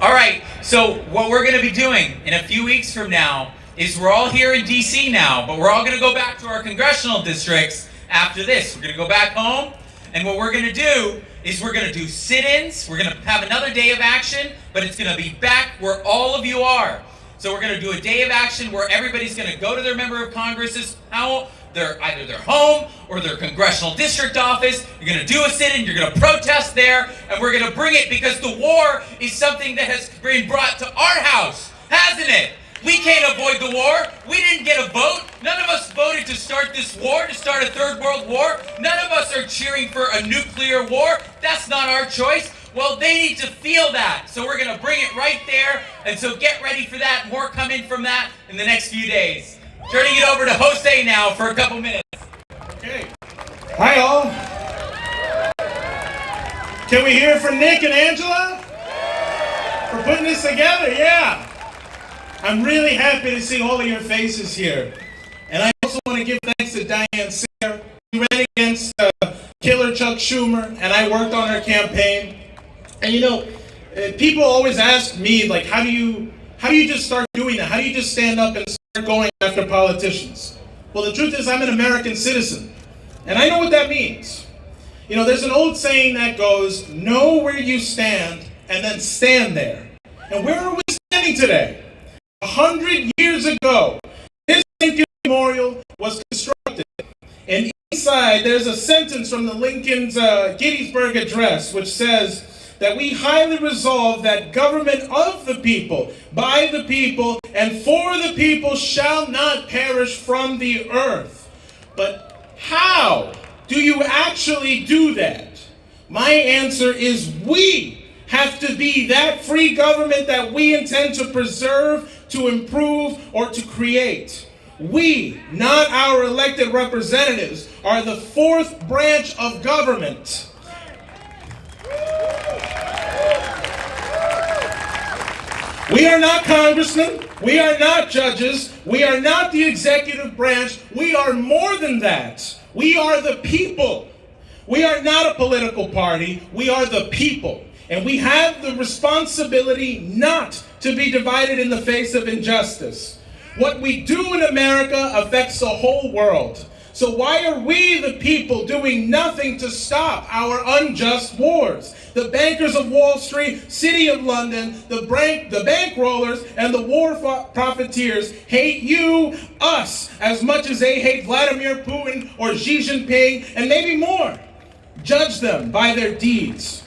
All right, so what we're going to be doing in a few weeks from now is we're all here in DC now, but we're all going to go back to our congressional districts after this. We're going to go back home, and what we're going to do is we're going to do sit-ins. We're going to have another day of action, but it's going to be back where all of you are. So we're going to do a day of action where everybody's going to go to their member of Congress's house, either their home or their congressional district office. You're going to do a sit-in, you're going to protest there, and we're going to bring it because the war is something that has been brought to our house, hasn't it? We can't avoid the war. We didn't get a vote. None of us voted to start this war, to start a third world war. None of us are cheering for a nuclear war. That's not our choice. Well, they need to feel that. So we're going to bring it right there. And so get ready for that. More coming from that in the next few days. Turning it over to Jose now for a couple minutes. Okay. Hi, all. Can we hear from Nick and Angela for putting this together? Yeah. I'm really happy to see all of your faces here. And I also want to give thanks to Diane Sayre. We ran against Killer Chuck Schumer, and I worked on her campaign. And people always ask me, like, how do you just start doing that? How do you just stand up and start going after politicians? Well, the truth is I'm an American citizen, and I know what that means. There's an old saying that goes, know where you stand, and then stand there. And where are we standing today? 100 years ago, this Lincoln Memorial was constructed, and inside there's a sentence from the Lincoln's Gettysburg Address, which says that we highly resolve that government of the people, by the people, and for the people shall not perish from the earth. But how do you actually do that? My answer is we have to be that free government that we intend to preserve, to improve, or to create. We, not our elected representatives, are the fourth branch of government. We are not congressmen, we are not judges, we are not the executive branch, we are more than that. We are the people. We are not a political party. We are the people. And we have the responsibility not to be divided in the face of injustice. What we do in America affects the whole world. So why are we, the people, doing nothing to stop our unjust wars? The bankers of Wall Street, City of London, the bankrollers, and the war profiteers hate you, us, as much as they hate Vladimir Putin or Xi Jinping, and maybe more. Judge them by their deeds.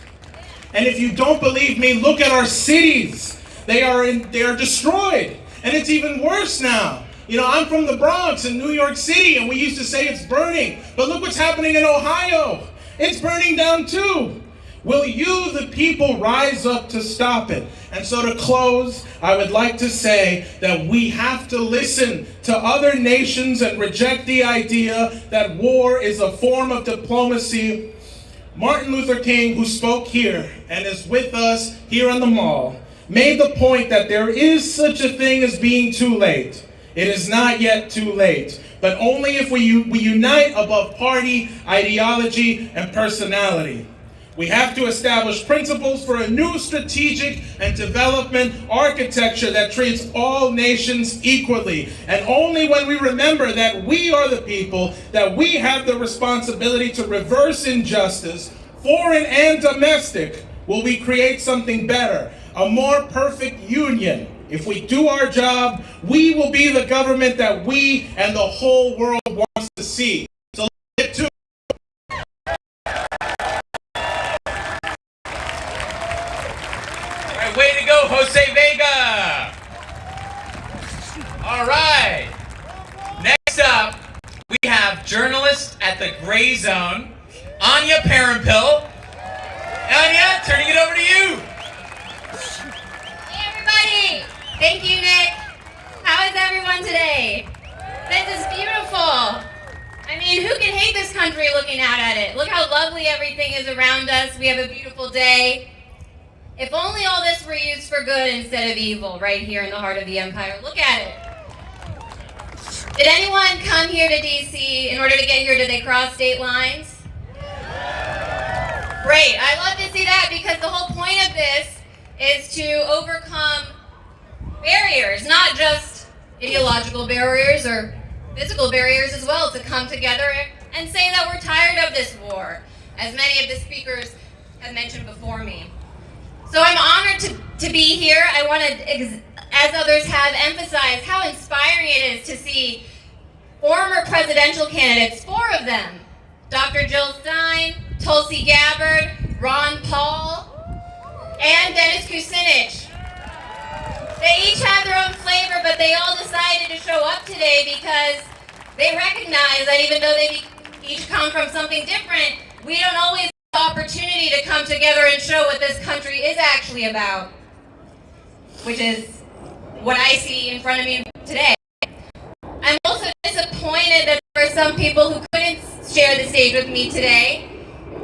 And if you don't believe me, look at our cities. They are destroyed. And it's even worse now. You know, I'm from the Bronx in New York City, and we used to say it's burning. But look what's happening in Ohio. It's burning down too. Will you, the people, rise up to stop it? And so to close, I would like to say that we have to listen to other nations and reject the idea that war is a form of diplomacy. Martin Luther King, who spoke here and is with us here on the Mall, made the point that there is such a thing as being too late. It is not yet too late, but only if we unite above party, ideology, and personality. We have to establish principles for a new strategic and development architecture that treats all nations equally. And only when we remember that we are the people, that we have the responsibility to reverse injustice, foreign and domestic, will we create something better, a more perfect union. If we do our job, we will be the government that we and the whole world wants to see. So let's get to it. All right, way to go, Jose Vega. All right. Next up, we have journalist at the Gray Zone, Anya Parampil. Anya, turning it over to you. Hey, everybody. Thank you, Nick. How is everyone today? This is beautiful. I mean, who can hate this country looking out at it? Look how lovely everything is around us. We have a beautiful day. If only all this were used for good instead of evil, right here in the heart of the empire. Look at it. Did anyone come here to DC in order to get here? Did they cross state lines? Great. I love to see that because the whole point of this is to overcome barriers, not just ideological barriers or physical barriers as well, to come together and say that we're tired of this war, as many of the speakers have mentioned before me. So I'm honored to be here. I want to, as others have emphasized, how inspiring it is to see former presidential candidates, 4 of them, Dr. Jill Stein, Tulsi Gabbard, Ron Paul, and Dennis Kucinich. They each have their own flavor, but they all decided to show up today because they recognize that even though they each come from something different, we don't always have the opportunity to come together and show what this country is actually about, which is what I see in front of me today. I'm also disappointed that there are some people who couldn't share the stage with me today.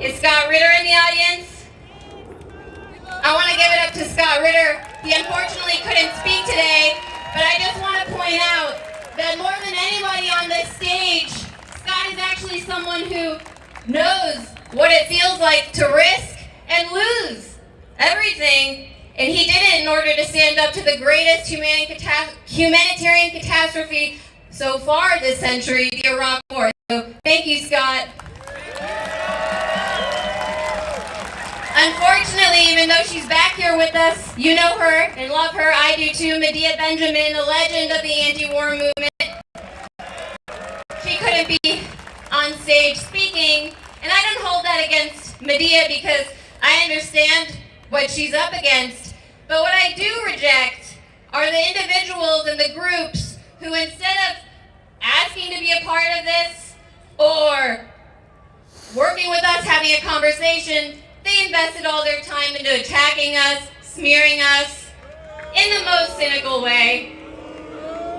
Is Scott Ritter in the audience? I want to give it up to Scott Ritter. He unfortunately couldn't speak today, but I just want to point out that more than anybody on this stage, Scott is actually someone who knows what it feels like to risk and lose everything, and he did it in order to stand up to the greatest humanitarian catastrophe so far this century, the Iraq War. So thank you, Scott. Unfortunately, even though she's back here with us, you know her and love her. I do too. Medea Benjamin, a legend of the anti-war movement. She couldn't be on stage speaking, and I don't hold that against Medea because I understand what she's up against. But what I do reject are the individuals and the groups who, instead of asking to be a part of this or working with us, having a conversation, they invested all their time into attacking us, smearing us in the most cynical way.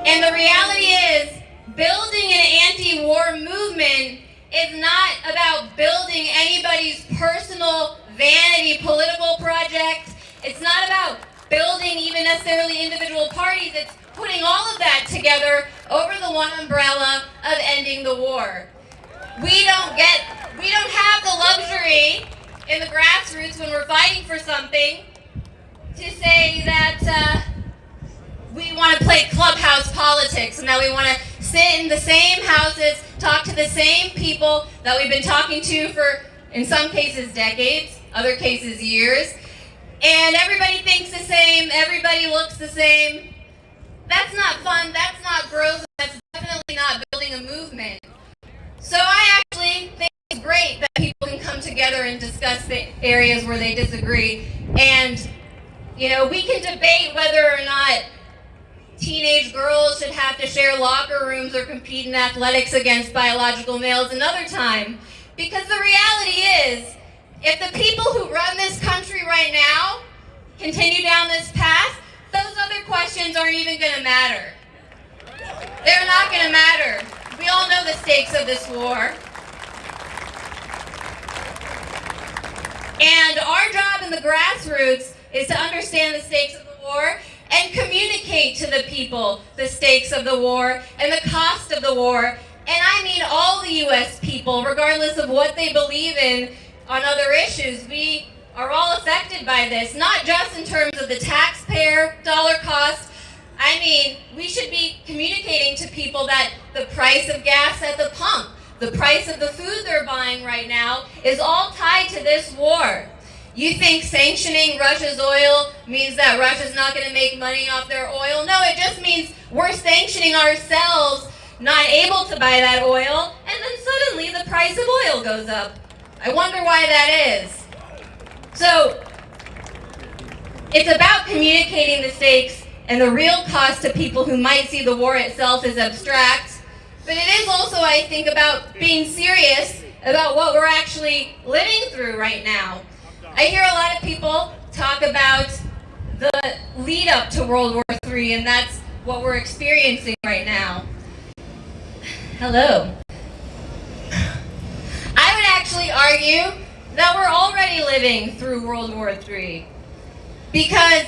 And the reality is, building an anti-war movement is not about building anybody's personal vanity political project. It's not about building even necessarily individual parties. It's putting all of that together over the one umbrella of ending the war. We don't get We don't have the luxury in the grassroots when we're fighting for something to say that we want to play clubhouse politics and that we want to sit in the same houses, talk to the same people that we've been talking to for, in some cases, decades, other cases, years. And everybody thinks the same, everybody looks the same. That's not fun, that's not growth, that's definitely not building a movement. So I actually think it's great that people can come together and discuss the areas where they disagree. And, you know, we can debate whether or not teenage girls should have to share locker rooms or compete in athletics against biological males another time. Because the reality is, if the people who run this country right now continue down this path, those other questions aren't even going to matter. They're not going to matter. We all know the stakes of this war. And our job in the grassroots is to understand the stakes of the war and communicate to the people the stakes of the war and the cost of the war. And I mean all the U.S. people, regardless of what they believe in on other issues. We are all affected by this, not just in terms of the taxpayer dollar cost. I mean, we should be communicating to people that the price of gas at the pump, the price of the food they're buying right now is all tied to this war. You think sanctioning Russia's oil means that Russia's not going to make money off their oil? No, it just means we're sanctioning ourselves, not able to buy that oil, and then suddenly the price of oil goes up. I wonder why that is. So, it's about communicating the stakes and the real cost to people who might see the war itself as abstract. But it is also, I think, about being serious about what we're actually living through right now. I hear a lot of people talk about the lead up to World War III, and that's what we're experiencing right now. Hello. I would actually argue that we're already living through World War III, because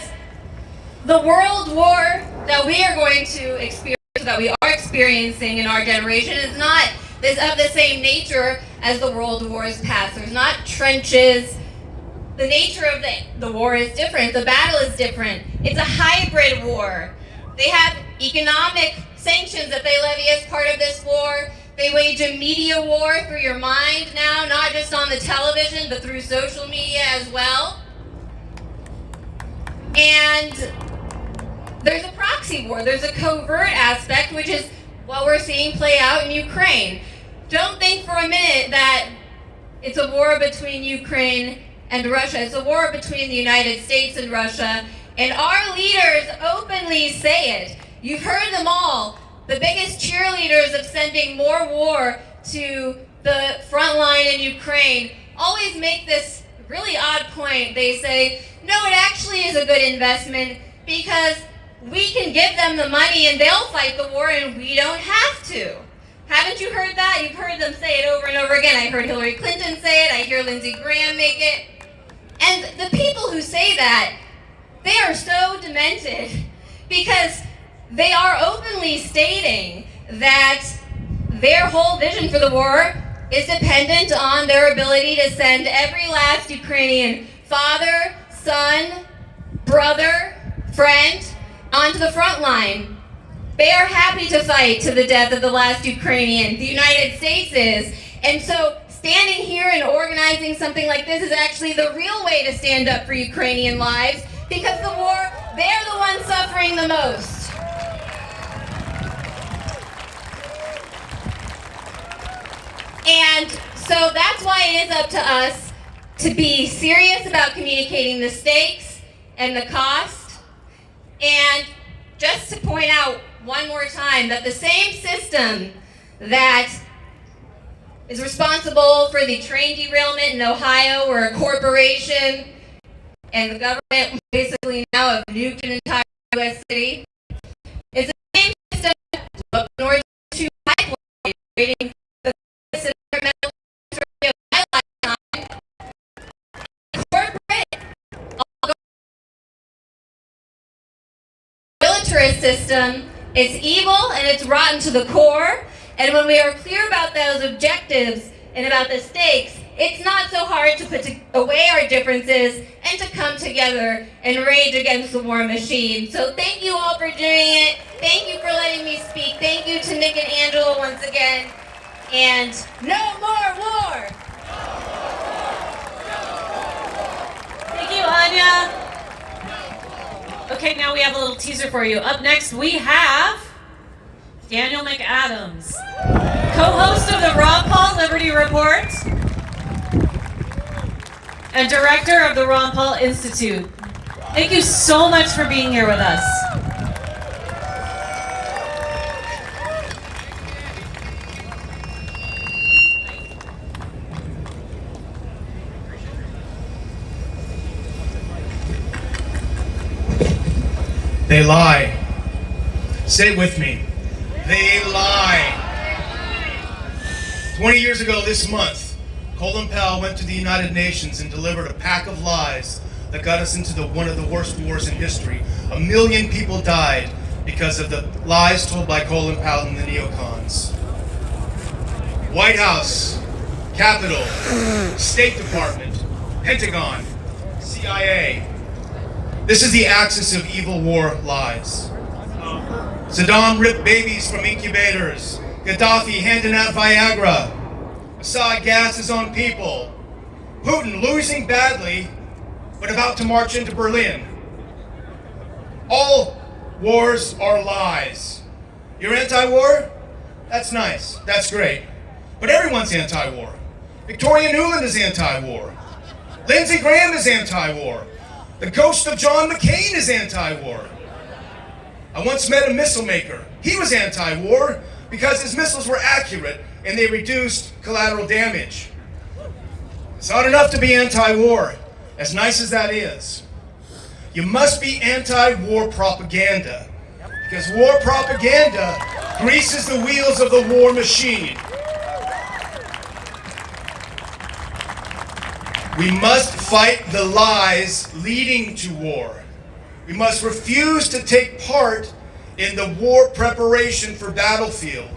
the world war that we are going to experience, that we are experiencing in our generation, is not of the same nature as the world wars past. There's not trenches. The nature of the war is different. The battle is different. It's a hybrid war. They have economic sanctions that they levy as part of this war. They wage a media war through your mind now, not just on the television, but through social media as well. And there's a proxy war. There's a covert aspect, which is what we're seeing play out in Ukraine. Don't think for a minute that it's a war between Ukraine and Russia. It's a war between the United States and Russia. And our leaders openly say it. You've heard them all. The biggest cheerleaders of sending more war to the front line in Ukraine always make this really odd point. They say, no, it actually is a good investment because we can give them the money and they'll fight the war and we don't have to. Haven't you heard that? You've heard them say it over and over again. I heard Hillary Clinton say it. I hear Lindsey Graham make it. And the people who say that, they are so demented because they are openly stating that their whole vision for the war is dependent on their ability to send every last Ukrainian father, son, brother, friend onto the front line. They are happy to fight to the death of the last Ukrainian. The United States is. And so standing here and organizing something like this is actually the real way to stand up for Ukrainian lives, because the war, they're the ones suffering the most. And so that's why it is up to us to be serious about communicating the stakes and the cost. And just to point out one more time that the same system that is responsible for the train derailment in Ohio, where a corporation and the government basically now have nuked an entire U.S. city, is the same system up north to pipeline, creating the militarist system is evil and it's rotten to the core. And when we are clear about those objectives, and about the stakes, it's not so hard to put away our differences and to come together and rage against the war machine. So thank you all for doing it. Thank you for letting me speak. Thank you to Nick and Angela once again. And no more war! Thank you, Anya. Okay, now we have a little teaser for you. Up next, we have Daniel McAdams, co-host of the Ron Paul Liberty Report and director of the Ron Paul Institute. Thank you so much for being here with us. They lie. Say it with me. They lie. 20 years ago this month, Colin Powell went to the United Nations and delivered a pack of lies that got us into one of the worst wars in history. 1 million people died because of the lies told by Colin Powell and the neocons. White House, Capitol, State Department, Pentagon, CIA. This is the axis of evil war lies. Saddam ripped babies from incubators. Gaddafi handing out Viagra. Assad gases on people. Putin losing badly, but about to march into Berlin. All wars are lies. You're anti-war? That's nice. That's great. But everyone's anti-war. Victoria Nuland is anti-war. Lindsey Graham is anti-war. The ghost of John McCain is anti-war. I once met a missile maker. He was anti-war because his missiles were accurate and they reduced collateral damage. It's not enough to be anti-war, as nice as that is. You must be anti-war propaganda, because war propaganda greases the wheels of the war machine. We must fight the lies leading to war. We must refuse to take part in the war preparation for battlefield.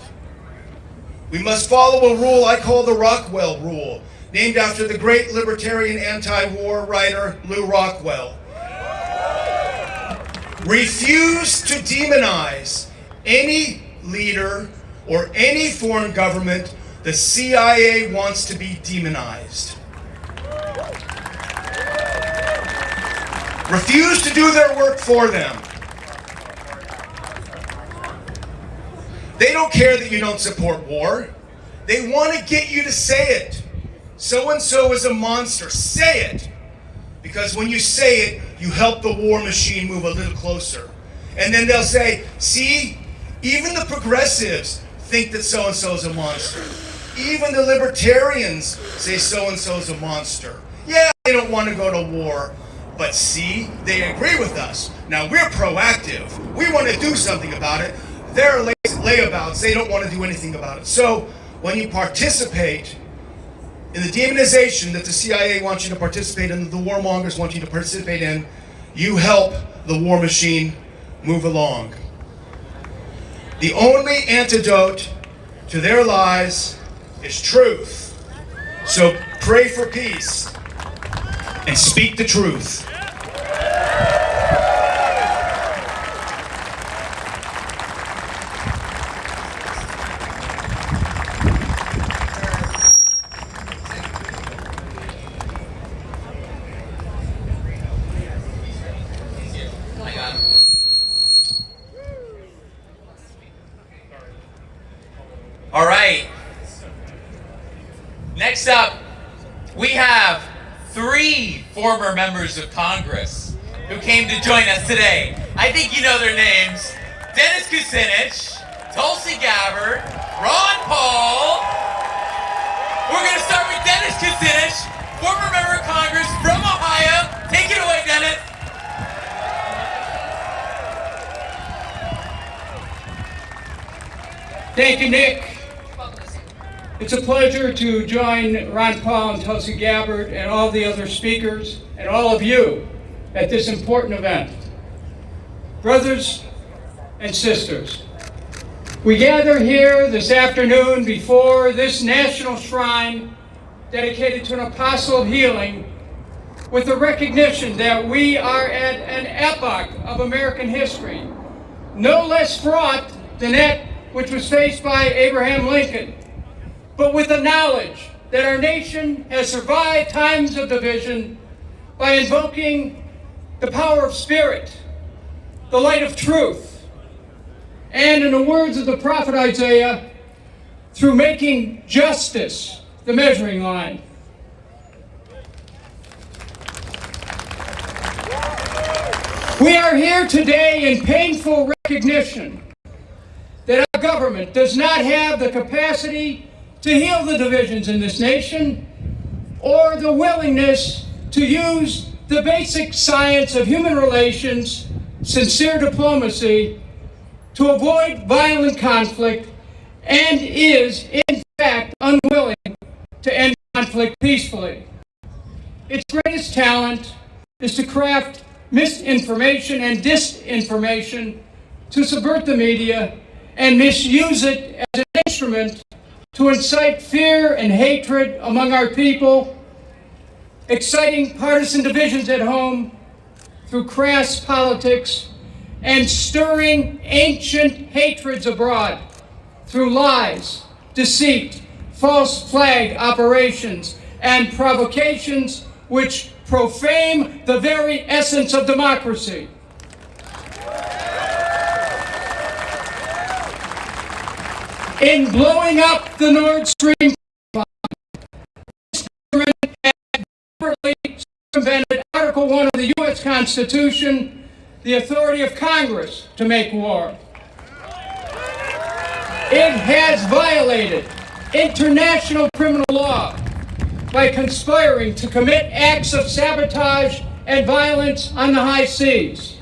We must follow a rule I call the Rockwell Rule, named after the great libertarian anti-war writer Lew Rockwell. Refuse to demonize any leader or any foreign government the CIA wants to be demonized. Refuse to do their work for them. They don't care that you don't support war. They want to get you to say it. So-and-so is a monster. Say it. Because when you say it, you help the war machine move a little closer. And then they'll say, see, even the progressives think that so-and-so is a monster. Even the libertarians say so-and-so is a monster. Yeah, they don't want to go to war. But see, they agree with us. Now we're proactive. We want to do something about it. They're layabouts. They don't want to do anything about it. So when you participate in the demonization that the CIA wants you to participate in, the warmongers want you to participate in, you help the war machine move along. The only antidote to their lies is truth. So pray for peace and speak the truth. All right. Next up, we have 3 former members of Congress who came to join us today. I think you know their names. Dennis Kucinich, Tulsi Gabbard, Ron Paul. We're going to start with Dennis Kucinich, former member of Congress from Ohio. Take it away, Dennis. Thank you, Nick. It's a pleasure to join Ron Paul and Tulsi Gabbard and all the other speakers and all of you at this important event. Brothers and sisters, We gather here this afternoon before this national shrine dedicated to an apostle of healing with the recognition that we are at an epoch of American history, no less fraught than that which was faced by Abraham Lincoln, but with the knowledge that our nation has survived times of division by invoking the power of spirit, the light of truth, and in the words of the prophet Isaiah, through making justice the measuring line. We are here today in painful recognition that our government does not have the capacity to heal the divisions in this nation or the willingness to use the basic science of human relations, sincere diplomacy, to avoid violent conflict, and is, in fact, unwilling to end conflict peacefully. Its greatest talent is to craft misinformation and disinformation, to subvert the media and misuse it as an instrument to incite fear and hatred among our people, exciting partisan divisions at home through crass politics, and stirring ancient hatreds abroad through lies, deceit, false flag operations, and provocations which profane the very essence of democracy. In blowing up the Nord Stream pipeline, this government had deliberately circumvented Article 1 of the U.S. Constitution, the authority of Congress to make war. It has violated international criminal law by conspiring to commit acts of sabotage and violence on the high seas.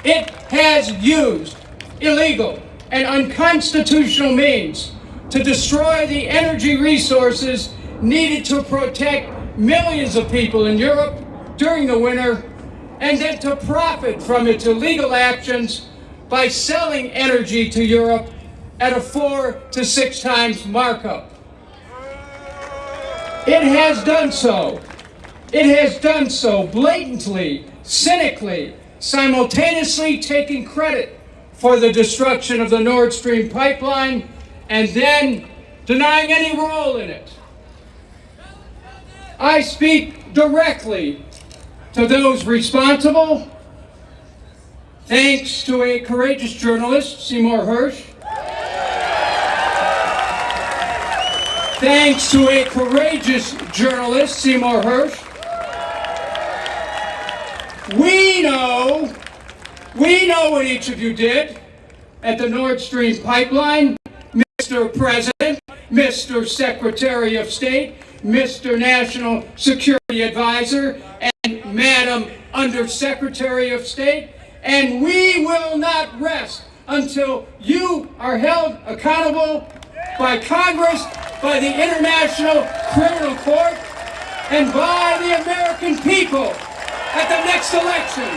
It has used illegal and unconstitutional means to destroy the energy resources needed to protect millions of people in Europe during the winter, and then to profit from its illegal actions by selling energy to Europe at a 4 to 6 times markup. It has done so. It has done so blatantly, cynically, simultaneously taking credit for the destruction of the Nord Stream pipeline and then denying any role in it. I speak directly to those responsible, thanks to a courageous journalist, Seymour Hersh. Thanks to a courageous journalist, Seymour Hersh. We know what each of you did at the Nord Stream pipeline, Mr. President, Mr. Secretary of State, Mr. National Security Advisor, and Madam Undersecretary of State, and we will not rest until you are held accountable by Congress, by the International Criminal Court, and by the American people at the next election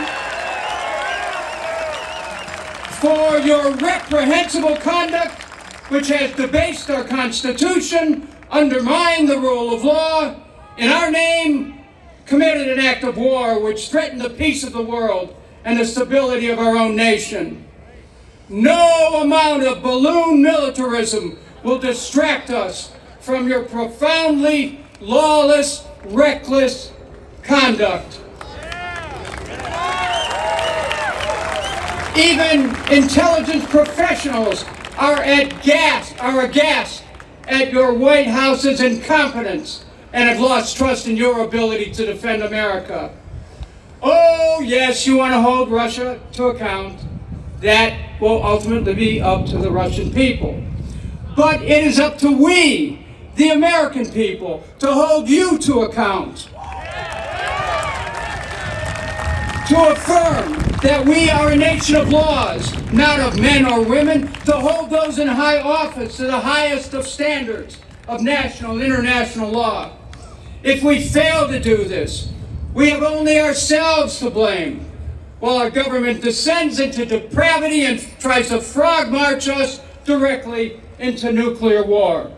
for your reprehensible conduct, which has debased our Constitution, undermined the rule of law, in our name, committed an act of war which threatened the peace of the world and the stability of our own nation. No amount of balloon militarism will distract us from your profoundly lawless, reckless conduct. Even intelligence professionals are aghast at your White House's incompetence and have lost trust in your ability to defend America. Oh, yes, you want to hold Russia to account. That will ultimately be up to the Russian people. But it is up to we, the American people, to hold you to account. To affirm that we are a nation of laws, not of men or women, to hold those in high office to the highest of standards of national and international law. If we fail to do this, we have only ourselves to blame, while our government descends into depravity and tries to frog march us directly into nuclear war.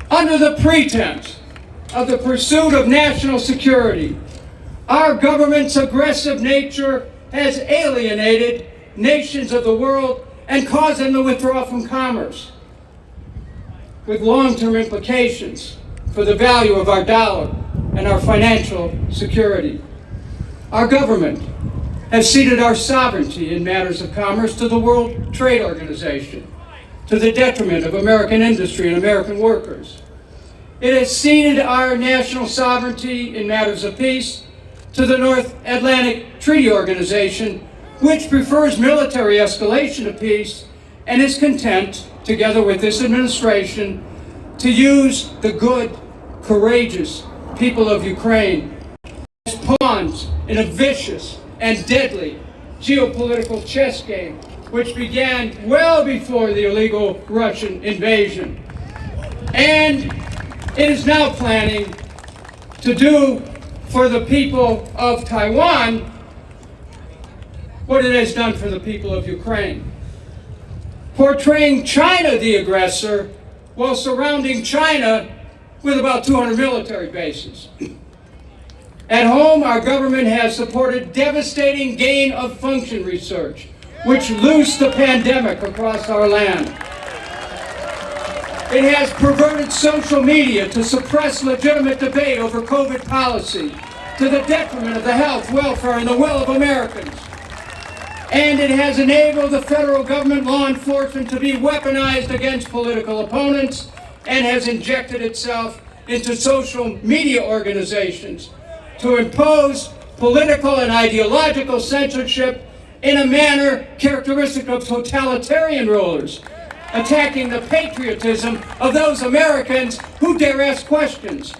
Under the pretense of the pursuit of national security, our government's aggressive nature has alienated nations of the world and caused them to withdraw from commerce, with long-term implications for the value of our dollar and our financial security. Our government has ceded our sovereignty in matters of commerce to the World Trade Organization, to the detriment of American industry and American workers. It has ceded our national sovereignty in matters of peace to the North Atlantic Treaty Organization, which prefers military escalation of peace and is content, together with this administration, to use the good, courageous people of Ukraine as pawns in a vicious and deadly geopolitical chess game, which began well before the illegal Russian invasion. And it is now planning to do for the people of Taiwan what it has done for the people of Ukraine, portraying China the aggressor while surrounding China with about 200 military bases. At home, our government has supported devastating gain-of-function research, which loosed the pandemic across our land. It has perverted social media to suppress legitimate debate over COVID policy, to the detriment of the health, welfare, and the will of Americans. And it has enabled the federal government law enforcement to be weaponized against political opponents, and has injected itself into social media organizations to impose political and ideological censorship in a manner characteristic of totalitarian rulers, attacking the patriotism of those Americans who dare ask questions.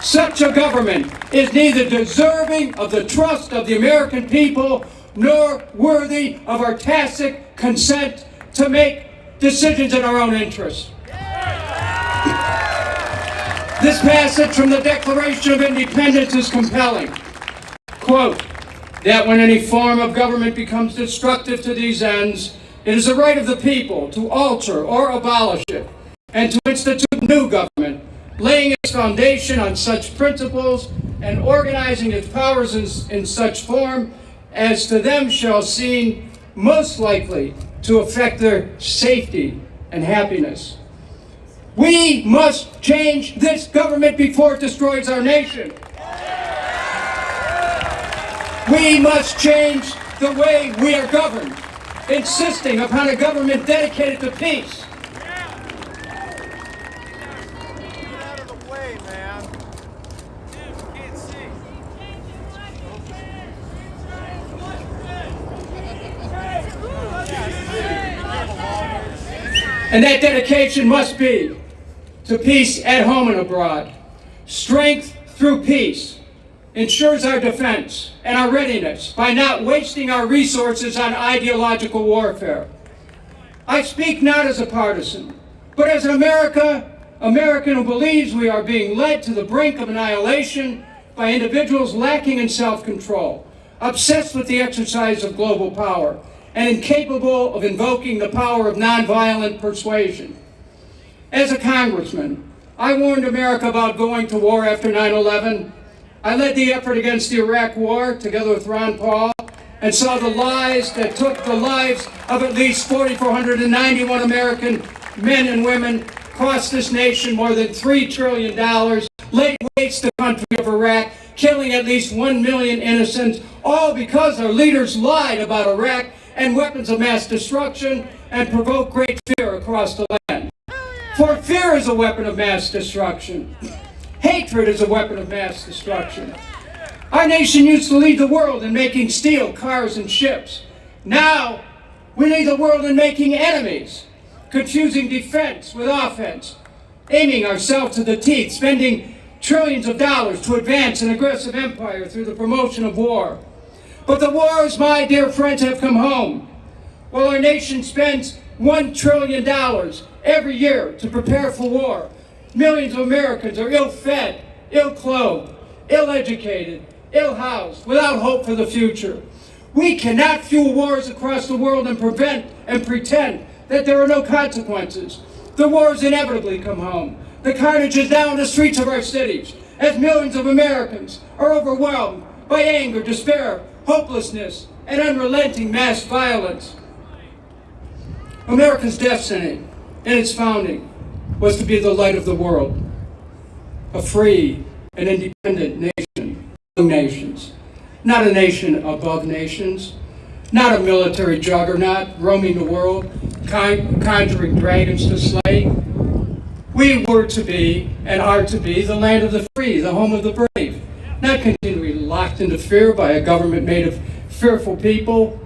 Such a government is neither deserving of the trust of the American people nor worthy of our tacit consent to make decisions in our own interest. This passage from the Declaration of Independence is compelling. Quote, that when any form of government becomes destructive to these ends, it is the right of the people to alter or abolish it, and to institute new government, laying its foundation on such principles and organizing its powers in such form as to them shall seem most likely to affect their safety and happiness. We must change this government before it destroys our nation. We must change the way we are governed, insisting upon a government dedicated to peace. And that dedication must be to peace at home and abroad. Strength through peace ensures our defense and our readiness by not wasting our resources on ideological warfare. I speak not as a partisan, but as an American who believes we are being led to the brink of annihilation by individuals lacking in self-control, obsessed with the exercise of global power, and incapable of invoking the power of nonviolent persuasion. As a congressman, I warned America about going to war after 9/11. I led the effort against the Iraq War together with Ron Paul, and saw the lies that took the lives of at least 4,491 American men and women, cost this nation more than $3 trillion, laid waste the country of Iraq, killing at least 1 million innocents, all because our leaders lied about Iraq and weapons of mass destruction and provoked great fear across the land. For fear is a weapon of mass destruction. Hatred is a weapon of mass destruction. Our nation used to lead the world in making steel, cars, and ships. Now, we lead the world in making enemies, confusing defense with offense, aiming ourselves to the teeth, spending trillions of dollars to advance an aggressive empire through the promotion of war. But the wars, my dear friends, have come home. While our nation spends $1 trillion every year to prepare for war, millions of Americans are ill-fed, ill-clothed, ill-educated, ill-housed, without hope for the future. We cannot fuel wars across the world and pretend that there are no consequences. The wars inevitably come home. The carnage is now in the streets of our cities, as millions of Americans are overwhelmed by anger, despair, hopelessness, and unrelenting mass violence. America's destiny in its founding was to be the light of the world, a free and independent nation among nations, not a nation above nations, not a military juggernaut roaming the world, conjuring dragons to slay. We were to be and are to be the land of the free, the home of the brave, not continually locked into fear by a government made of fearful people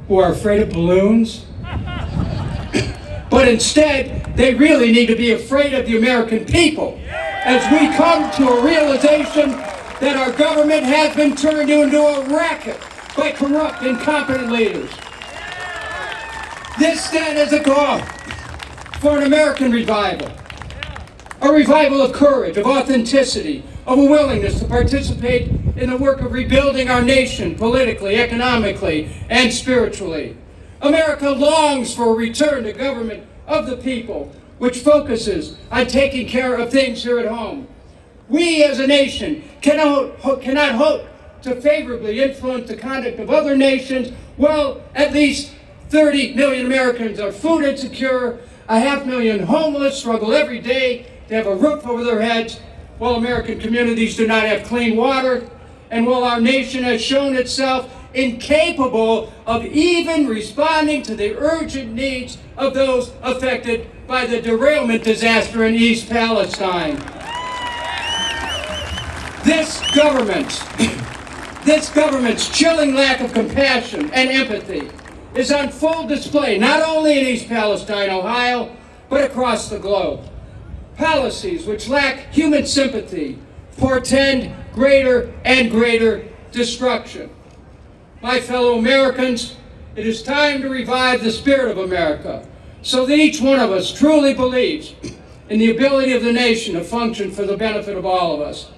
who are afraid of balloons. But instead, they really need to be afraid of the American people as we come to a realization that our government has been turned into a racket by corrupt, incompetent leaders. This then is a call for an American revival. A revival of courage, of authenticity, of a willingness to participate in the work of rebuilding our nation politically, economically, and spiritually. America longs for a return to government of the people, which focuses on taking care of things here at home. We as a nation cannot hope to favorably influence the conduct of other nations. Well, at least 30 million Americans are food insecure, 500,000 homeless struggle every day to have a roof over their heads, while American communities do not have clean water, and while our nation has shown itself incapable of even responding to the urgent needs of those affected by the derailment disaster in East Palestine. This government's chilling lack of compassion and empathy is on full display, not only in East Palestine, Ohio, but across the globe. Policies which lack human sympathy portend greater and greater destruction. My fellow Americans, it is time to revive the spirit of America so that each one of us truly believes in the ability of the nation to function for the benefit of all of us.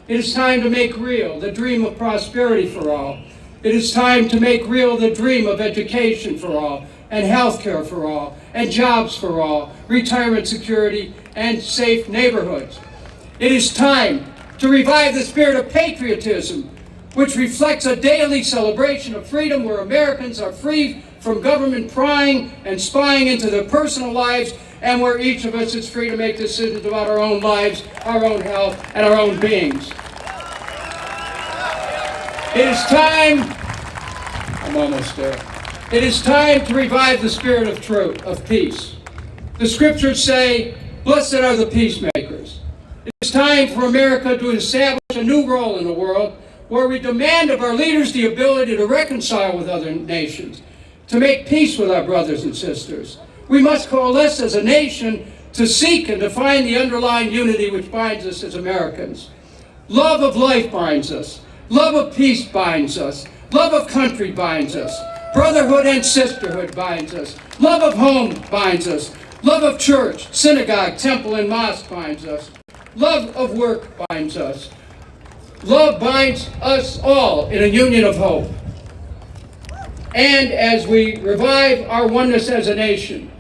It is time to make real the dream of prosperity for all. It is time to make real the dream of education for all, and health care for all, and jobs for all, retirement security, and safe neighborhoods. It is time to revive the spirit of patriotism, which reflects a daily celebration of freedom where Americans are free from government prying and spying into their personal lives, and where each of us is free to make decisions about our own lives, our own health, and our own beings. It is time, I'm almost there. It is time to revive the spirit of truth, of peace. The scriptures say, "Blessed are the peacemakers." It is time for America to establish a new role in the world where we demand of our leaders the ability to reconcile with other nations, to make peace with our brothers and sisters. We must coalesce as a nation to seek and define the underlying unity which binds us as Americans. Love of life binds us. Love of peace binds us. Love of country binds us. Brotherhood and sisterhood binds us. Love of home binds us. Love of church, synagogue, temple, and mosque binds us. Love of work binds us. Love binds us all in a union of hope. And as we revive our oneness as a nation,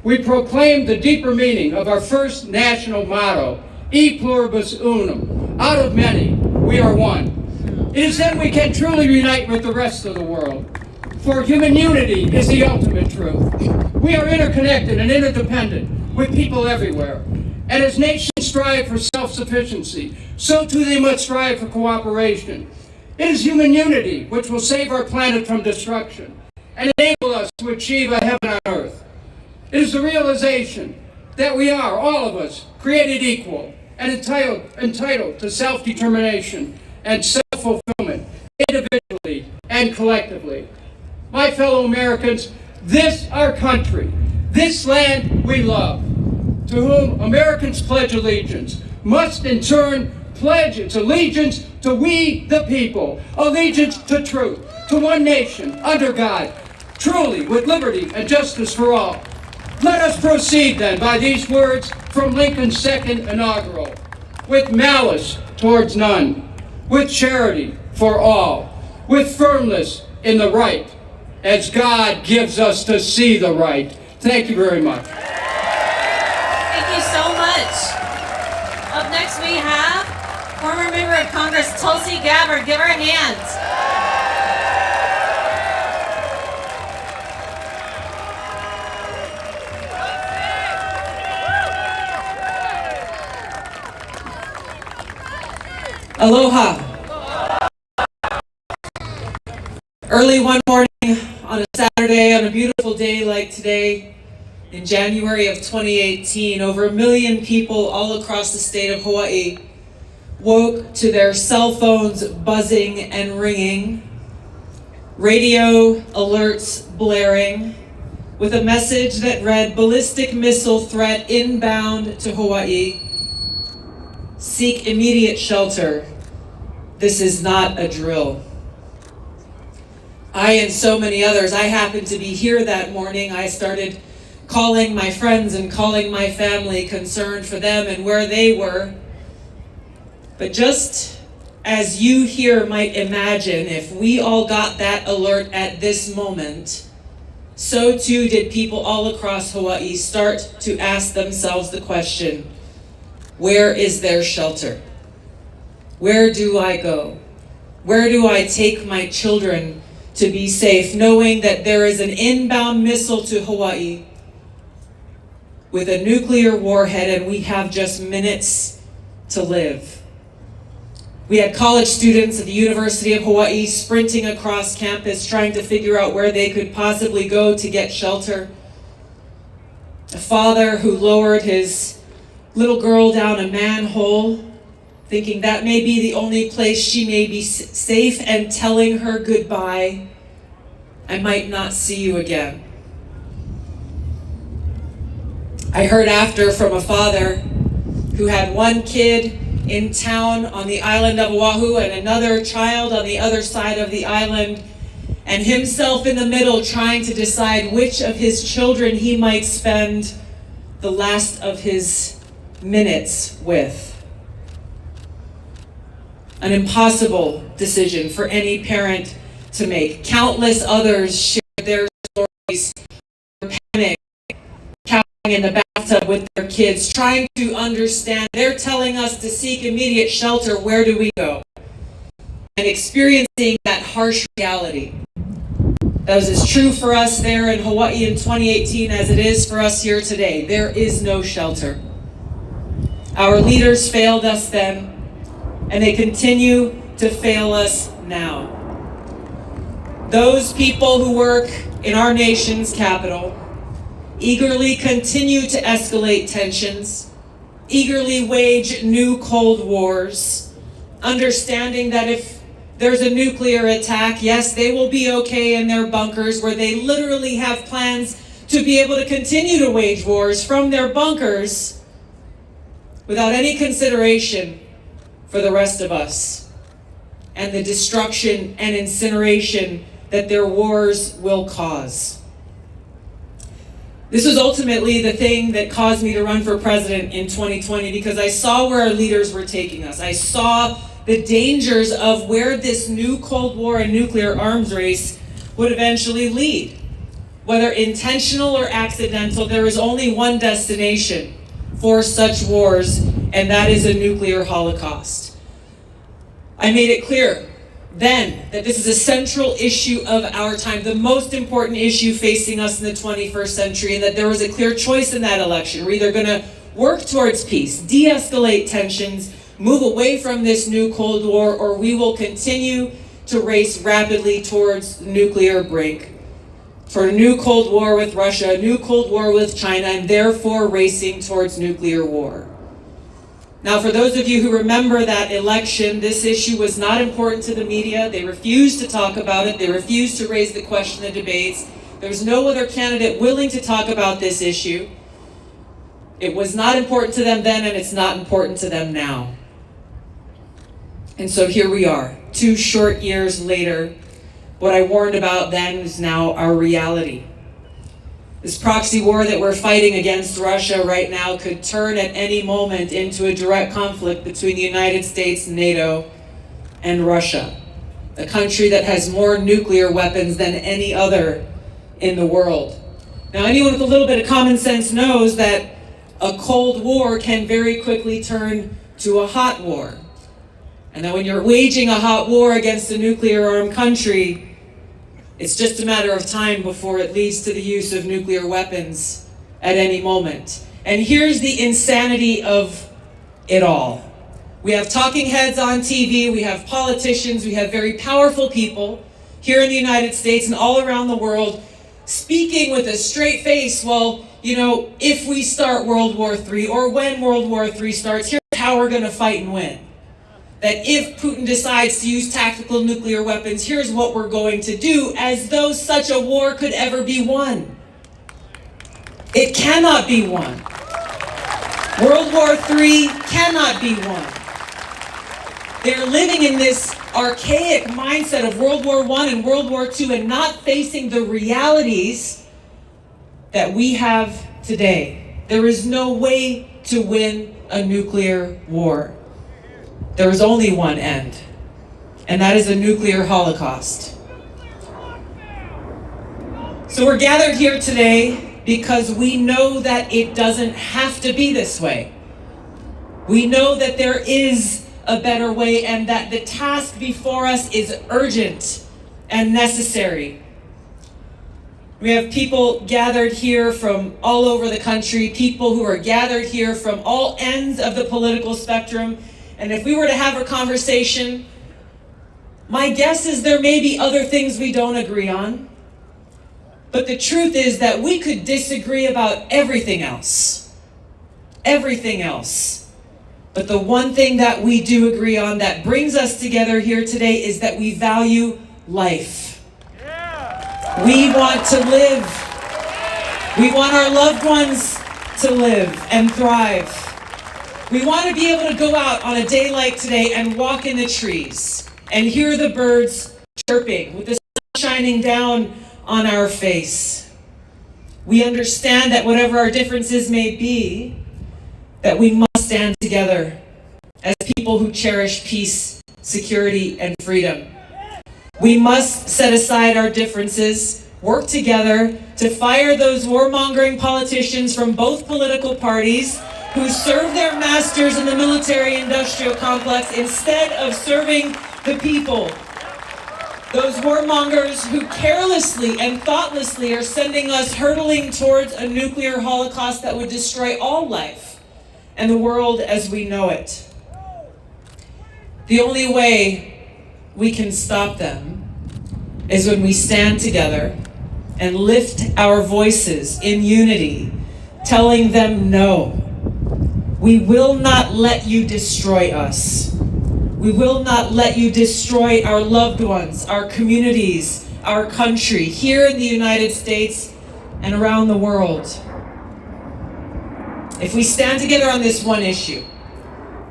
we proclaim the deeper meaning of our first national motto, E pluribus unum, out of many, we are one. It is then we can truly unite with the rest of the world. For human unity is the ultimate truth. We are interconnected and interdependent with people everywhere. And as nations strive for self-sufficiency, so too they must strive for cooperation. It is human unity which will save our planet from destruction and enable us to achieve a heaven on earth. It is the realization that we are, all of us, created equal and entitled to self-determination and self-fulfillment, individually and collectively. My fellow Americans, this our country, this land we love, to whom Americans pledge allegiance, must in turn pledge its allegiance to we the people, allegiance to truth, to one nation, under God, truly with liberty and justice for all. Let us proceed then by these words from Lincoln's second inaugural, with malice towards none, with charity for all, with firmness in the right as God gives us to see the right. Thank you very much. Thank you so much. Up next we have former member of Congress Tulsi Gabbard. Give her a hand. Aloha. Early one morning on a Saturday, on a beautiful day like today, in January of 2018, over 1 million people all across the state of Hawaii woke to their cell phones buzzing and ringing, radio alerts blaring, with a message that read, "Ballistic missile threat inbound to Hawaii. Seek immediate shelter. This is not a drill." I and so many others, I happened to be here that morning. I started calling my friends and calling my family, concerned for them and where they were. But just as you here might imagine, if we all got that alert at this moment, so too did people all across Hawaii start to ask themselves the question, where is their shelter? Where do I go? Where do I take my children to be safe, knowing that there is an inbound missile to Hawaii with a nuclear warhead and we have just minutes to live? We had college students at the University of Hawaii sprinting across campus trying to figure out where they could possibly go to get shelter. A father who lowered his little girl down a manhole, thinking that may be the only place she may be safe, and telling her goodbye, "I might not see you again." I heard after from a father who had one kid in town on the island of Oahu and another child on the other side of the island, and himself in the middle trying to decide which of his children he might spend the last of his minutes with. An impossible decision for any parent to make. Countless others shared their stories, their panic, cowering in the bathtub with their kids, trying to understand. They're telling us to seek immediate shelter. Where do we go? And experiencing that harsh reality. That was as true for us there in Hawaii in 2018 as it is for us here today. There is no shelter. Our leaders failed us then, and they continue to fail us now. Those people who work in our nation's capital eagerly continue to escalate tensions, eagerly wage new Cold Wars, understanding that if there's a nuclear attack, yes, they will be okay in their bunkers, where they literally have plans to be able to continue to wage wars from their bunkers without any consideration for the rest of us and the destruction and incineration that their wars will cause. This was ultimately the thing that caused me to run for president in 2020, because I saw where our leaders were taking us. I saw the dangers of where this new Cold War and nuclear arms race would eventually lead. Whether intentional or accidental, there is only one destination for such wars, and that is a nuclear holocaust. I made it clear then that this is a central issue of our time, the most important issue facing us in the 21st century, and that there was a clear choice in that election. We're either going to work towards peace, de-escalate tensions, move away from this new Cold War, or we will continue to race rapidly towards the nuclear brink, for a new Cold War with Russia, a new Cold War with China, and therefore racing towards nuclear war. Now, for those of you who remember that election, this issue was not important to the media. They refused to talk about it. They refused to raise the question in debates. There was no other candidate willing to talk about this issue. It was not important to them then, and it's not important to them now. And so here we are, 2 short years later. What I warned about then is now our reality. This proxy war that we're fighting against Russia right now could turn at any moment into a direct conflict between the United States, NATO, and Russia. a country that has more nuclear weapons than any other in the world. Now, anyone with a little bit of common sense knows that a Cold War can very quickly turn to a hot war. And that when you're waging a hot war against a nuclear-armed country, it's just a matter of time before it leads to the use of nuclear weapons at any moment. And here's the insanity of it all. We have talking heads on TV, we have politicians, we have very powerful people here in the United States and all around the world speaking with a straight face, well, you know, if we start World War III or when World War III starts, here's how we're going to fight and win. That if Putin decides to use tactical nuclear weapons, here's what we're going to do, as though such a war could ever be won. It cannot be won. World War III cannot be won. They're living in this archaic mindset of World War I and World War II and not facing the realities that we have today. There is no way to win a nuclear war. There is only one end, and that is a nuclear holocaust. So we're gathered here today because we know that it doesn't have to be this way. We know that there is a better way and that the task before us is urgent and necessary. We have people gathered here from all over the country, people who are gathered here from all ends of the political spectrum. And if we were to have a conversation, my guess is there may be other things we don't agree on. But the truth is that we could disagree about everything else. Everything else. But the one thing that we do agree on that brings us together here today is that we value life. We want to live. We want our loved ones to live and thrive. We want to be able to go out on a day like today and walk in the trees and hear the birds chirping with the sun shining down on our face. We understand that whatever our differences may be, that we must stand together as people who cherish peace, security, and freedom. We must set aside our differences, work together to fire those warmongering politicians from both political parties who serve their masters in the military-industrial complex instead of serving the people. Those warmongers who carelessly and thoughtlessly are sending us hurtling towards a nuclear holocaust that would destroy all life and the world as we know it. The only way we can stop them is when we stand together and lift our voices in unity, telling them no. We will not let you destroy us. We will not let you destroy our loved ones, our communities, our country, here in the United States and around the world. If we stand together on this one issue,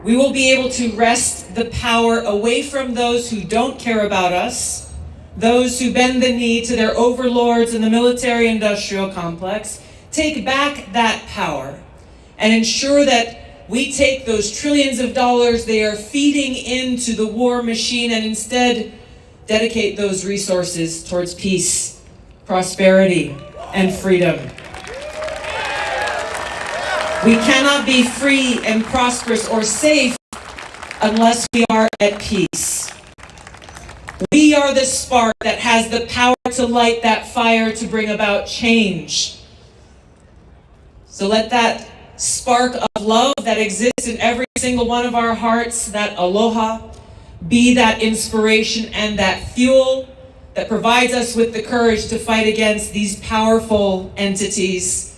we will be able to wrest the power away from those who don't care about us, those who bend the knee to their overlords in the military-industrial complex, take back that power, and ensure that we take those trillions of dollars they are feeding into the war machine and instead dedicate those resources towards peace, prosperity, and freedom. We cannot be free and prosperous or safe unless we are at peace. We are the spark that has the power to light that fire to bring about change. So let that spark of love that exists in every single one of our hearts, that aloha, be that inspiration and that fuel that provides us with the courage to fight against these powerful entities,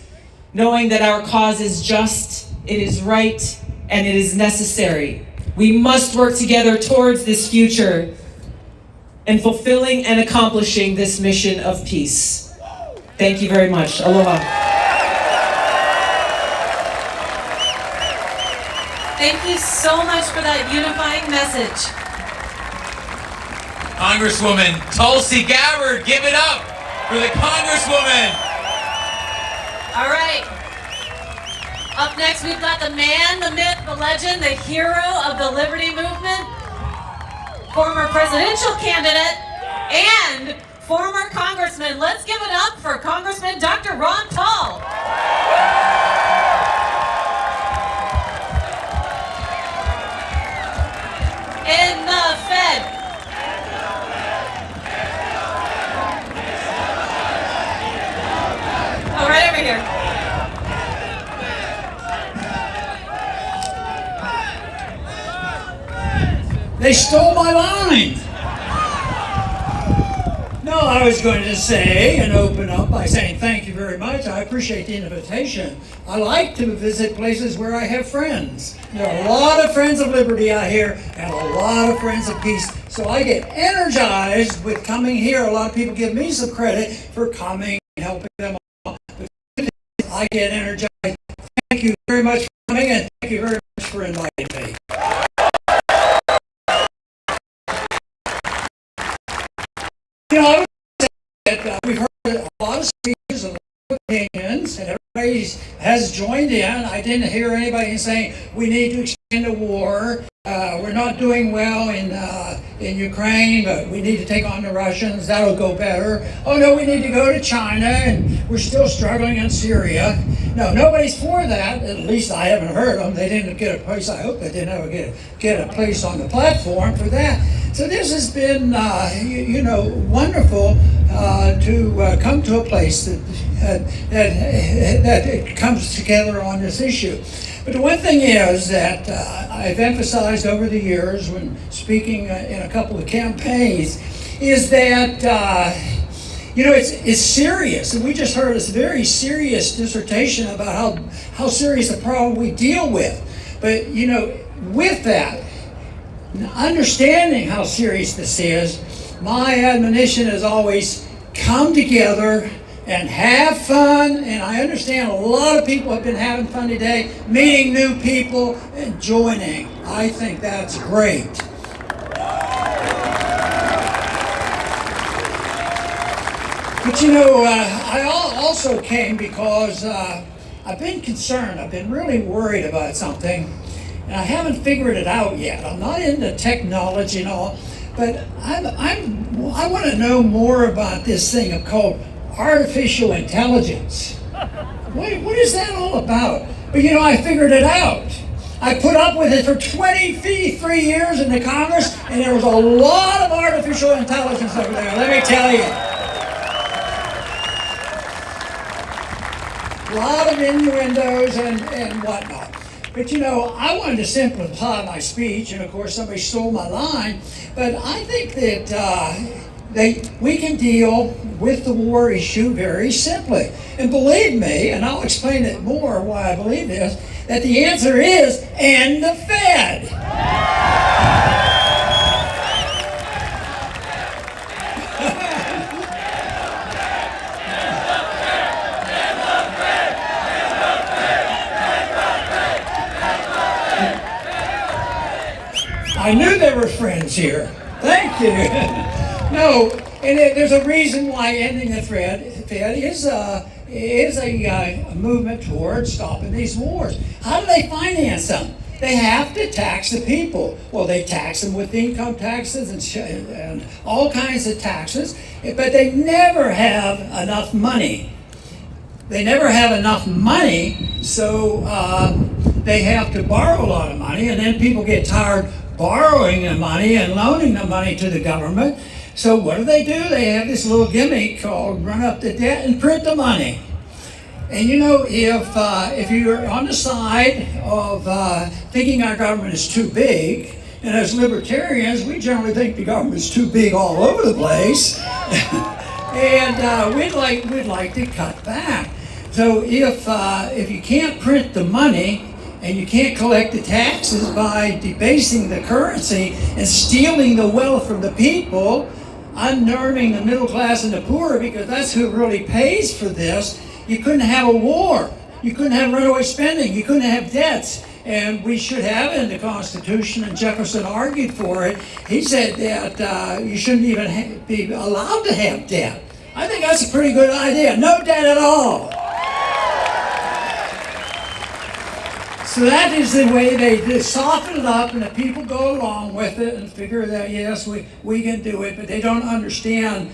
knowing that our cause is just, it is right, and it is necessary. We must work together towards this future and fulfilling and accomplishing this mission of peace. Thank you very much. Aloha. Thank you so much for that unifying message. Congresswoman Tulsi Gabbard, give it up for the Congresswoman. All right. Up next, we've got the man, the myth, the legend, the hero of the Liberty Movement. former presidential candidate, and former congressman. Let's give it up for Congressman Dr. Ron Paul. In the Fed. Oh, right over here. They stole my line. No, I was going to say and open up by saying thank you very much. I appreciate the invitation. I like to visit places where I have friends. There are a lot of friends of liberty out here and a lot of friends of peace. So I get energized with coming here. A lot of people give me some credit for coming and helping them out. But I get energized. Thank you very much for coming, and thank you very much for inviting me. You know, I would say that we've heard a lot of speeches and a lot of opinions, and everybody has joined in. I didn't hear anybody saying we need to extend the war. We're not doing well in Ukraine, but we need to take on the Russians. That'll go better. Oh no, we need to go to China, and we're still struggling in Syria. No, nobody's for that. At least I haven't heard them. They didn't get a place. I hope they didn't ever get a place on the platform for that. So this has been, wonderful to come to a place that comes together on this issue. But the one thing is that I've emphasized over the years when speaking in a couple of campaigns is that, it's serious. And we just heard this very serious dissertation about how serious a problem we deal with. But, with that, understanding how serious this is, my admonition is always come together and have fun. And I understand a lot of people have been having fun today, meeting new people and joining. I think that's great. But I also came because I've been concerned. I've been really worried about something. And I haven't figured it out yet. I'm not into technology and all, but I want to know more about this thing called artificial intelligence. What is that all about? But I figured it out. I put up with it for 23 years in the Congress, and there was a lot of artificial intelligence over there, let me tell you. A lot of innuendos and whatnot. But I wanted to simplify my speech, and of course somebody stole my line, but I think that we can deal with the war issue very simply. And believe me, and I'll explain it more why I believe this, that the answer is end the Fed. I knew there were friends here. Thank you. No, and there's a reason why ending the Fed is a movement towards stopping these wars. How do they finance them? They have to tax the people. Well, they tax them with income taxes and all kinds of taxes, but they never have enough money. They never have enough money, so they have to borrow a lot of money, and then people get tired borrowing the money and loaning the money to the government. So what do? They have this little gimmick called run up the debt and print the money. And if you're on the side of thinking our government is too big, and as libertarians, we generally think the government's too big all over the place, and we'd like to cut back. So if you can't print the money, and you can't collect the taxes by debasing the currency and stealing the wealth from the people, unnerving the middle class and the poor, because that's who really pays for this, you couldn't have a war. You couldn't have runaway spending. You couldn't have debts. And we should have it in the Constitution, and Jefferson argued for it. He said that you shouldn't even be allowed to have debt. I think that's a pretty good idea. No debt at all. So that is the way they soften it up, and the people go along with it and figure that, yes, we can do it, but they don't understand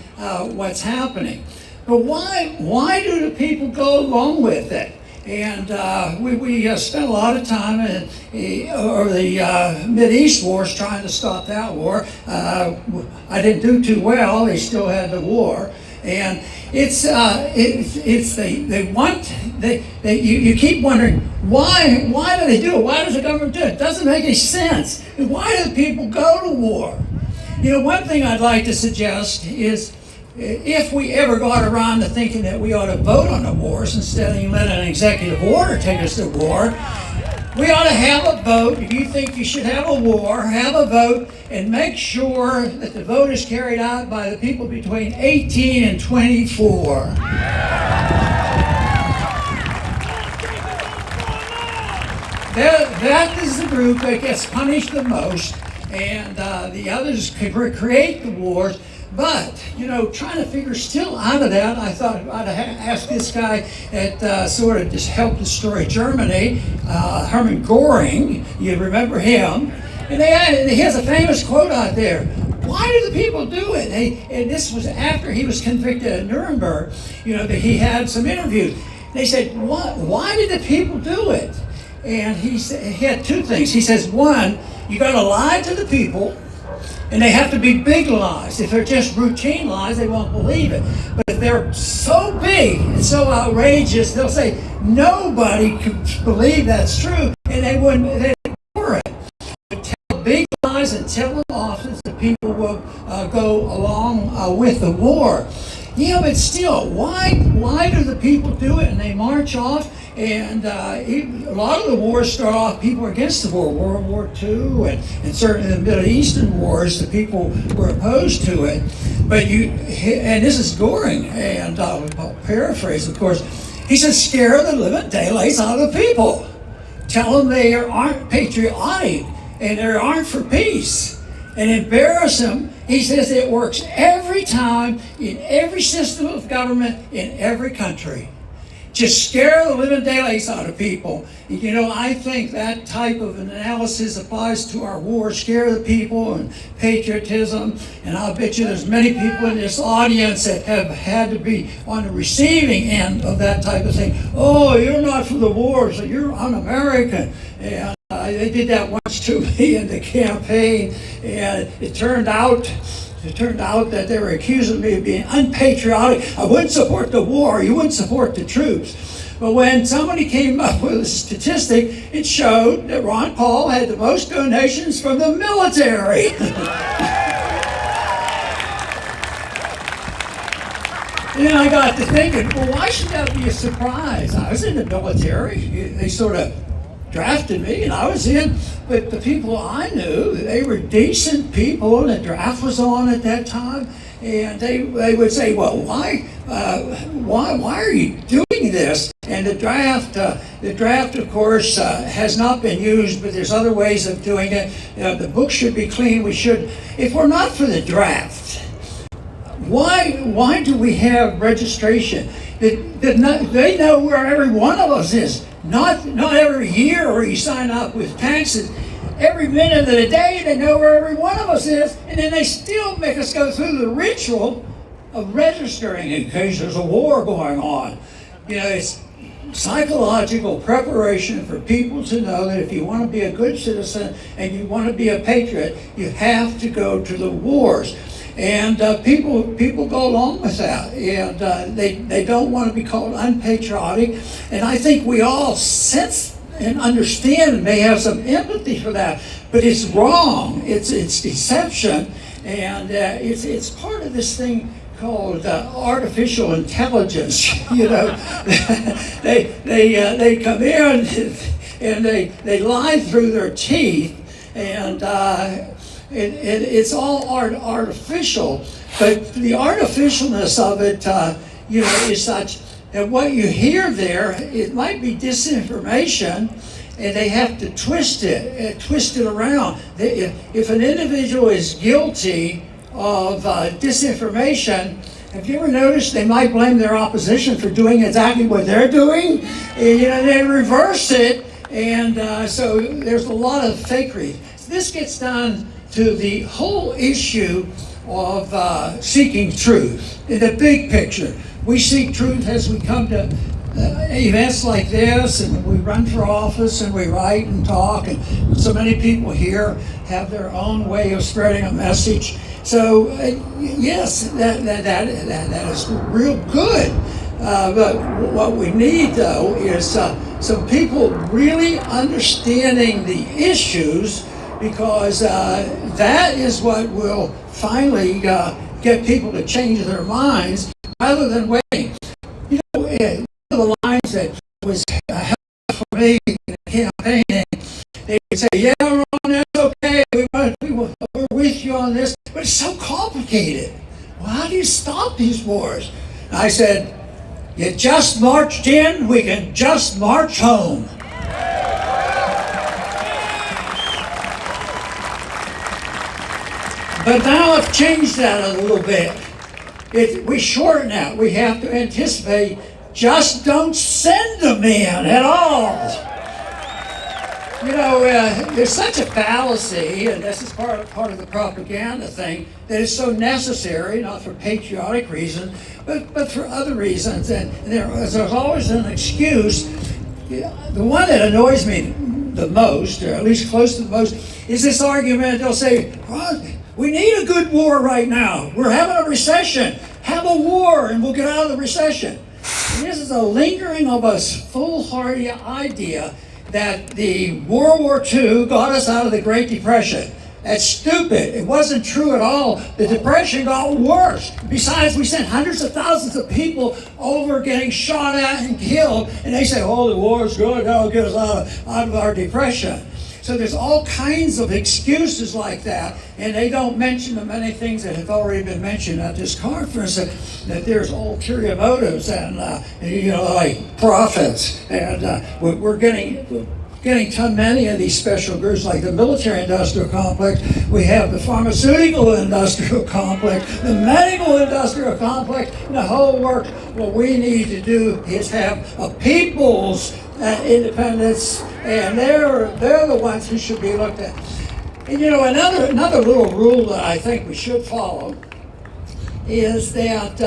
what's happening. But why do the people go along with it? And we spent a lot of time over the Mideast wars trying to stop that war. I didn't do too well. They still had the war. And you keep wondering why do they do it? Why does the government do it? It doesn't make any sense. And why do people go to war? You know, one thing I'd like to suggest is if we ever got around to thinking that we ought to vote on the wars instead of letting an executive order take us to war, we ought to have a vote. If you think you should have a war, have a vote and make sure that the vote is carried out by the people between 18 and 24. That is the group that gets punished the most, and the others can create the wars. But, you know, trying to figure still out of that, I thought I'd ask this guy that sort of just helped destroy Germany, Hermann Göring. You remember him? And he has a famous quote out there. Why do the people do it? And this was after he was convicted at Nuremberg. You know, that he had some interviews. They said, why did the people do it? And he had two things. He says, one, you got to lie to the people. And they have to be big lies. If they're just routine lies, they won't believe it. But if they're so big and so outrageous, they'll say, nobody can believe that's true, and they'd ignore it. But tell big lies and tell them often the people will go along with the war. Yeah, but still, why do the people do it and they march off? And a lot of the wars start off, people were against the war. World War II and certainly the Middle Eastern wars, the people were opposed to it. But and this is Göring, and I'll paraphrase, of course. He says, scare the living daylights out of the people. Tell them they aren't patriotic and they aren't for peace. And embarrass them. He says it works every time in every system of government in every country. Just scare the living daylights out of people. You know, I think that type of analysis applies to our war. Scare the people and patriotism. And I'll bet you there's many people in this audience that have had to be on the receiving end of that type of thing. Oh, you're not for the war, so you're un-American. And they did that once to me in the campaign. And it turned out that they were accusing me of being unpatriotic. I wouldn't support the war. You wouldn't support the troops. But when somebody came up with a statistic, it showed that Ron Paul had the most donations from the military. And I got to thinking, well, why should that be a surprise? I was in the military. They sort of drafted me, and I was in, but the people I knew, they were decent people, and the draft was on at that time, and they would say, well, why are you doing this? And the draft, of course, has not been used, but there's other ways of doing it. The book should be clean. We should, if we're not for the draft, why do we have registration? They know where every one of us is. Not every year where you sign up with taxes. Every minute of the day, they know where every one of us is, and then they still make us go through the ritual of registering in case there's a war going on. You know, it's psychological preparation for people to know that if you want to be a good citizen and you want to be a patriot, you have to go to the wars. And people go along with that, and they don't want to be called unpatriotic. And I think we all sense and understand and may have some empathy for that, but it's wrong. It's deception, and it's part of this thing called artificial intelligence. You know, they come in and they lie through their teeth, and it's all artificial, but the artificialness of it, is such that what you hear there, it might be disinformation, and they have to twist it around. If an individual is guilty of disinformation, have you ever noticed they might blame their opposition for doing exactly what they're doing? And, they reverse it. And so there's a lot of fakery. This gets down to the whole issue of seeking truth in the big picture. We seek truth as we come to events like this, and we run for office, and we write and talk, and so many people here have their own way of spreading a message. So yes, that is real good. But what we need, though, is some people really understanding the issues, because that is what will finally get people to change their minds rather than waiting. You know, one of the lines that was helpful for me in the campaigning, they would say, "Yeah, Ron, that's okay. We're with you on this, but it's so complicated. Well, how do you stop these wars?" And I said, "You just marched in, we can just march home." But now I've changed that a little bit. We shorten that. We have to anticipate, just don't send them in at all. You know, there's such a fallacy, and this is part of the propaganda thing, that is so necessary, not for patriotic reasons, but for other reasons. And there's always an excuse. The one that annoys me the most, or at least close to the most, is this argument. They'll say, "Well, we need a good war right now. We're having a recession. Have a war and we'll get out of the recession." And this is a lingering of a foolhardy idea that the World War II got us out of the Great Depression. That's stupid. It wasn't true at all. The Depression got worse. Besides, we sent hundreds of thousands of people over getting shot at and killed, and they say, "Oh, the war's good. That'll get us out of our depression." So there's all kinds of excuses like that, and they don't mention the many things that have already been mentioned at this conference, that there's ulterior motives and like profits, and we're getting too many of these special groups, like the military-industrial complex. We have the pharmaceutical-industrial complex, the medical-industrial complex, and the whole work. What we need to do is have a people's independence, and they're the ones who should be looked at. And you know, another little rule that I think we should follow is that,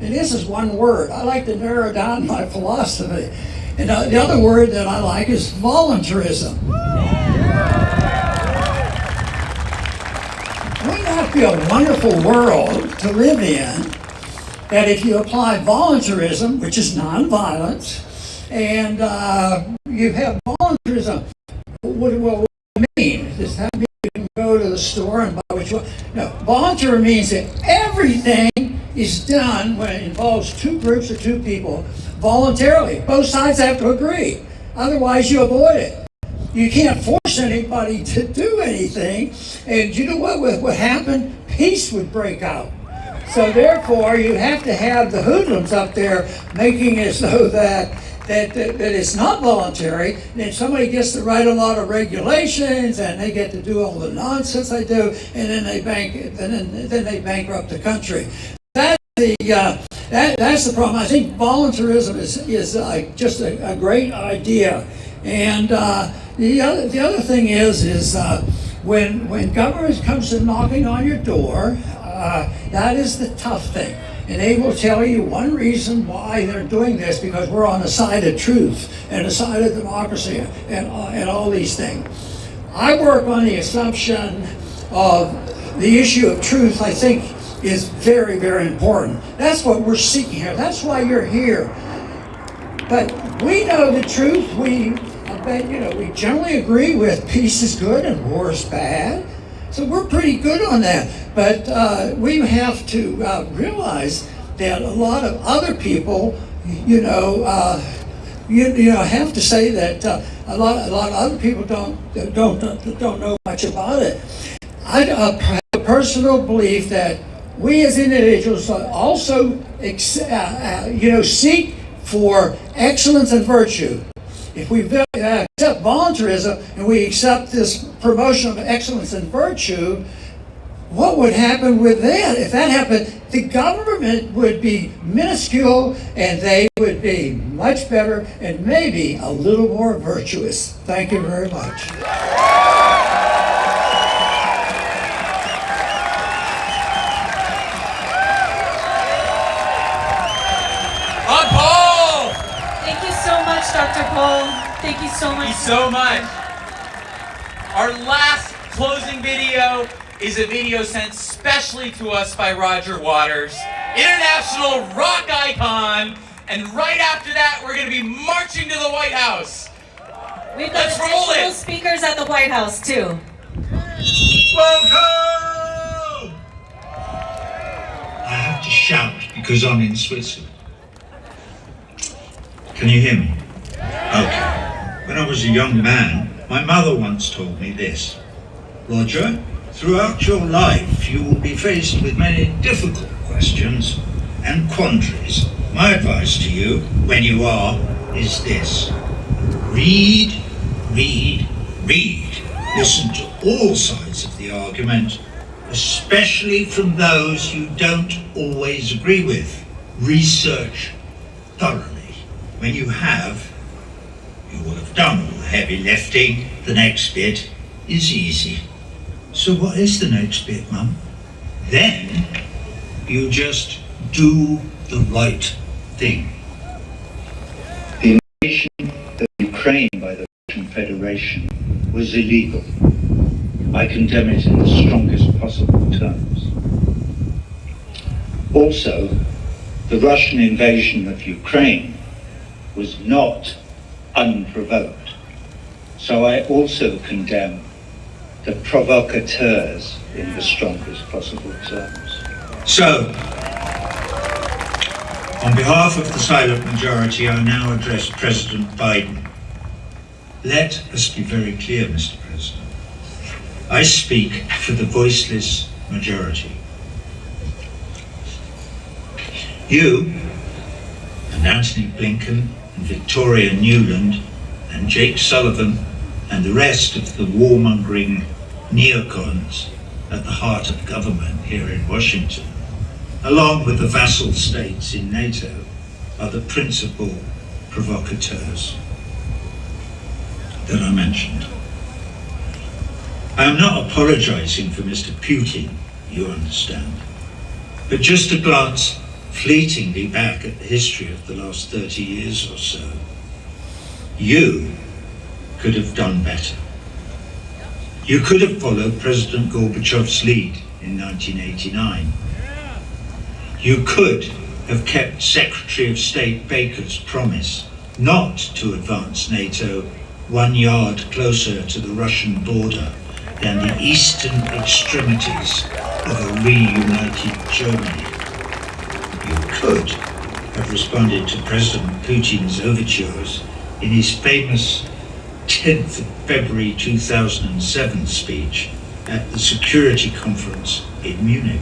and this is one word, I like to narrow down my philosophy. And the other word that I like is voluntarism. Wouldn't that be a wonderful world to live in, that if you apply voluntarism, which is nonviolence, and you have voluntarism, what do it mean? Does that mean you can go to the store and buy what you want? No, voluntarism means that everything is done when it involves two groups or two people voluntarily. Both sides have to agree. Otherwise, you avoid it. You can't force anybody to do anything. And you know what would happen? Peace would break out. So therefore, you have to have the hoodlums up there making it so that it's not voluntary. And then somebody gets to write a lot of regulations, and they get to do all the nonsense they do, and then they bankrupt the country. That's the problem. I think voluntarism is just a great idea. And the other thing is when government comes to knocking on your door, that is the tough thing. And they will tell you one reason why they're doing this, because we're on the side of truth and the side of democracy and all these things. I work on the assumption of the issue of truth, I think, is very, very important. That's what we're seeking here. That's why you're here. But we know the truth. We generally agree with peace is good and war is bad. So we're pretty good on that. But we have to realize that a lot of other people, have to say that a lot of other people don't know much about it. I have a personal belief that we as individuals also seek for excellence and virtue. If we accept voluntarism and we accept this promotion of excellence and virtue, what would happen with that? If that happened, the government would be minuscule and they would be much better and maybe a little more virtuous. Thank you very much. On Paul! Thank you so much, Dr. Paul. Thank you so much. Thank you so much. Our last closing video is a video sent specially to us by Roger Waters, international rock icon, and right after that, we're going to be marching to the White House. We've got Let's roll additional it. speakers at the White House, too. Welcome! I have to shout because I'm in Switzerland. Can you hear me? Okay. When I was a young man, my mother once told me this. Roger, throughout your life you will be faced with many difficult questions and quandaries. My advice to you, when you are, is this. Read, read, read. Listen to all sides of the argument, especially from those you don't always agree with. Research thoroughly. When you have, you will have done all the heavy lifting. The next bit is easy. So what is the next bit, Mum? Then you just do the right thing. The invasion of Ukraine by the Russian Federation was illegal. I condemn it in the strongest possible terms. Also, the Russian invasion of Ukraine was not unprovoked. So I also condemn the provocateurs in the strongest possible terms. So, on behalf of the silent majority, I now address President Biden. Let us be very clear, Mr. President. I speak for the voiceless majority. You and Antony Blinken and Victoria Nuland and Jake Sullivan and the rest of the warmongering neocons at the heart of government here in Washington, along with the vassal states in NATO, are the principal provocateurs that I mentioned. I am not apologizing for Mr. Putin, you understand, but just to glance fleetingly back at the history of the last 30 years or so, you could have done better. You could have followed President Gorbachev's lead in 1989. You could have kept Secretary of State Baker's promise not to advance NATO 1 yard closer to the Russian border than the eastern extremities of a reunited Germany. You could have responded to President Putin's overtures in his famous 10th of February 2007 speech at the Security Conference in Munich,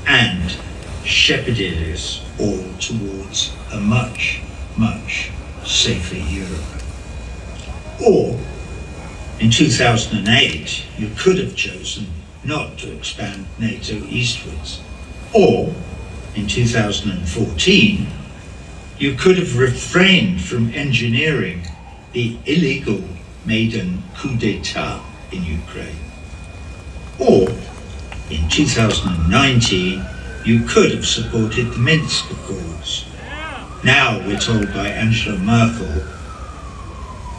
and shepherded us all towards a much, much safer Europe. Or, in 2008, you could have chosen not to expand NATO eastwards. Or, in 2014, you could have refrained from engineering the illegal maiden coup d'etat in Ukraine. Or, in 2019, you could have supported the Minsk Accords. Now we're told by Angela Merkel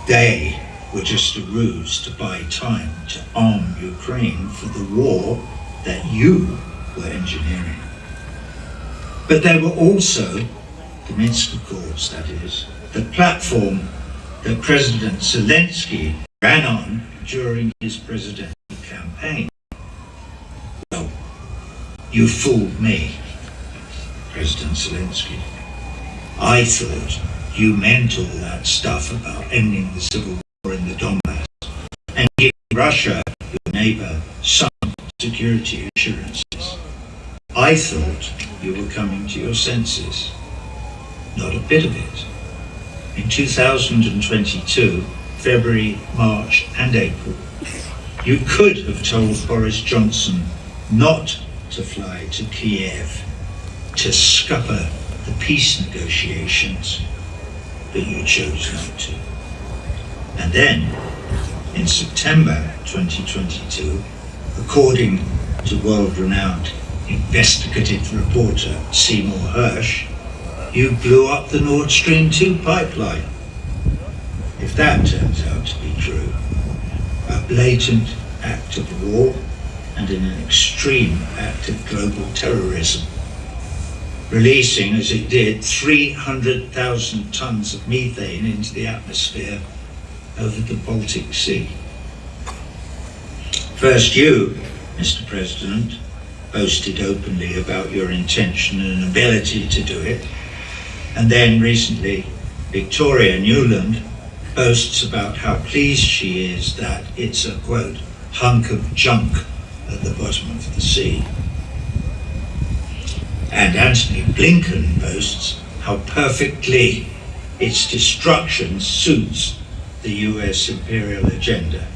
they were just a ruse to buy time to arm Ukraine for the war that you were engineering. But they were also, the Minsk Accords that is, the platform that President Zelensky ran on during his presidential campaign. Well, you fooled me, President Zelensky. I thought you meant all that stuff about ending the civil war in the Donbass and giving Russia, your neighbor, some security assurances. I thought you were coming to your senses. Not a bit of it. In 2022, February, March and April, you could have told Boris Johnson not to fly to Kiev to scupper the peace negotiations, but you chose not to. And then, in September 2022, according to world-renowned investigative reporter Seymour Hersh, you blew up the Nord Stream 2 pipeline. If that turns out to be true, a blatant act of war and an extreme act of global terrorism, releasing, as it did, 300,000 tons of methane into the atmosphere over the Baltic Sea. First you, Mr. President, boasted openly about your intention and ability to do it, and then recently Victoria Nuland boasts about how pleased she is that it's a, quote, hunk of junk at the bottom of the sea. And Antony Blinken boasts how perfectly its destruction suits the US imperial agenda.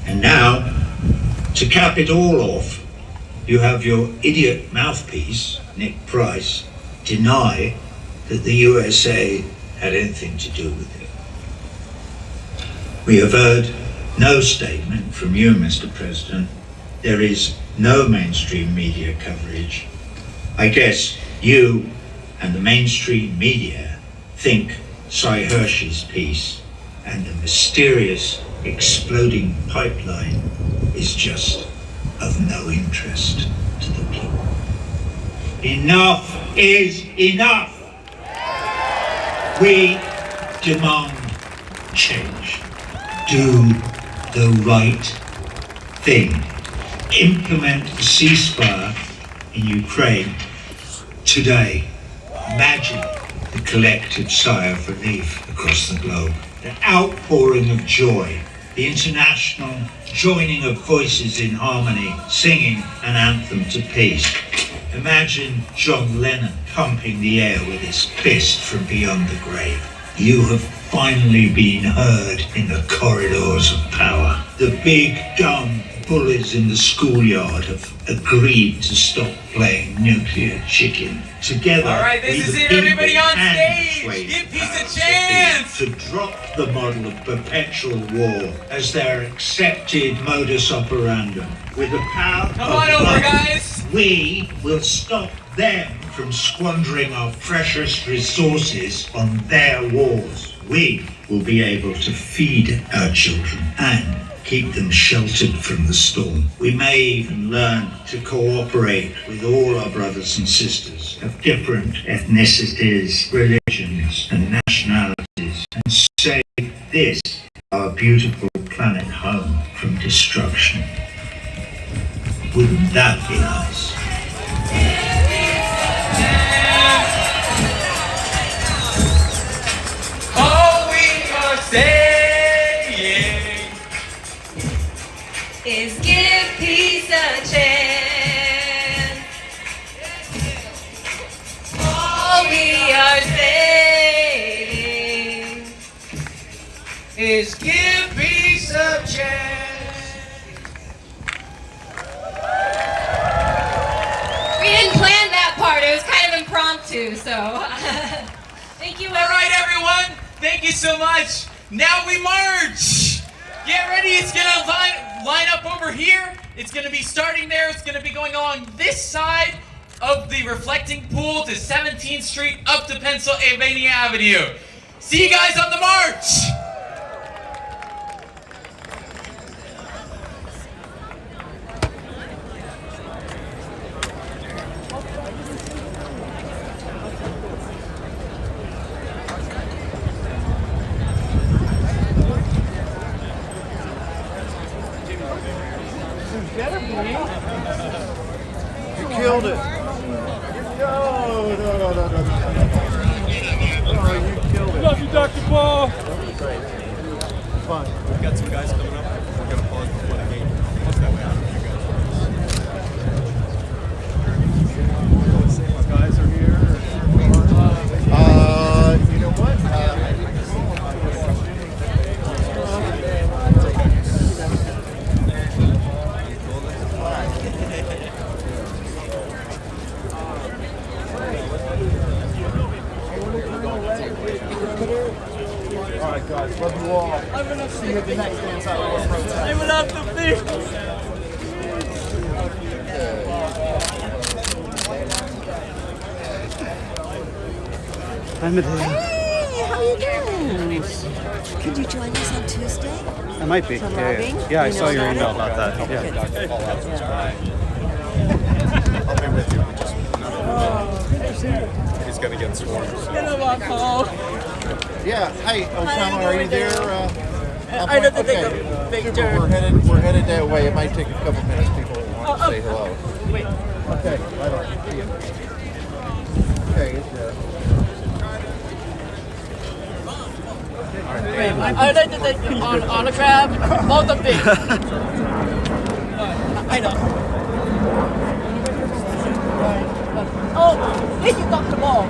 And now, to cap it all off, you have your idiot mouthpiece, Nick Price, deny that the USA had anything to do with it. We have heard no statement from you, Mr. President. There is no mainstream media coverage. I guess you and the mainstream media think Cy Hersh's piece and the mysterious exploding pipeline is just of no interest to the people. Enough is enough! We demand change. Do the right thing. Implement a ceasefire in Ukraine today. Imagine the collective sigh of relief across the globe. The outpouring of joy, the international joining of voices in harmony, singing an anthem to peace. Imagine John Lennon pumping the air with his fist from beyond the grave. You have finally been heard in the corridors of power. The big dumb bullies in the schoolyard have agreed to stop playing nuclear chicken. Together, all right, this is it, everybody on stage. Give peace a chance. To drop the model of perpetual war as their accepted modus operandum. With the power Come on over, love, guys. we will stop them from squandering our precious resources on their wars. We will be able to feed our children and keep them sheltered from the storm. We may even learn to cooperate with all our brothers and sisters of different ethnicities, religions, and nationalities, and save this, our beautiful planet home, from destruction. Wouldn't that be nice? All we are saying is give peace a chance. All we are saying is give peace a chance. We didn't plan that part. It was kind of impromptu, so thank you. All right, everyone. Thank you so much. Now we march. Get ready. It's gonna line up over here. It's gonna be starting there. It's gonna be going along this side of the reflecting pool to 17th Street up to Pennsylvania Avenue. See you guys on the march. You killed it. No. Oh, you killed it. Love you, Dr. Paul. guys. Love you all. See you at the next dance out of War Protest. They will have to be. I'm at Hey, how you doing? Could you join us on Tuesday? I might be. For Yeah, logging? yeah. I You saw know your about email it? about that. Yeah. I'll be with you. Just he's gonna get sworn. Yeah. Hi, Osama. Are you there? I don't think okay. picture. We're headed that way. It might take a couple minutes. People want to say hello. Wait. Okay. Right on. See you. Okay. It's there. I'd like to take on autograph, both of these. I know. Oh, hey, you got the ball.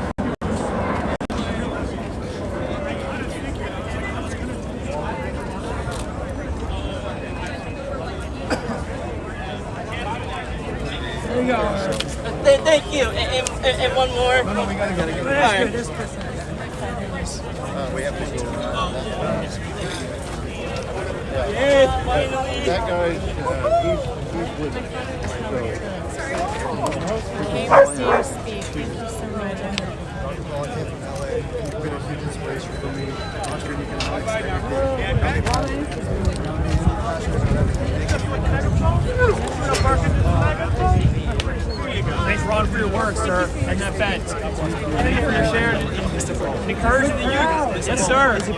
There you go. Thank you. And one more. No, we gotta get it. All right. We have to go. Yeah, finally. That guy, he's with me. Came to see you speak. Thank you so much. Well, I came from LA. You've been a huge inspiration for me. Austrian economics. Thanks, Ron, for your work, sir, and that event. Thank you for your share and encouraging the youth. Yes, sir. We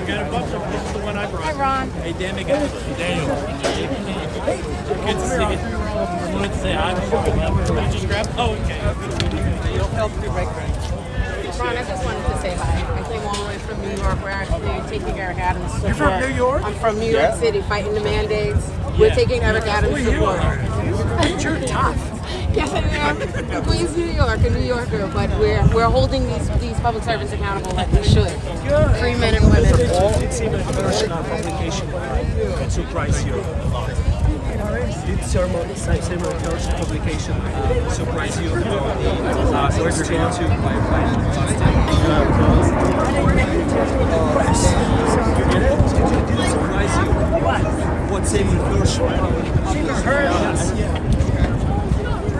got a bunch of this is the one I brought. Hi, Ron. Hey, Dan, Daniel. Good to see you. I wanted to say hi. Did you just grab? Oh, okay. You'll help me right back. Ron, I just wanted to say hi. I came all the way from New York. We're actually taking Eric Adams to You're from New York? I'm from New York City, fighting the mandates. We're taking Eric Adams to court. You're tough. Yes, I am. Queens, New York, a New Yorker, but we're holding these public servants accountable like we should. Free men and women. It's even a personal publication that surprised you. It's similar publication surprise you about the where's your going to surprise you what saving first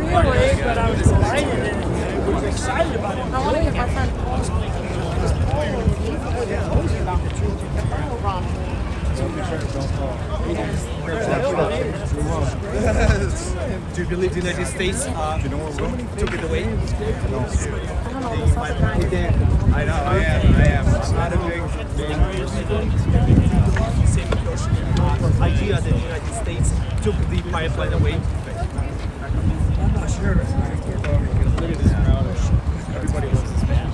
really, but I was delighted and was excited about it. I want to get my friend Paul. Do you believe the United States took it away? I know, I am. Not a big idea that the United States took the pipeline away. I'm not sure. Look at this crowd. Everybody loves this man.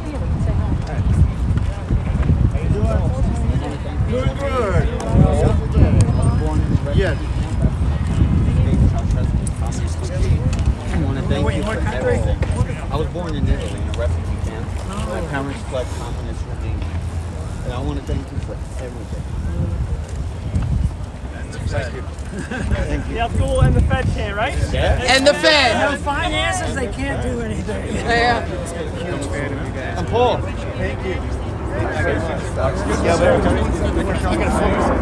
How you doing? Good. Yes. I want to thank you for everything. I was born in Italy in a refugee camp. My parents fled communist regime. And I want to thank you for everything. Thank you. Thank you. Yeah, cool, and the Fed can't, right? Yeah. And the Fed. No finances, they can't do anything. Yeah. Huge fan of you guys. I'm Paul. Thank you. Yeah, I gotta focus.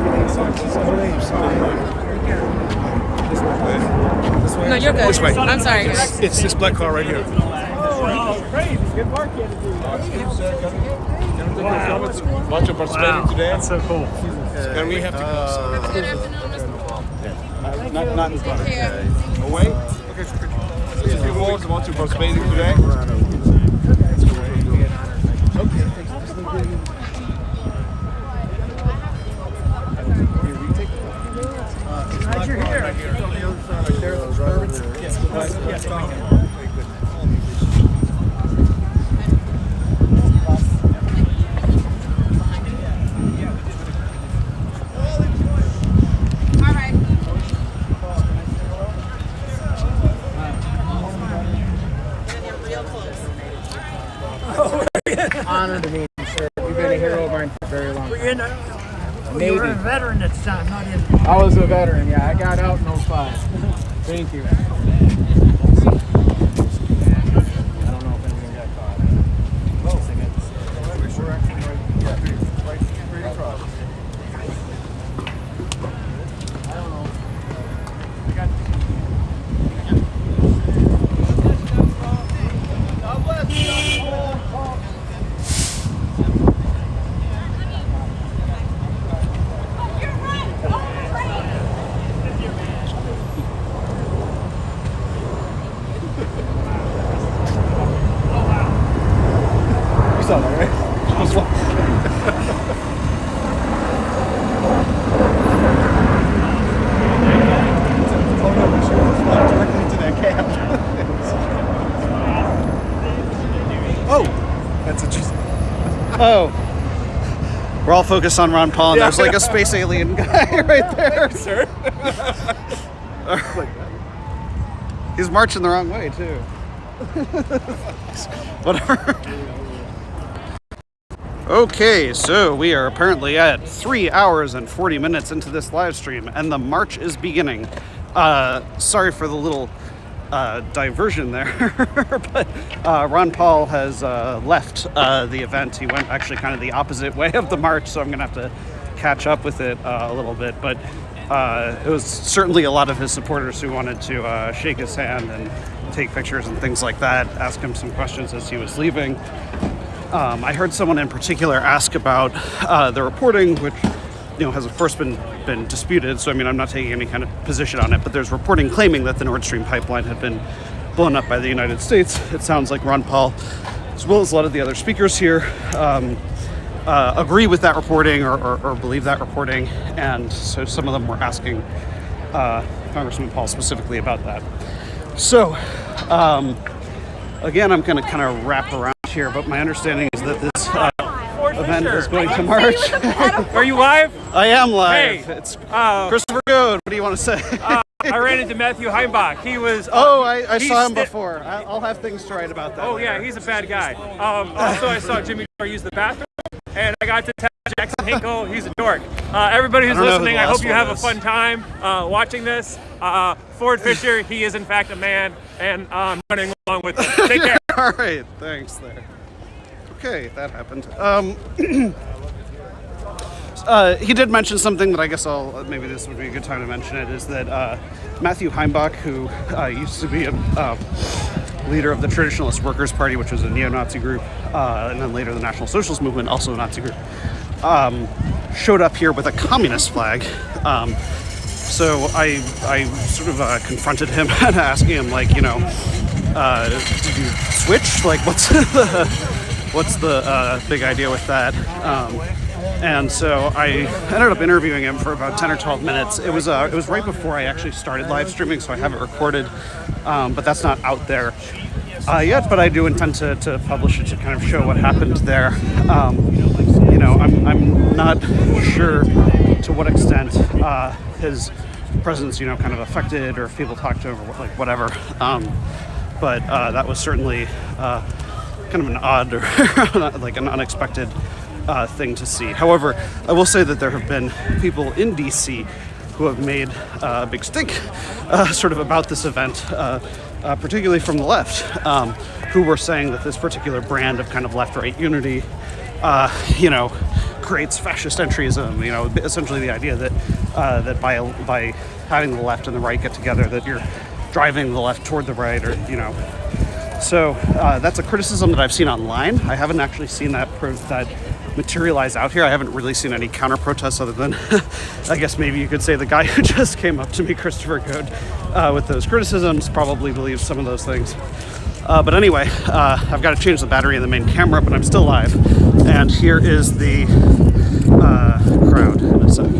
No, you're good. This way. I'm sorry, guys. It's this black car right here. Oh, great. Good work, Kennedy. Wow. Watch of participating today. That's so cool. And we have to go. Good afternoon, Mr. Paul. Not in front. Away? Okay. These people want to participating today. Glad you're here. Yes. Honor to me, sir. You've been a hero of mine for a very long time. You were a veteran at the time, not in. I was a veteran, yeah. I got out in 05. Thank you. You saw that, right? I was watching. Oh no, we should fly directly to that camp. Oh, that's interesting. Oh. We're all focused on Ron Paul, and there's like a space alien guy right there. Sir. He's marching the wrong way, too. Whatever. Okay, so we are apparently at 3 hours and 40 minutes into this live stream, and the march is beginning. Sorry for the little diversion there, but Ron Paul has left the event. He went actually kind of the opposite way of the march, so I'm going to have to catch up with it a little bit. But it was certainly a lot of his supporters who wanted to shake his hand and take pictures and things like that, ask him some questions as he was leaving. I heard someone in particular ask about the reporting, which has of course been disputed. So I mean, I'm not taking any kind of position on it, but there's reporting claiming that the Nord Stream pipeline had been blown up by the United States. It sounds like Ron Paul, as well as a lot of the other speakers here, agree with that reporting or believe that reporting, and so some of them were asking Congressman Paul specifically about that. So again, I'm going to kind of wrap around here, but my understanding is that this event is going to march. Are you live? I am live. Hey, it's Christopher Goode. What do you want to say? I ran into Matthew Heimbach. He was. I saw him before. I'll have things to write about that. Oh yeah, he's a bad guy. Also, I saw Jimmy Dore use the bathroom, and I got to tell Jackson Hinkle he's a dork. Everybody who's listening, I hope you have a fun time watching this. Ford Fischer, he is in fact a man, and I'm running along with him. Take care. All right, thanks there. Okay, that happened. He did mention something that I guess maybe this would be a good time to mention it, is that Matthew Heimbach, who used to be a leader of the Traditionalist Workers' Party, which was a neo-Nazi group, and then later the National Socialist Movement, also a Nazi group, showed up here with a communist flag. So I sort of confronted him and asking him, like, did you switch? Like, what's the big idea with that? And so I ended up interviewing him for about 10 or 12 minutes. It was right before I actually started live streaming, so I have it recorded, but that's not out there yet. But I do intend to publish it to kind of show what happened there. I'm not sure to what extent his presence, kind of affected, or if people talked to him, or like whatever. But that was certainly kind of an odd, or like an unexpected thing to see. However, I will say that there have been people in DC who have made a big stink sort of about this event, particularly from the left, who were saying that this particular brand of kind of left-right unity, creates fascist entryism. Essentially the idea that that by having the left and the right get together, that you're driving the left toward the right, or So that's a criticism that I've seen online. I haven't actually seen that materialize out here. I haven't really seen any counter protests other than, I guess maybe you could say the guy who just came up to me, Christopher Goode, with those criticisms, probably believes some of those things. But anyway, I've got to change the battery in the main camera, but I'm still live. And here is the crowd in a sec.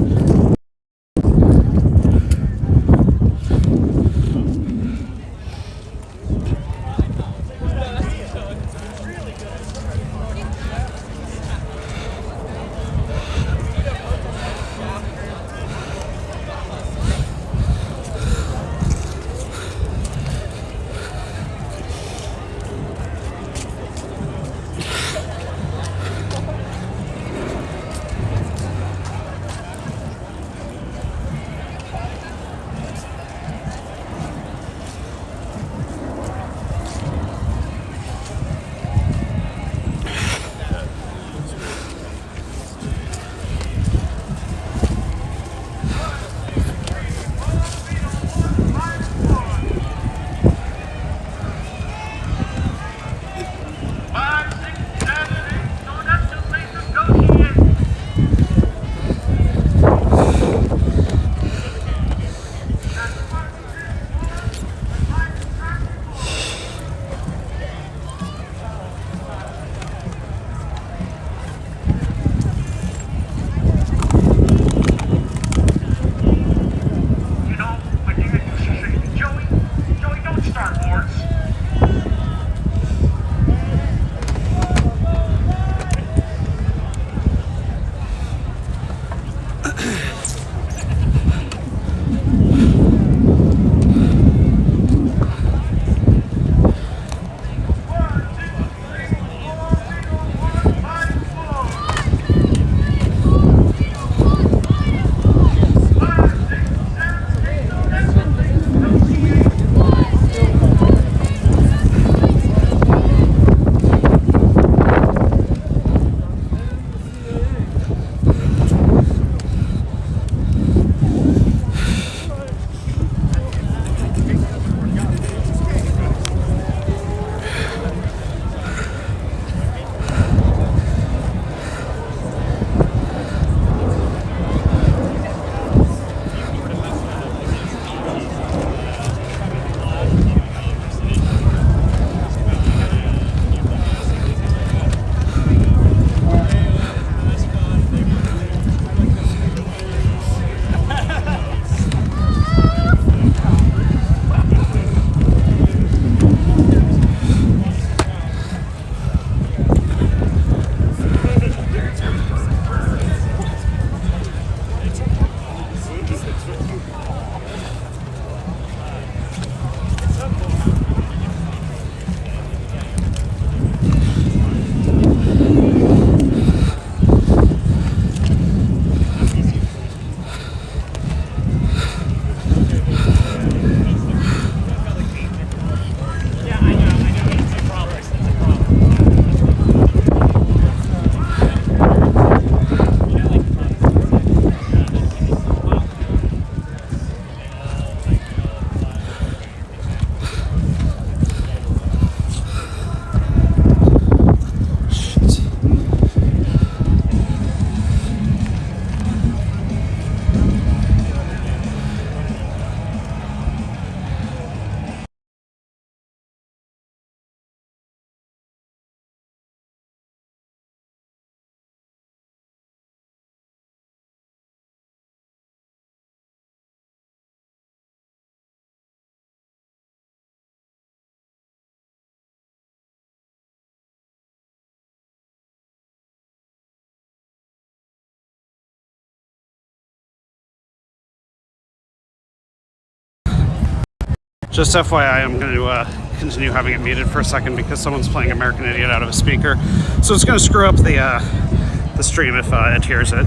Just FYI, I'm going to continue having it muted for a second because someone's playing American Idiot out of a speaker. So it's going to screw up the stream if it hears it.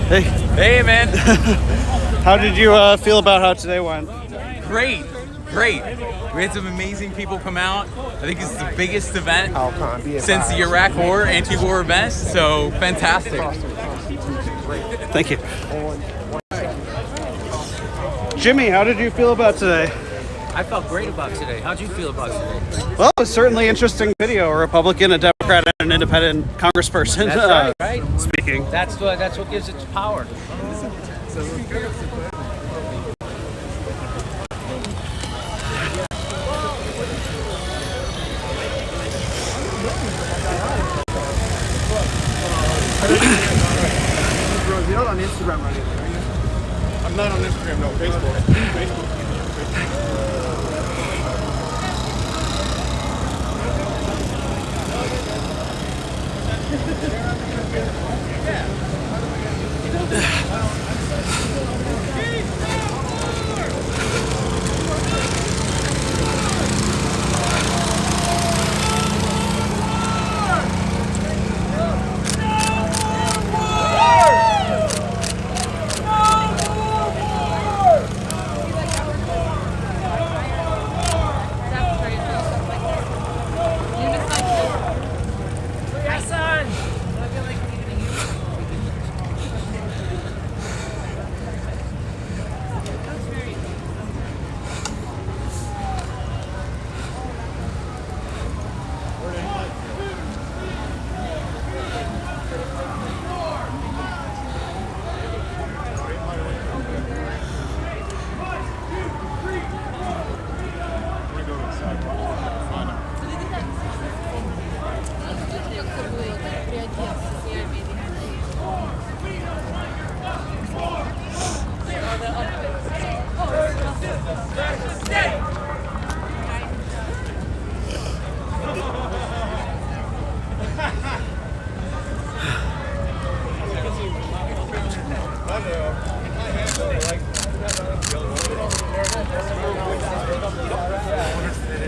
Hey. Hey, man. How did you feel about how today went? Great. We had some amazing people come out. I think it's the biggest event since the Iraq War, anti-war events. So fantastic. Thank you. Jimmy, how did you feel about today? I felt great about today. How'd you feel about today? Well, it was certainly interesting video. A Republican, a Democrat, and an independent congressperson That's right. speaking. That's what gives it power. You're not on Instagram or anything, are you? I'm not on Instagram, no. Facebook.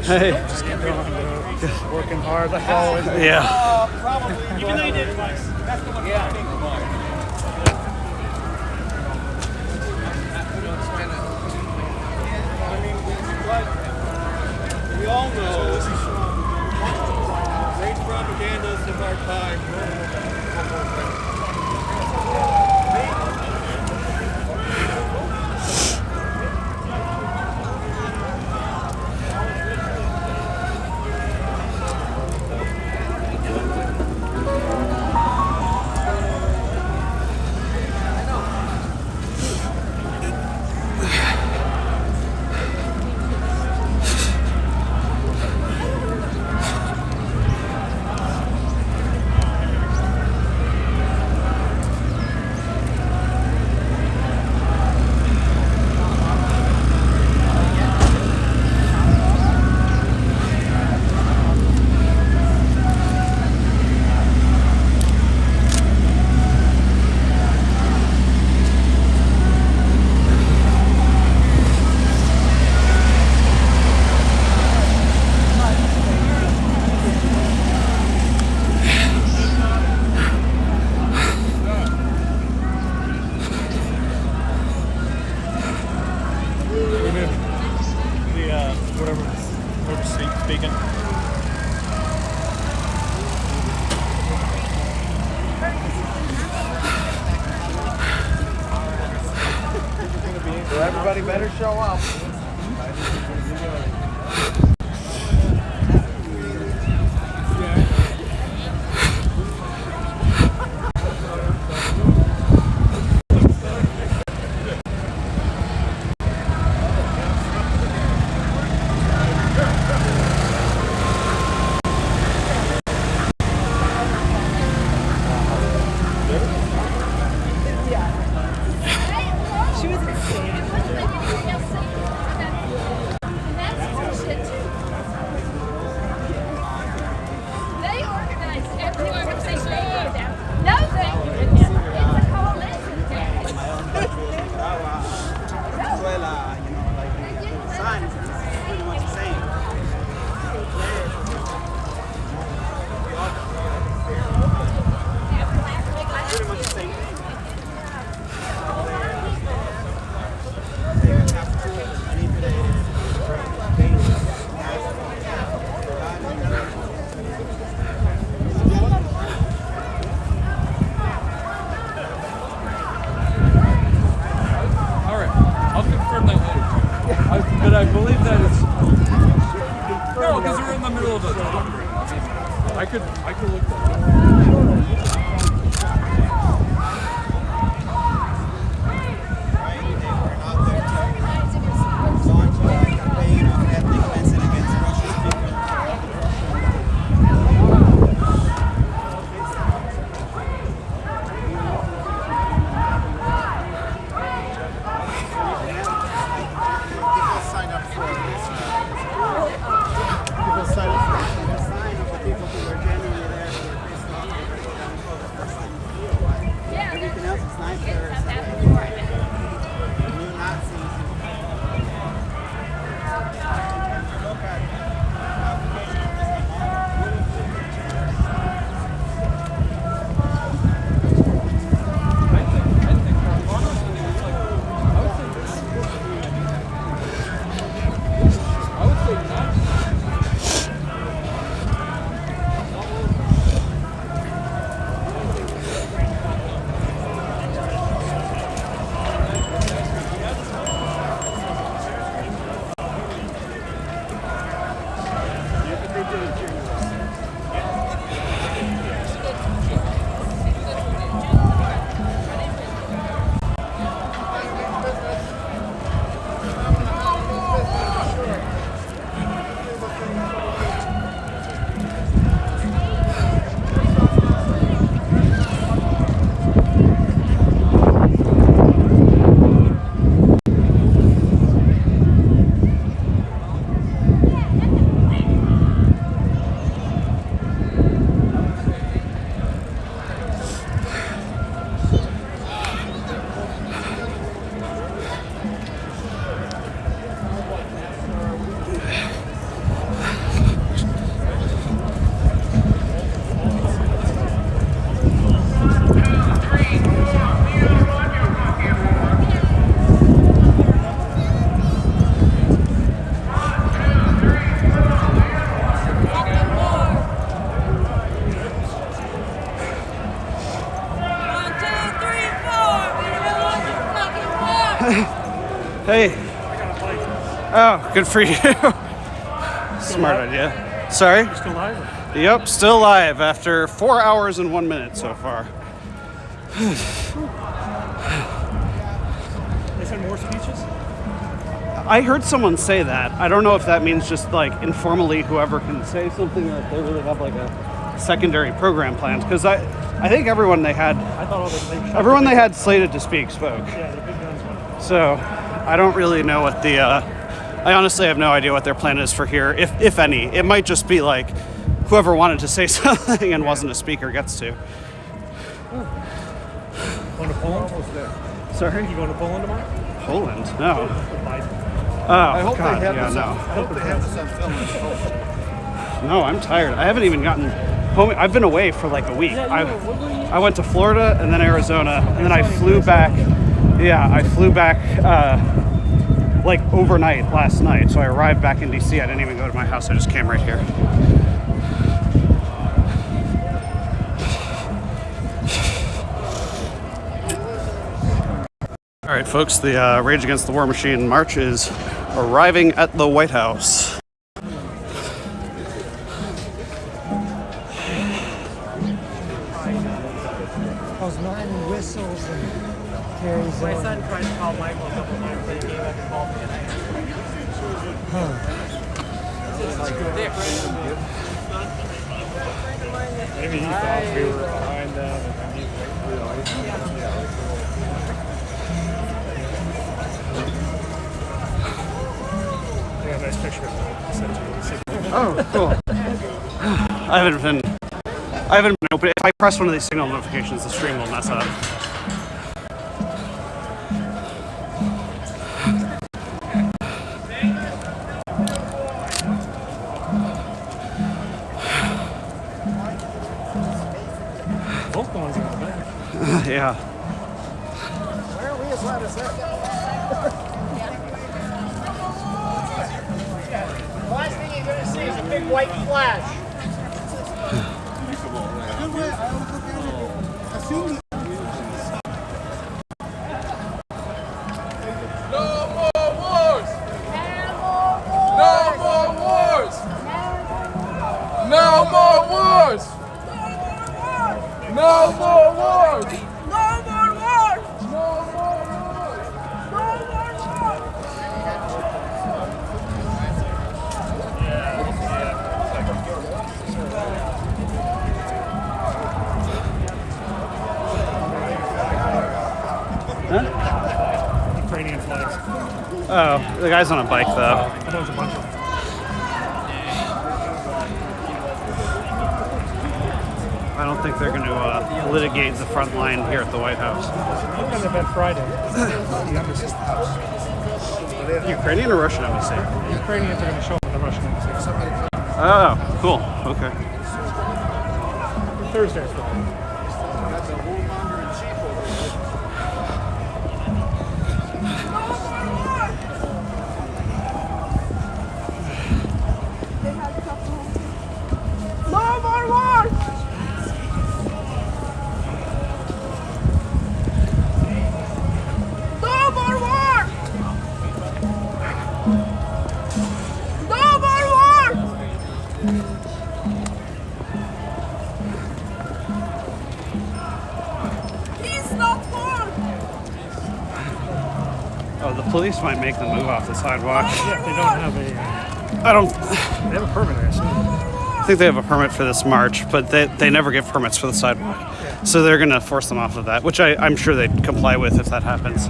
Hey. Just keep going, dude. Working hard like always. Yeah. Even though you did it twice. That's the one. Yeah. We all know great propagandists of our time. Speaking. So everybody better show up. I could look that up. Hey. Oh, good for you. Smart idea. Sorry? You're still live? Yep, still live after 4 hours and 1 minute so far. They send more speeches? I heard someone say that. I don't know if that means just like informally whoever can say something or if they really have like a secondary program planned. Because I think everyone they had slated to speak spoke. Yeah, the big guns went. So I don't really know what the I honestly have no idea what their plan is for here, if any. It might just be like whoever wanted to say something and wasn't a speaker gets to. Going to Poland? Sorry? You going to Poland tomorrow? Poland? No. Biden. Oh, I hope God, they have yeah, this. no. I hope they have this on film. No, I'm tired. I haven't even gotten home. I've been away for like a week. I went to Florida and then Arizona, and then I flew back. Yeah, I flew back like overnight last night. So I arrived back in DC. I didn't even go to my house. I just came right here. All right, folks, the Rage Against the War Machine march is arriving at the White House. Those 9 whistles and carries My on. son tried to call Michael a couple times, but he gave up and called me tonight. Maybe he thought we were behind them and he's I got a nice picture of him. Oh, cool. I haven't been open. If I press one of these signal notifications, the stream will mess up. Both the ones in the back. Yeah. Where are we as loud as that? The last thing you're going to see is a big white flash. No more wars! No more wars! No more wars! No more wars! No more wars! Ukrainian flags. Oh, the guy's on a bike though. There's a bunch of them. I don't think they're going to litigate the front line here at the White House. Look at the event Friday. The embassy's house. Ukrainian or Russian embassy? The Ukrainians are going to show up at the Russian embassy. Oh, cool. Okay. Thursday or Friday. No more wars! No more wars! No more wars! He's not war! Oh, the police might make them move off the sidewalk. Yeah, they don't have a. I don't. They have a permit, I assume. I think they have a permit for this march, but they never give permits for the sidewalk. So they're going to force them off of that, which I'm sure they'd comply with if that happens.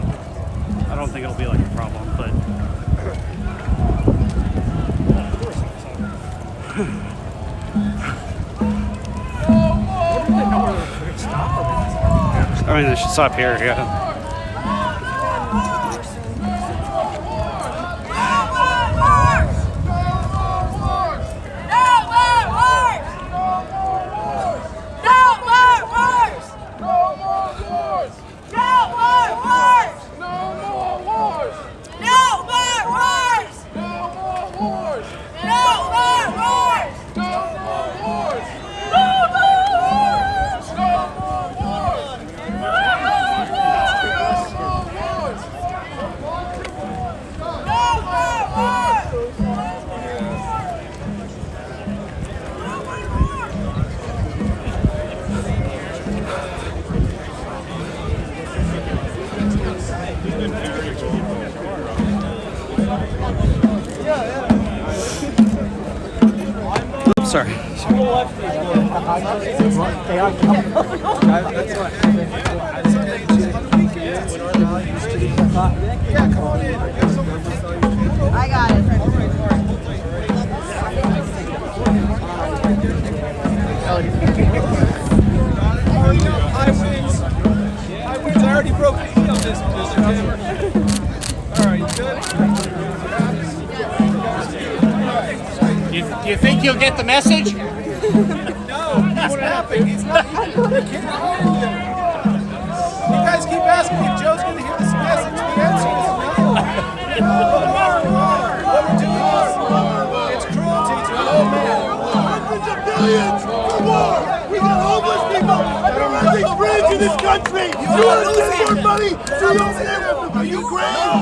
I don't think it'll be like a problem, but. I mean, they should stop here, yeah. Oops, sorry. I got it. I already broke the heel on this. All right, you good? You think you'll get the message? No, what happened? It's not. You guys keep asking if Joe's going to hear this message. The answer is no. What we're doing is it's cruelty to an old man. Hundreds of billions for war. We got homeless people and rising bridge in this country. You want to send more money to Ukraine?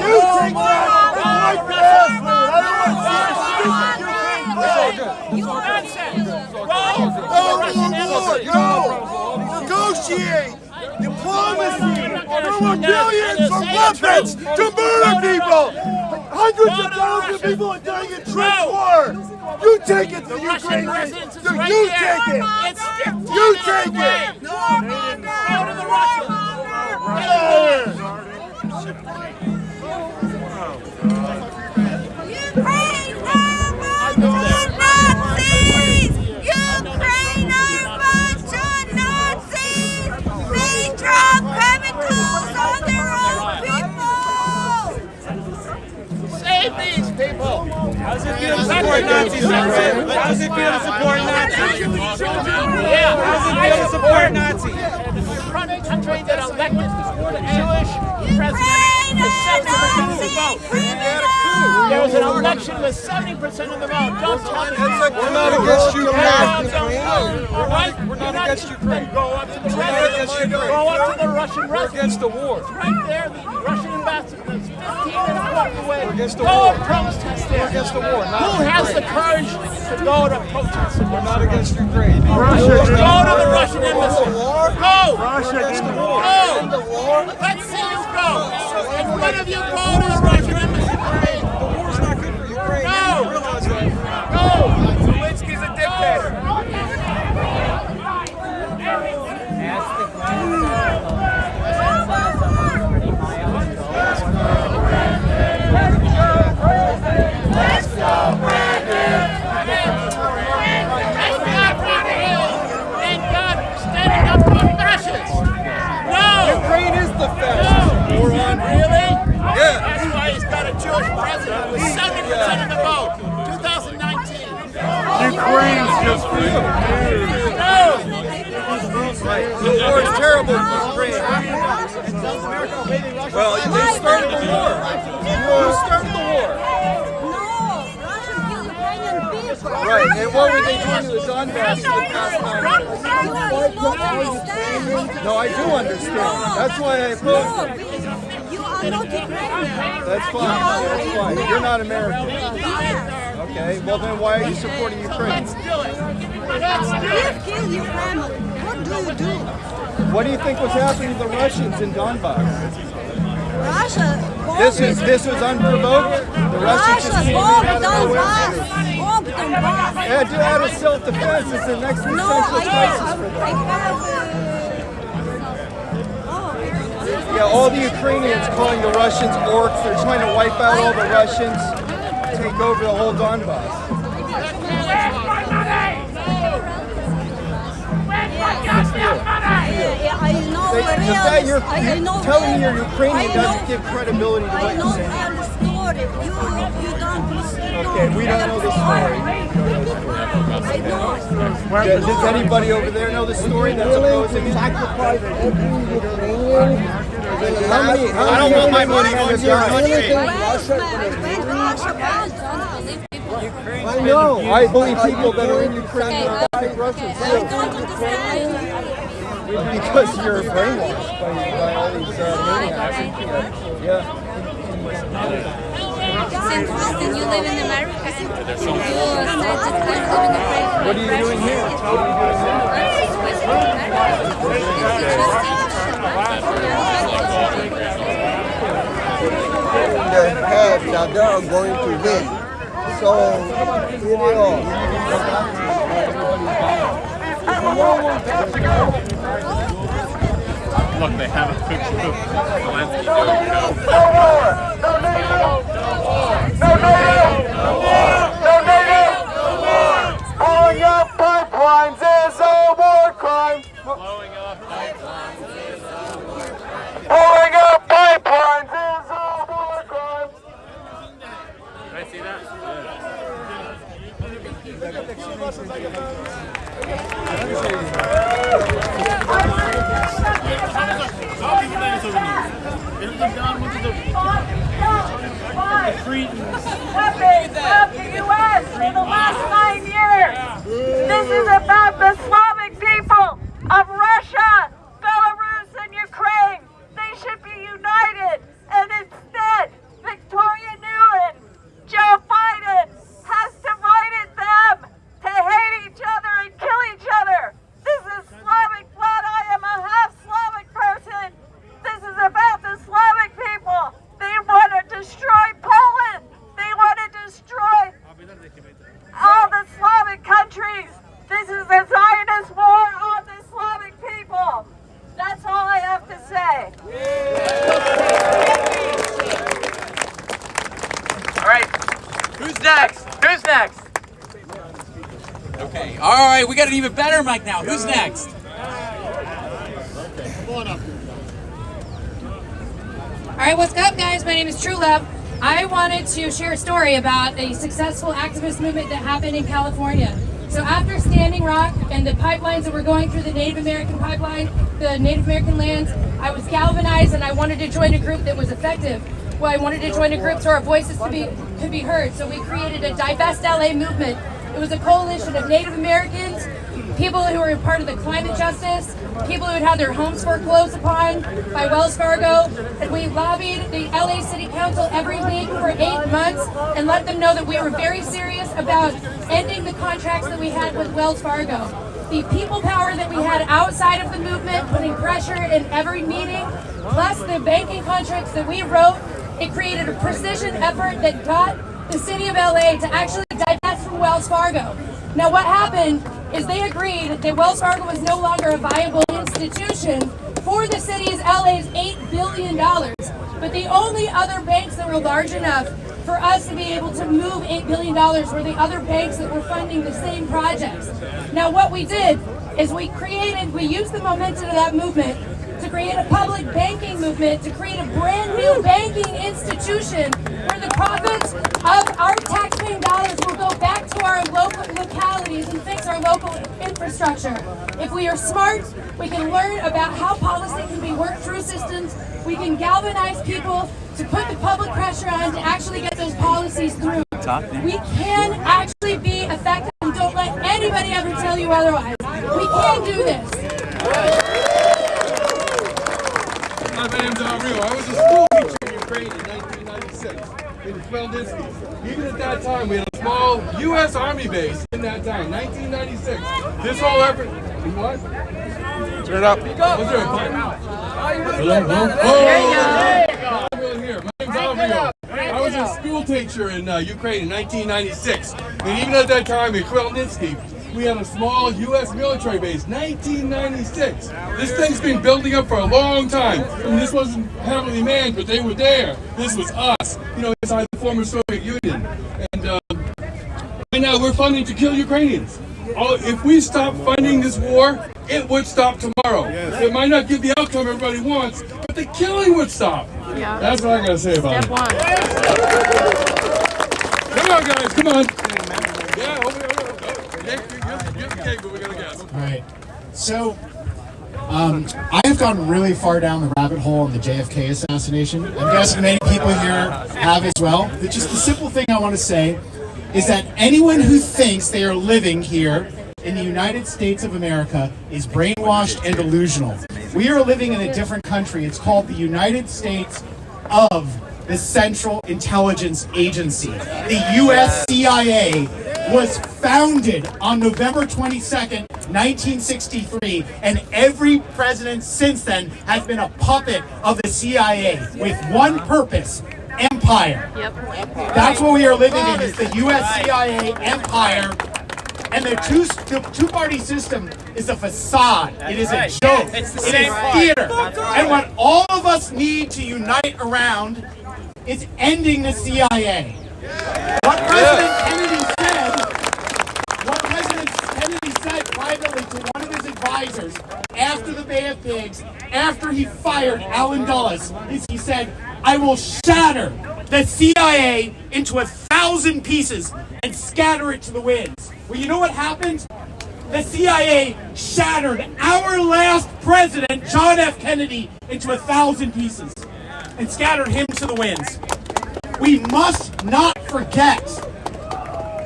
You take that and wipe your ass with it. I don't want to see a stupid Ukraine flag. No war. Negotiate. Diplomacy. There were billions of weapons to murder people. Hundreds of thousands of people are dying in trench war. You take it to Ukraine. You take it. You take it. No, go to the Russians. Ukraine, Nazis! Ukraine, bunch of Nazis! They drop chemicals on their own people! Save these people! How's it feel to support Nazis? How's it feel to support Nazis? Yeah, how's it feel to support Nazis? The country that elected the Jewish president with 70% of the vote. There was an election with 70% of the vote. Don't tell me. We're not against Ukraine. We're not against Ukraine. Go up to the Russian We're against the war. right there, the Russian ambassador is 15 minutes walk away. We're against the Go war. and protest there. We're against the war. Who has the courage to go to protest? We're not against Ukraine. Go to the Russian Russian embassy. Go! Russia against the war. Go! The war. Let's see us go. In front of you, go to the Russian embassy parade. The war's not good for Ukraine. Go! You realize that? Go! Zelensky's a dictator. Ukraine is the fascist. Moron. Really? Yeah. That's why he's got a Jewish president with 70% of the vote. 2019. Ukraine's just for you. No! The war is terrible for Ukraine. Well, they started the war. Who started the war? Right, and what were they doing to the Donbass for the past 9 years? No, I do understand. That's why I oppose them. That's fine. That's fine. You're not American. Okay, well then why are you supporting Ukraine? Kill your family. What do you do? What do you think was happening to the Russians in Donbass? Russia. This was unprovoked. The Russians just came in out of nowhere. Yeah, do out of self-defense. It's an existential crisis for them. Yeah, all the Ukrainians calling the Russians orcs. They're trying to wipe out all the Russians, take over the whole Donbass. The fact you're telling me you're Ukrainian doesn't give credibility to what you're saying. Okay, we don't know the story. Does anybody over there know the story that's opposing it? I don't want my money on your country. I know. I believe people that are in Ukraine are fighting Russia too. Because you're brainwashed by all these maniacs. Yeah. Since you live in America, what are you doing here? The head that they are going to win. So, you know. Look, they have a picture of Zelensky. No war! No NATO! No war! No NATO! No war! No NATO! No war! Blowing up pipelines is a war crime! Blowing up pipelines is a war crime. Blowing up pipelines is a war crime! Can I see that? Of the U.S. in the last 9 years. This is about the Slavic people of Russia, Belarus, and Ukraine. They should be united, and instead, Victoria Nuland, Joe Biden has divided them to hate each other and kill each other. This is Slavic blood. I am a half Slavic person. This is about the Slavic people. They want to destroy Poland. They want to destroy all the Slavic countries. This is a Zionist war on the Slavic people. That's all I have to say. All right, who's next? Who's next? Okay, all right, we got an even better mic now. Who's next? All right, what's up, guys? My name is True Love. I wanted to share a story about a successful activist movement that happened in California. So after Standing Rock and the pipelines that were going through the Native American pipeline, the Native American lands, I was galvanized and I wanted to join a group that was effective. Well, I wanted to join a group so our voices could be heard. So we created a Divest LA movement. It was a coalition of Native Americans, people who were part of the climate justice, people who had had their homes foreclosed upon by Wells Fargo, and we lobbied the LA City Council every week for 8 months and let them know that we were very serious about ending the contracts that we had with Wells Fargo. the people power that we had outside of the movement, putting pressure in every meeting, plus the banking contracts that we wrote, it created a precision effort that got the city of LA to actually divest from Wells Fargo. Now what happened is they agreed that Wells Fargo was no longer a viable institution for the city's LA's $8 billion. But the only other banks that were large enough for us to be able to move $8 billion were the other banks that were funding the same projects. Now what we did is we used the momentum of that movement to create a public banking movement, to create a brand new banking institution where the profits of our taxpaying dollars will go back to our local localities and fix our local infrastructure. If we are smart, we can learn about how policy can be worked through systems. We can galvanize people to put the public pressure on to actually get those policies through. We can actually be effective, and don't let anybody ever tell you otherwise. We can do this. My name's Ariel. I was a school teacher in Ukraine in 1996 in Khmelnytsky. Even at that time, we had a small U.S. Army base in that time, 1996. This whole effort... What? Turn it up. Was there a button? Oh, Ariel here. My name's Ariel. I was a school teacher in Ukraine in 1996. And even at that time in Khmelnytsky, we had a small U.S. military base, 1996. This thing's been building up for a long time. I mean, this wasn't heavily manned, but they were there. This was us, inside the former Soviet Union. And right now we're funding to kill Ukrainians. If we stop funding this war, it would stop tomorrow. It might not give the outcome everybody wants, but the killing would stop. Yeah. That's what I gotta say about it. Come on, guys, come on. Yeah, over here. All right, so I have gone really far down the rabbit hole on the JFK assassination. I'm guessing many people here have as well. But just the simple thing I want to say is that anyone who thinks they are living here in the United States of America is brainwashed and delusional. We are living in a different country. It's called the United States of the Central Intelligence Agency. The U.S. CIA was founded on November 22nd, 1963, and every president since then has been a puppet of the CIA with one purpose: empire. Yep. That's what we are living in, is the U.S. CIA empire. And the two-party system is a facade. It is a joke. It is theater. And what all of us need to unite around is ending the CIA. What President Kennedy said privately to one of his advisors after the Bay of Pigs, after he fired Allen Dulles, is he said, "I will shatter the CIA into 1,000 pieces and scatter it to the winds." Well, you know what happened? The CIA shattered our last president, John F. Kennedy, into 1,000 pieces and scattered him to the winds. We must not forget.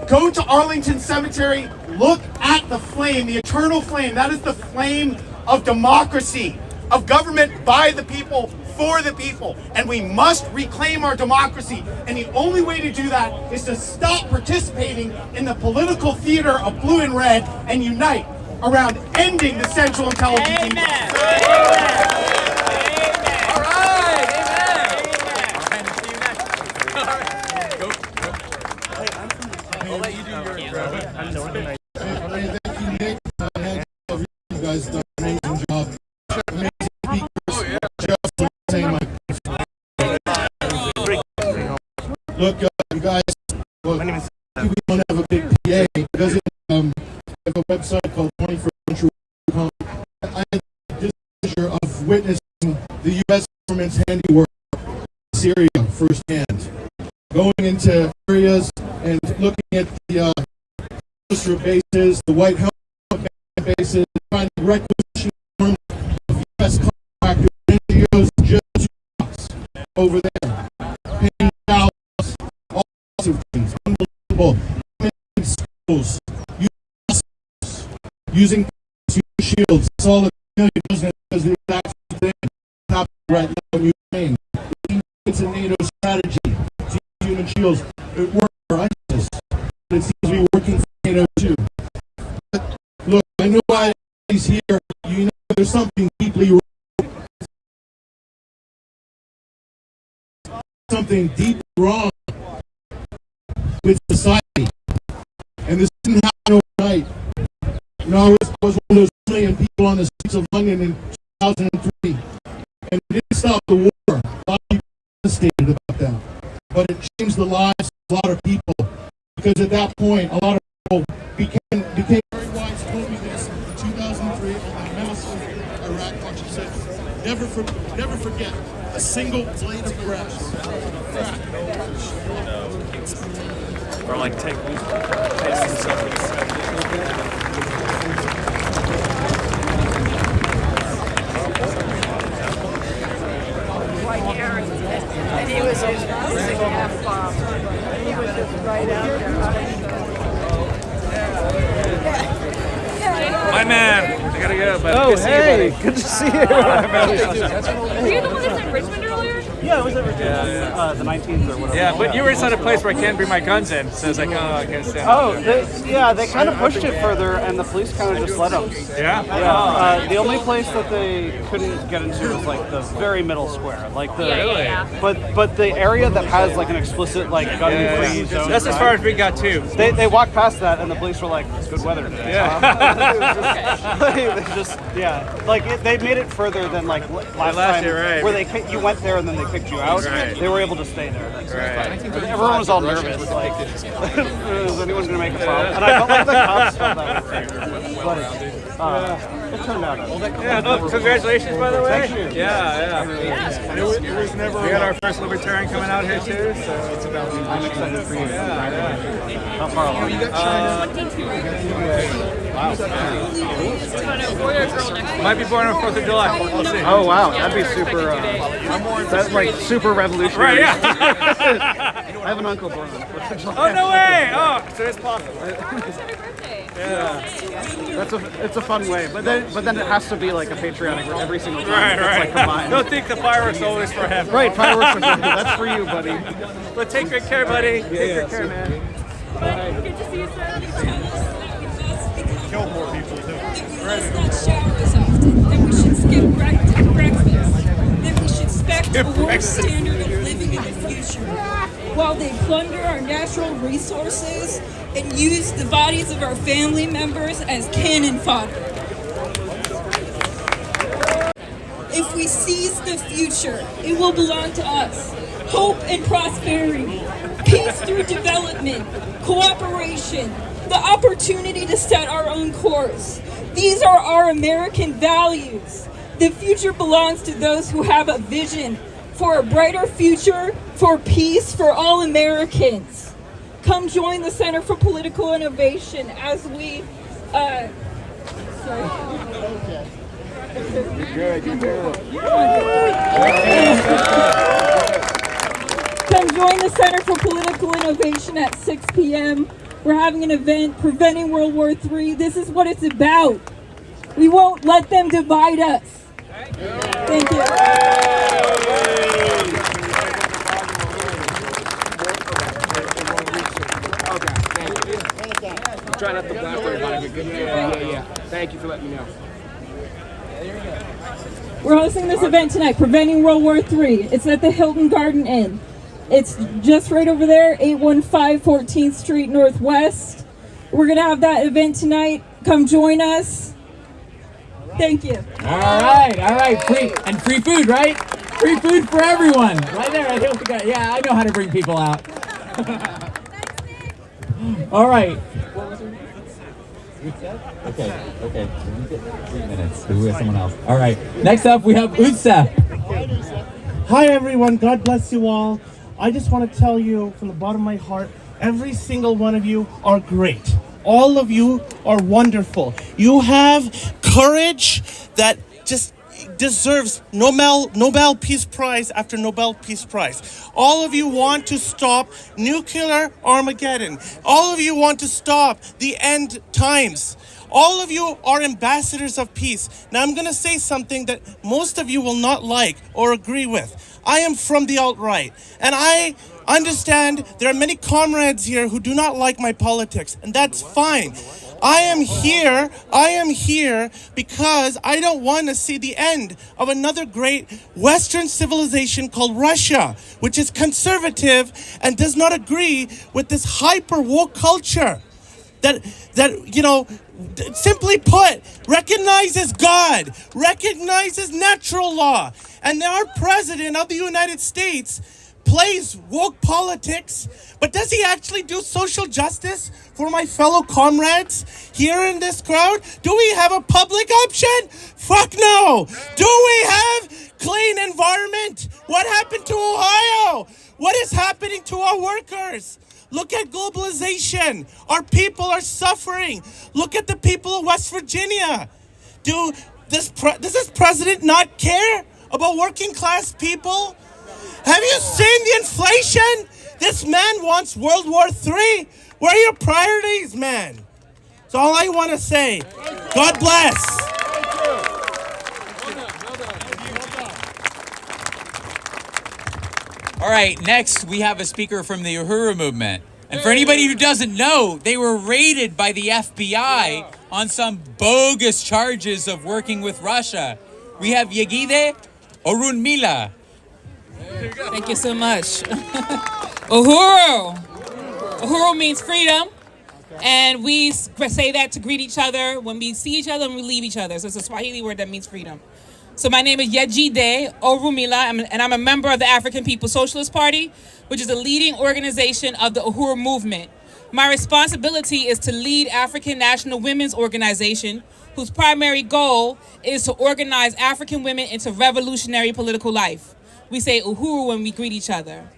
Go to Arlington Cemetery, look at the flame, the eternal flame. That is the flame of democracy, of government by the people, for the people. And we must reclaim our democracy. And the only way to do that is to stop participating in the political theater of blue and red and unite around ending the Central Intelligence Agency. All right, I'll let you do your intro. Thank you, Nick. You guys done an amazing job. Amazing speakers. Just saying my. Look, you guys. Look, we don't have a big PA because we have a website called 21stCentury.com. I had the pleasure of witnessing the U.S. government's handiwork in Syria firsthand. Going into areas and looking at the military bases, the White House bases, trying to requisition arms of U.S. contractors, NGOs, just over there, paying dollars, all sorts of things, unbelievable. In schools, using shields, it's all a doesn't because the exact thing happening right now in Ukraine. It's a NATO strategy. It's human shields. It worked for ISIS. It seems to be working for NATO too. But look, I know why he's here. You know there's something deeply wrong. Something deeply wrong with society. And this didn't happen overnight. You know, I was one of those million people on the streets of London in 2003. And it didn't stop the war. A lot of people devastated about that. But it changed the lives of a lot of people. Because at that point, a lot of people became very wise. Told me this in 2003 on the massive Iraq march. He said, never forget a single blade of grass. Or like take And he was using F-bomb. He was just right out there. my man. I gotta go, but Oh, good to see you, hey, buddy. good to see you. Were you the one that's in Richmond earlier? Yeah, it was at Richmond. The 19th or whatever. Yeah, but you were inside a place where I can't bring my guns in, so it's like, oh, I can't stand. They kind of pushed it further, and the police kind of just let them. Yeah? Yeah. The only place that they couldn't get into was like the very middle square, like the. But the area that has like an explicit like gun-free zone. That's as far as we got too. They walked past that, and the police were like, "It's good weather today." Yeah. They made it further than like last time, year, right? where you went there and then they kicked you out. Right. They were able to stay there. Right. Everyone was all nervous. Like, is anyone going to make a problem? And I felt like the cops felt that way. But it turned out. Yeah, no, congratulations, by the way. Thank you. Yeah. It was never. We got our first libertarian coming out here too, so it's about. I'm excited for you. Yeah. How far along? Might be born on 4th of July. We'll see. Oh wow, that'd be super. That's like super revolutionary. Right? Yeah. I have an uncle born on 4th of July. Oh no way! Oh, so it's possible. Yeah. It's a fun way, but then it has to be like a patriotic every single time. Right. It's like combined. Don't think the fireworks are always for him. Right, fireworks are for you. That's for you, buddy. But take good care, buddy. Take good care, man. Good to see you, sir. Kill more people too. Let's not shower as often. That we should skip breakfast. That we should expect a lower standard of living in the future. While they plunder our natural resources and use the bodies of our family members as cannon fodder. If we seize the future, it will belong to us. Hope and prosperity, peace through development, cooperation, the opportunity to set our own course. These are our American values. The future belongs to those who have a vision for a brighter future, for peace for all Americans. Come join the Center for Political Innovation as we, Come join the Center for Political Innovation at 6 p.m. We're having an event, Preventing World War III. This is what it's about. We won't let them divide us. Thank you. Try not to blast everybody. Yeah. Thank you for letting me know. We're hosting this event tonight, Preventing World War III. It's at the Hilton Garden Inn. It's just right over there, 815 14th Street Northwest. We're going to have that event tonight. Come join us. Thank you. All right. Free food, right? Free food for everyone. Right there. I think we got. Yeah, I know how to bring people out. All right. Okay. You get 3 minutes. We have someone else. All right. Next up, we have Utsa. Hi, everyone. God bless you all. I just want to tell you from the bottom of my heart, every single one of you are great. All of you are wonderful. You have courage that just deserves Nobel Peace Prize after Nobel Peace Prize. All of you want to stop nuclear Armageddon. All of you want to stop the end times. All of you are ambassadors of peace. Now I'm going to say something that most of you will not like or agree with. I am from the alt-right, and I understand there are many comrades here who do not like my politics, and that's fine. I am here because I don't want to see the end of another great Western civilization called Russia, which is conservative and does not agree with this hyper woke culture that simply put, recognizes God, recognizes natural law. And our president of the United States plays woke politics, but does he actually do social justice for my fellow comrades here in this crowd? Do we have a public option? Fuck no! Do we have clean environment? What happened to Ohio? What is happening to our workers? Look at globalization. Our people are suffering. Look at the people of West Virginia. Does this president not care about working class people? Have you seen the inflation? This man wants World War III. Where are your priorities, man? That's all I want to say. God bless. All right, next we have a speaker from the Uhuru movement. And for anybody who doesn't know, they were raided by the FBI on some bogus charges of working with Russia. We have Yegide Orunmila. Thank you so much. Uhuru. Uhuru means freedom. And we say that to greet each other when we see each other and we leave each other. So it's a Swahili word that means freedom. So my name is Yejide Orunmila, and I'm a member of the African People's Socialist Party, which is a leading organization of the Uhuru movement. My responsibility is to lead African National Women's Organization, whose primary goal is to organize African women into revolutionary political life. We say Uhuru when we greet each other.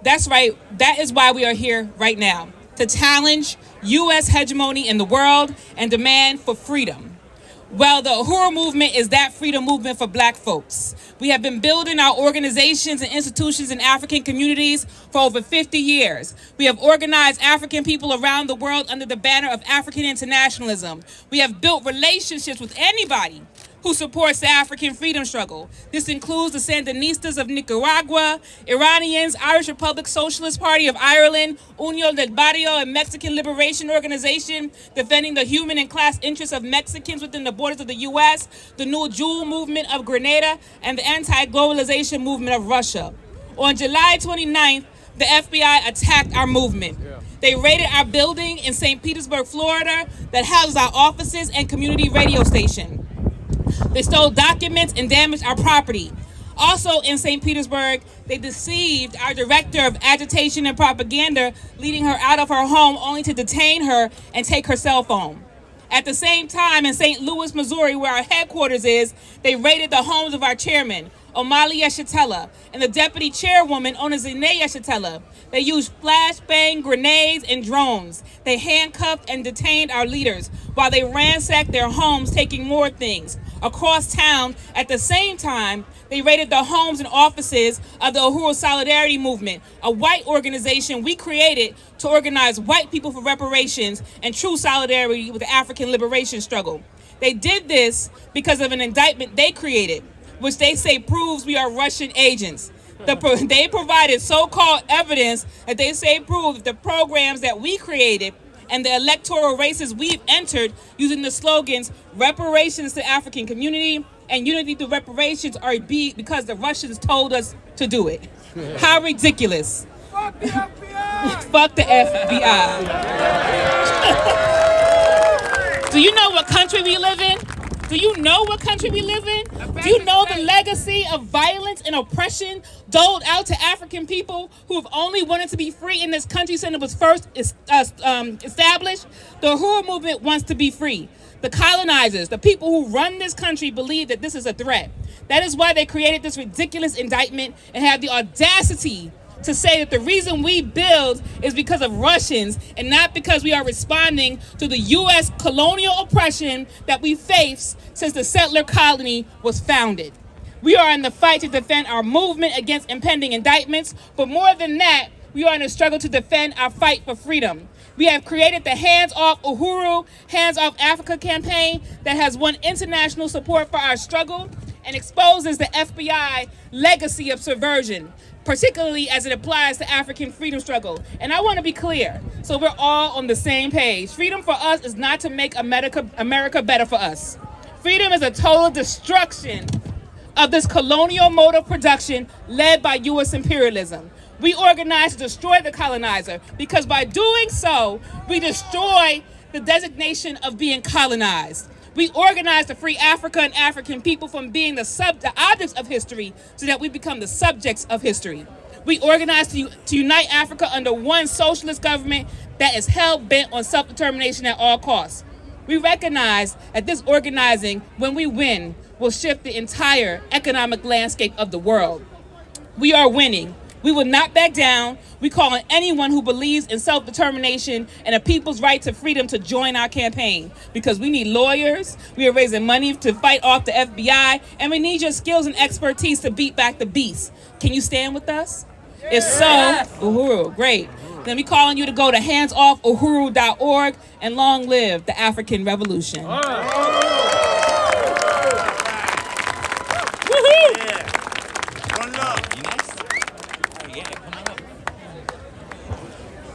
That's right, that is why we are here right now, to challenge U.S. hegemony in the world and demand for freedom. Well, the Uhuru movement is that freedom movement for black folks. We have been building our organizations and institutions in African communities for over 50 years. We have organized African people around the world under the banner of African internationalism. We have built relationships with anybody who supports the African freedom struggle. This includes the Sandinistas of Nicaragua, Iranians, Irish Republic Socialist Party of Ireland, Unión del Barrio, and Mexican Liberation Organization, defending the human and class interests of Mexicans within the borders of the U.S., the New Jewel movement of Grenada, and the anti-globalization movement of Russia. On July 29th, the FBI attacked our movement. They raided our building in St. Petersburg, Florida, that houses our offices and community radio station. They stole documents and damaged our property. Also in St. Petersburg, they deceived our director of agitation and propaganda, leading her out of her home only to detain her and take her cell phone. At the same time, in St. Louis, Missouri, where our headquarters is, they raided the homes of our chairman, Omali Yeshitela, and the deputy chairwoman, Onazine Yeshitela. They used flashbang grenades and drones. They handcuffed and detained our leaders while they ransacked their homes, taking more things. Across town, at the same time, they raided the homes and offices of the Uhuru Solidarity Movement, a white organization we created to organize white people for reparations and true solidarity with the African liberation struggle. They did this because of an indictment they created, which they say proves we are Russian agents. They provided so-called evidence that they say proved the programs that we created and the electoral races we've entered using the slogans reparations to African community and unity through reparations are because the Russians told us to do it. How ridiculous. Fuck the FBI! Fuck the FBI. Do you know what country we live in? Do you know what country we live in? Do you know the legacy of violence and oppression doled out to African people who have only wanted to be free in this country since it was first established? The Uhuru movement wants to be free. The colonizers, the people who run this country, believe that this is a threat. That is why they created this ridiculous indictment and have the audacity to say that the reason we build is because of Russians and not because we are responding to the U.S. colonial oppression that we face since the settler colony was founded. We are in the fight to defend our movement against impending indictments, but more than that, we are in a struggle to defend our fight for freedom. We have created the Hands Off Uhuru, Hands Off Africa campaign that has won international support for our struggle and exposes the FBI legacy of subversion. particularly as it applies to African freedom struggle. And I want to be clear, so we're all on the same page. Freedom for us is not to make America better for us. Freedom is a total destruction of this colonial mode of production led by U.S. imperialism. We organize to destroy the colonizer because by doing so, we destroy the designation of being colonized. We organize to free Africa and African people from being the objects of history so that we become the subjects of history. We organize to unite Africa under one socialist government that is hell-bent on self-determination at all costs. We recognize that this organizing, when we win, will shift the entire economic landscape of the world. We are winning. We will not back down. We call on anyone who believes in self-determination and a people's right to freedom to join our campaign because we need lawyers, we are raising money to fight off the FBI, and we need your skills and expertise to beat back the beast. Can you stand with us? If so, Uhuru, great. Then we call on you to go to handsoffuhuru.org and long live the African Revolution.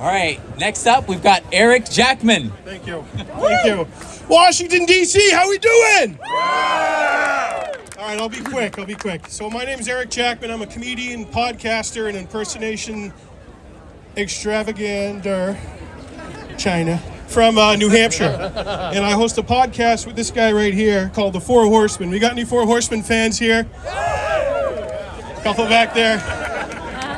All right, next up, we've got Eric Jackman. Thank you. Thank you. Washington, D.C., how we doing? All right, I'll be quick. So my name is Eric Jackman. I'm a comedian, podcaster, and impersonation extravaganza China from New Hampshire. And I host a podcast with this guy right here called The Four Horsemen. We got any Four Horsemen fans here? Couple back there.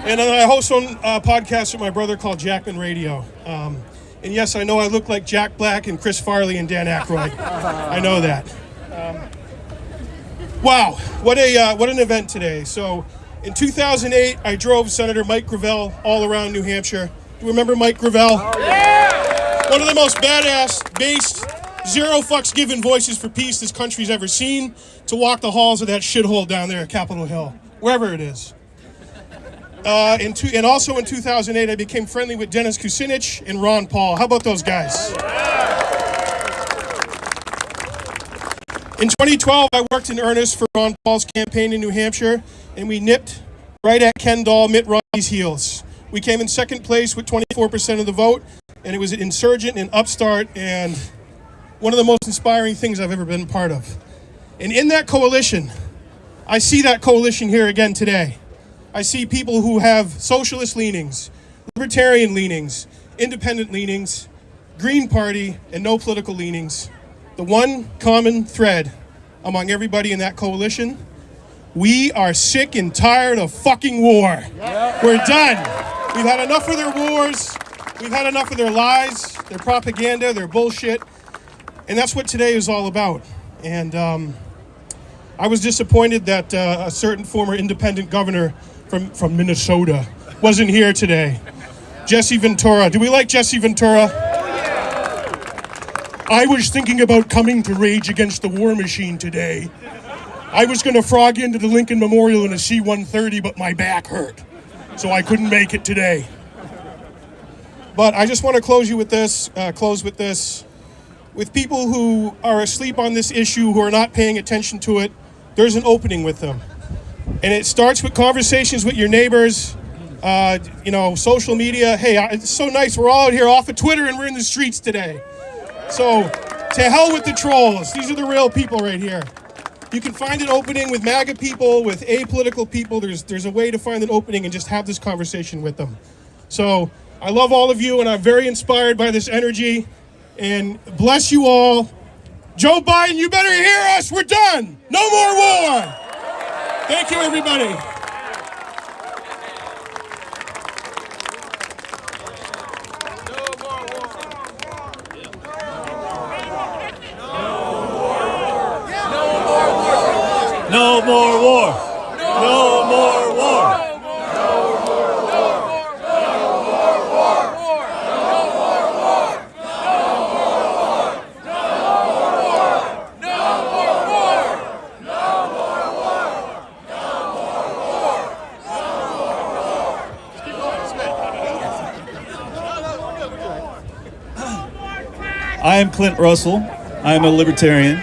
And then I host a podcast with my brother called Jackman Radio. And yes, I know I look like Jack Black and Chris Farley and Dan Aykroyd. I know that. Wow, what an event today. So in 2008, I drove Senator Mike Gravel all around New Hampshire. Do you remember Mike Gravel? Oh, yeah! One of the most badass-based, zero fucks given voices for peace this country's ever seen, to walk the halls of that shithole down there at Capitol Hill, wherever it is. And also in 2008, I became friendly with Dennis Kucinich and Ron Paul. How about those guys? In 2012, I worked in earnest for Ron Paul's campaign in New Hampshire, and we nipped right at Ken Dahl, Mitt Romney's heels. We came in second place with 24% of the vote, and it was an insurgent and upstart, and one of the most inspiring things I've ever been part of. And in that coalition, I see that coalition here again today. I see people who have socialist leanings, libertarian leanings, independent leanings, Green Party, and no political leanings. The one common thread among everybody in that coalition, we are sick and tired of fucking war. Yep. We're done. We've had enough of their wars. We've had enough of their lies, their propaganda, their bullshit. And that's what today is all about. And I was disappointed that a certain former independent governor from Minnesota wasn't here today. Jesse Ventura. Do we like Jesse Ventura? I was thinking about coming to Rage Against the War Machine today. I was going to frog into the Lincoln Memorial in a C-130, but my back hurt, so I couldn't make it today. But I just want to close with this. With people who are asleep on this issue, who are not paying attention to it, there's an opening with them. And it starts with conversations with your neighbors, social media. Hey, it's so nice. We're all out here off of Twitter and we're in the streets today. So to hell with the trolls. These are the real people right here. You can find an opening with MAGA people, with apolitical people. There's a way to find an opening and just have this conversation with them. So I love all of you and I'm very inspired by this energy. And bless you all. Joe Biden, you better hear us. We're done. No more war. Thank you, everybody. No more war. No more war. I am Clint Russell. I am a libertarian.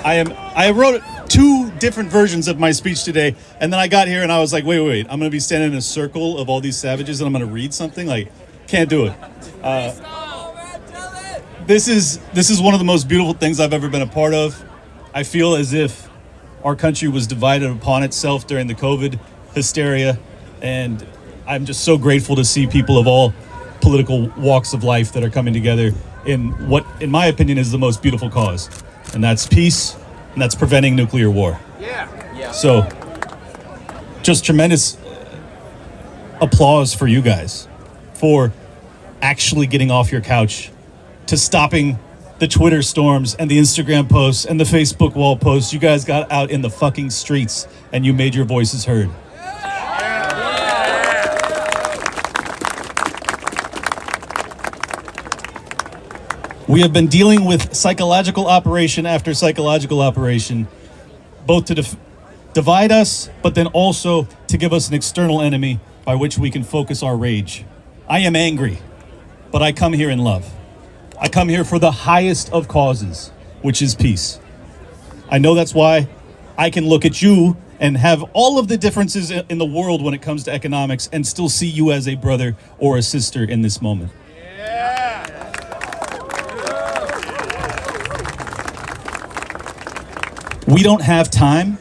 I wrote 2 different versions of my speech today, and then I got here and I was like, wait, I'm gonna be standing in a circle of all these savages and I'm gonna read something? Like, can't do it. This is one of the most beautiful things I've ever been a part of. I feel as if our country was divided upon itself during the COVID hysteria, and I'm just so grateful to see people of all political walks of life that are coming together in what, in my opinion, is the most beautiful cause, and that's peace, and that's preventing nuclear war. Yeah. So, just tremendous applause for you guys for actually getting off your couch, to stopping the Twitter storms and the Instagram posts and the Facebook wall posts. You guys got out in the fucking streets and you made your voices heard. We have been dealing with psychological operation after psychological operation, both to divide us, but then also to give us an external enemy by which we can focus our rage. I am angry, but I come here in love. I come here for the highest of causes, which is peace. I know that's why I can look at you and have all of the differences in the world when it comes to economics and still see you as a brother or a sister in this moment. We don't have time.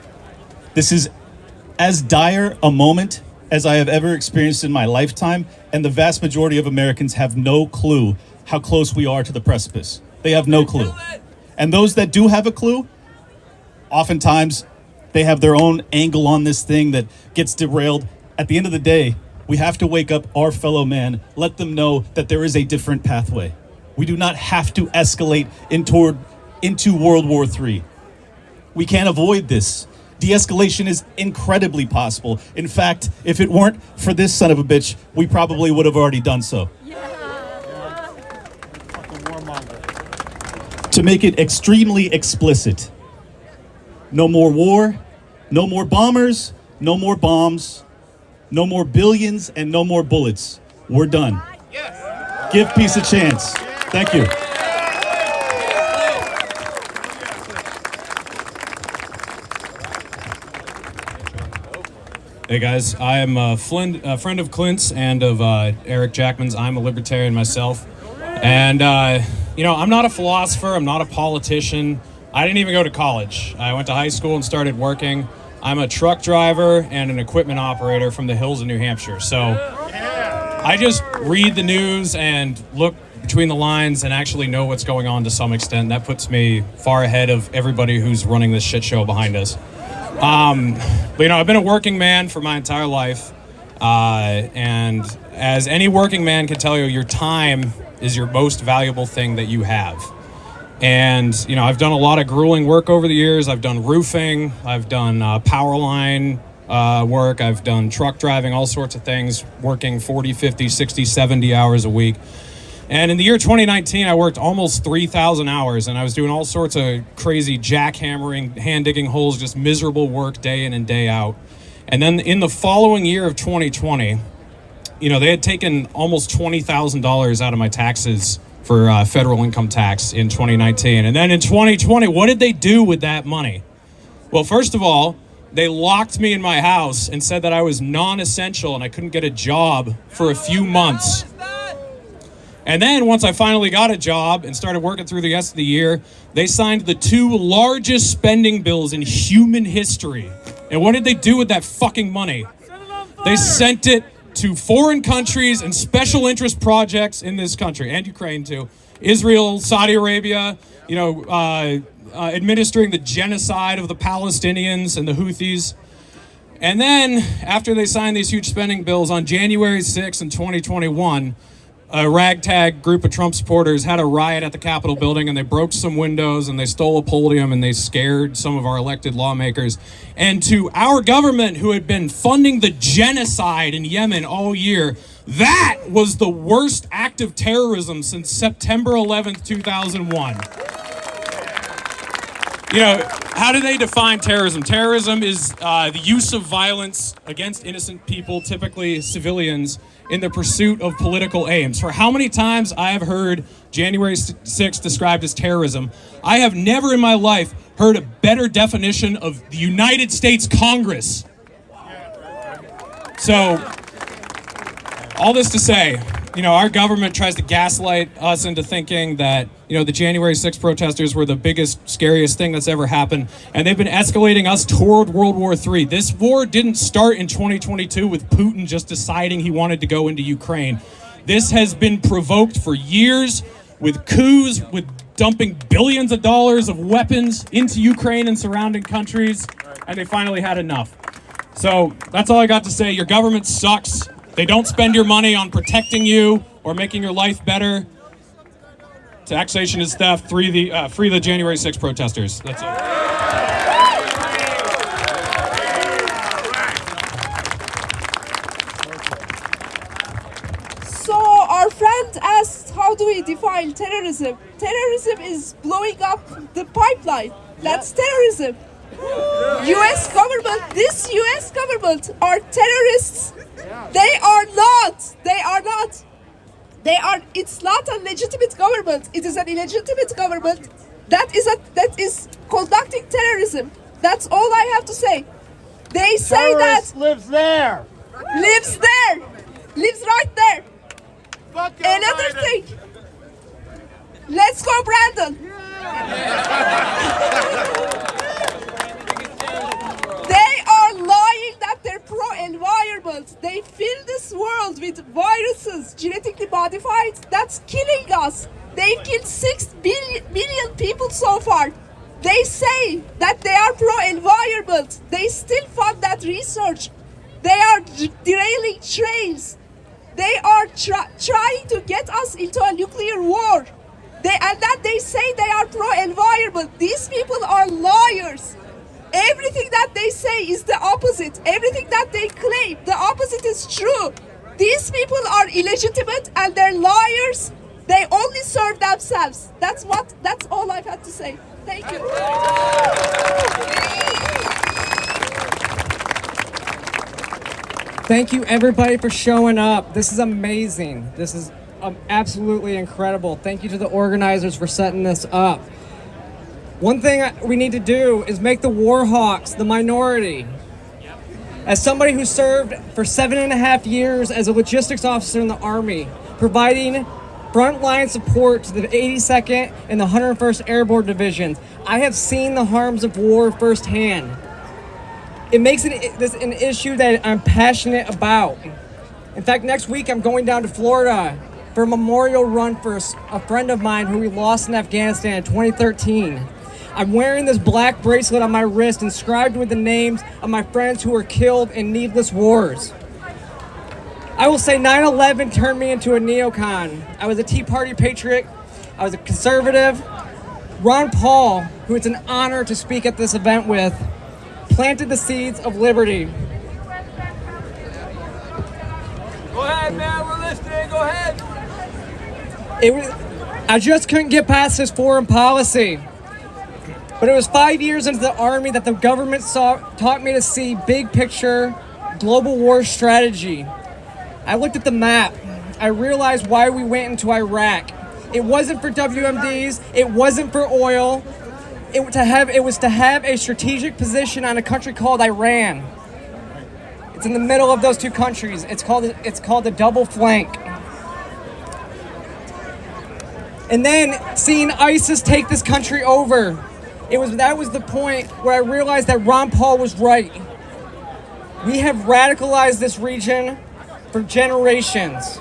This is as dire a moment as I have ever experienced in my lifetime, and the vast majority of Americans have no clue how close we are to the precipice. They have no clue. And those that do have a clue, oftentimes they have their own angle on this thing that gets derailed. At the end of the day, we have to wake up our fellow man, let them know that there is a different pathway. We do not have to escalate into World War III. We can't avoid this. De-escalation is incredibly possible. In fact, if it weren't for this son of a bitch, we probably would have already done so. To make it extremely explicit, no more war, no more bombers, no more bombs, no more billions, and no more bullets. We're done. Give peace a chance. Thank you. Hey guys, I am a friend of Clint's and of Eric Jackman's. I'm a libertarian myself. And, you know, I'm not a philosopher, I'm not a politician. I didn't even go to college. I went to high school and started working. I'm a truck driver and an equipment operator from the hills of New Hampshire. So I just read the news and look between the lines and actually know what's going on to some extent. That puts me far ahead of everybody who's running this shit show behind us. But, you know, I've been a working man for my entire life. And as any working man can tell you, your time is your most valuable thing that you have. And, you know, I've done a lot of grueling work over the years. I've done roofing, I've done power line work, I've done truck driving, all sorts of things, working 40, 50, 60, 70 hours a week. And in the year 2019, I worked almost 3,000 hours, and I was doing all sorts of crazy jackhammering, hand-digging holes, just miserable work day in and day out. And then in the following year of 2020, you know, they had taken almost $20,000 out of my taxes for federal income tax in 2019. And then in 2020, what did they do with that money? Well, first of all, they locked me in my house and said that I was non-essential and I couldn't get a job for a few months. And then once I finally got a job and started working through the rest of the year, they signed the 2 largest spending bills in human history. And what did they do with that fucking money? They sent it to foreign countries and special interest projects in this country, and Ukraine too. Israel, Saudi Arabia, you know, administering the genocide of the Palestinians and the Houthis. And then, after they signed these huge spending bills, on January 6th in 2021, a ragtag group of Trump supporters had a riot at the Capitol building, and they broke some windows and they stole a podium and they scared some of our elected lawmakers. And to our government, who had been funding the genocide in Yemen all year, that was the worst act of terrorism since September 11th, 2001. You know, how do they define terrorism? Terrorism is the use of violence against innocent people, typically civilians, in the pursuit of political aims. For how many times I have heard January 6th described as terrorism, I have never in my life heard a better definition of the United States Congress. So, all this to say, our government tries to gaslight us into thinking that, the January 6th protesters were the biggest, scariest thing that's ever happened, and they've been escalating us toward World War III. This war didn't start in 2022 with Putin just deciding he wanted to go into Ukraine. This has been provoked for years with coups, with dumping billions of dollars of weapons into Ukraine and surrounding countries, and they finally had enough. So that's all I got to say. Your government sucks. They don't spend your money on protecting you or making your life better. Taxation is theft. Free the January 6th protesters. That's it. So our friend asked, how do we define terrorism? Terrorism is blowing up the pipeline. That's terrorism. U.S. government, this U.S. government are terrorists. They are not. They are not. They are. It's not a legitimate government. It is an illegitimate government that is conducting terrorism. That's all I have to say. They say that lives there. Lives there. Lives right there. Another thing. Let's go, Brandon. They are lying that they're pro-environment. They fill this world with viruses, genetically modified, that's killing us. They've killed 6 million people so far. They say that they are pro-environment. They still fund that research. They are derailing trains. They are trying to get us into a nuclear war. And then they say they are pro-environment. These people are liars. Everything that they say is the opposite. Everything that they claim, the opposite is true. These people are illegitimate and they're liars. They only serve themselves. That's all I've had to say. Thank you. Thank you everybody for showing up. This is amazing. This is absolutely incredible. Thank you to the organizers for setting this up. One thing we need to do is make the war hawks the minority. As somebody who served for 7.5 years as a logistics officer in the Army, providing frontline support to the 82nd and the 101st Airborne Divisions, I have seen the harms of war firsthand. It makes this an issue that I'm passionate about. In fact, next week I'm going down to Florida for a memorial run for a friend of mine who we lost in Afghanistan in 2013. I'm wearing this black bracelet on my wrist inscribed with the names of my friends who were killed in needless wars. I will say 9/11 turned me into a neocon. I was a Tea Party patriot. I was a conservative. Ron Paul, who it's an honor to speak at this event with, planted the seeds of liberty. Go ahead, man. We're listening. Go ahead. I just couldn't get past his foreign policy. But it was 5 years into the Army that the government taught me to see big picture global war strategy. I looked at the map. I realized why we went into Iraq. It wasn't for WMDs. It wasn't for oil. It was to have a strategic position on a country called Iran. It's in the middle of those two countries. It's called the double flank. And then seeing ISIS take this country over. That was the point where I realized that Ron Paul was right. We have radicalized this region for generations.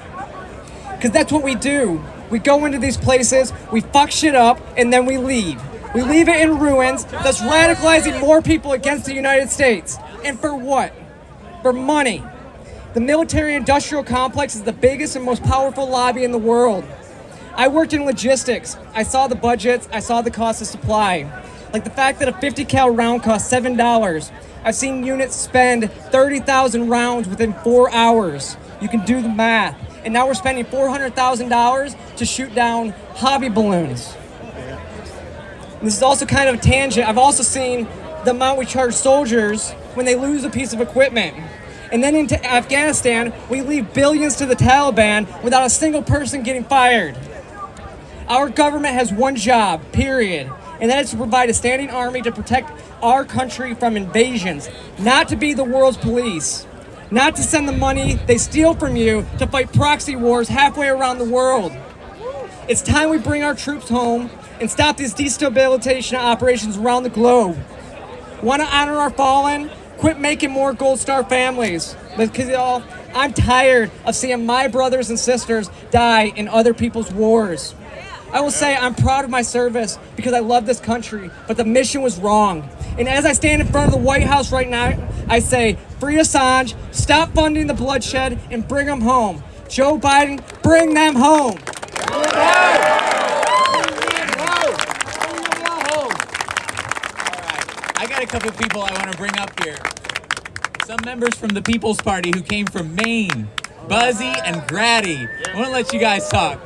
Because that's what we do. We go into these places, we fuck shit up, and then we leave. We leave it in ruins, thus radicalizing more people against the United States. And for what? For money. The military-industrial complex is the biggest and most powerful lobby in the world. I worked in logistics. I saw the budgets, I saw the cost of supply. Like the fact that a 50 cal round costs $7. I've seen units spend 30,000 rounds within 4 hours. You can do the math. And now we're spending $400,000 to shoot down hobby balloons. And this is also kind of a tangent. I've also seen the amount we charge soldiers when they lose a piece of equipment. And then into Afghanistan, we leave billions to the Taliban without a single person getting fired. Our government has one job, period. and that is to provide a standing army to protect our country from invasions, not to be the world's police, not to send the money they steal from you to fight proxy wars halfway around the world. It's time we bring our troops home and stop these destabilization operations around the globe. Want to honor our fallen? Quit making more Gold Star families. Because y'all, I'm tired of seeing my brothers and sisters die in other people's wars. I will say I'm proud of my service because I love this country, but the mission was wrong. And as I stand in front of the White House right now, I say, free Assange, stop funding the bloodshed, and bring them home. Joe Biden, bring them home. I got a couple people I want to bring up here. Some members from the People's Party who came from Maine, Buzzy and Grady. I want to let you guys talk.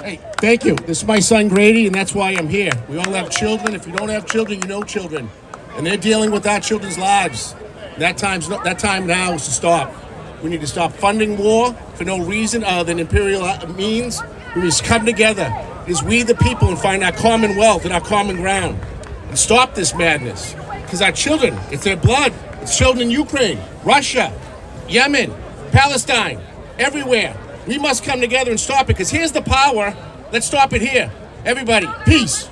Hey, thank you. This is my son Grady, and that's why I'm here. We all have children. If you don't have children, you know children. And they're dealing with our children's lives. That time now is to stop. We need to stop funding war for no reason other than imperial means. We must come together as we the people and find our common wealth and our common ground. And stop this madness. Because our children, it's their blood. It's children in Ukraine, Russia, Yemen, Palestine, everywhere. We must come together and stop it, because here's the power. Let's stop it here. Everybody, peace.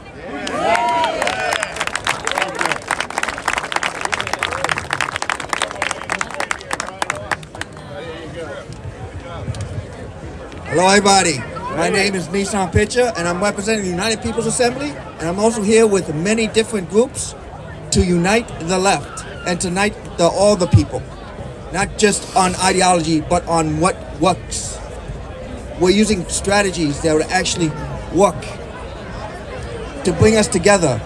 Hello, everybody. My name is Nissan Fischer, and I'm representing the United People's Assembly, and I'm also here with many different groups to unite the left and to unite all the people, not just on ideology, but on what works. We're using strategies that would actually work to bring us together.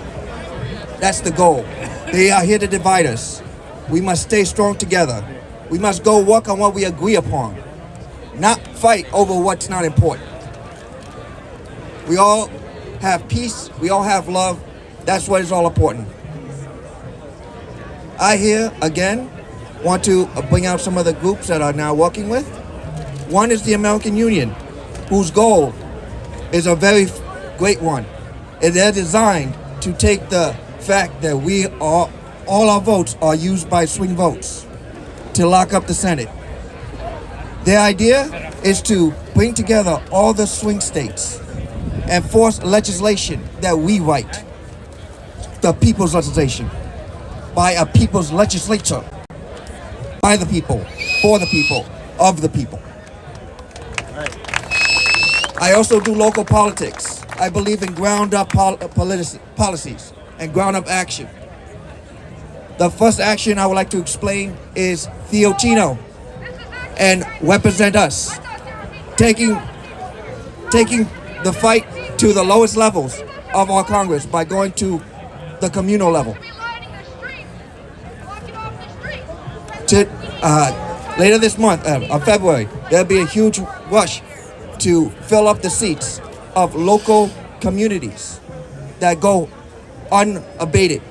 That's the goal. They are here to divide us. We must stay strong together. We must go work on what we agree upon, not fight over what's not important. We all have peace. We all have love. That's what is all important. I here, again, want to bring out some of the groups that are now working with. One is the American Union, whose goal is a very great one. And they're designed to take the fact that all our votes are used by swing votes to lock up the Senate. Their idea is to bring together all the swing states and force legislation that we write, the people's legislation, by a people's legislature, by the people, for the people, of the people. I also do local politics. I believe in ground-up policies and ground-up action. The first action I would like to explain is Theo Chino and Represent Us, taking the fight to the lowest levels of our Congress by going to the communal level. Later this month, of February, there'll be a huge rush to fill up the seats of local communities that go unabated,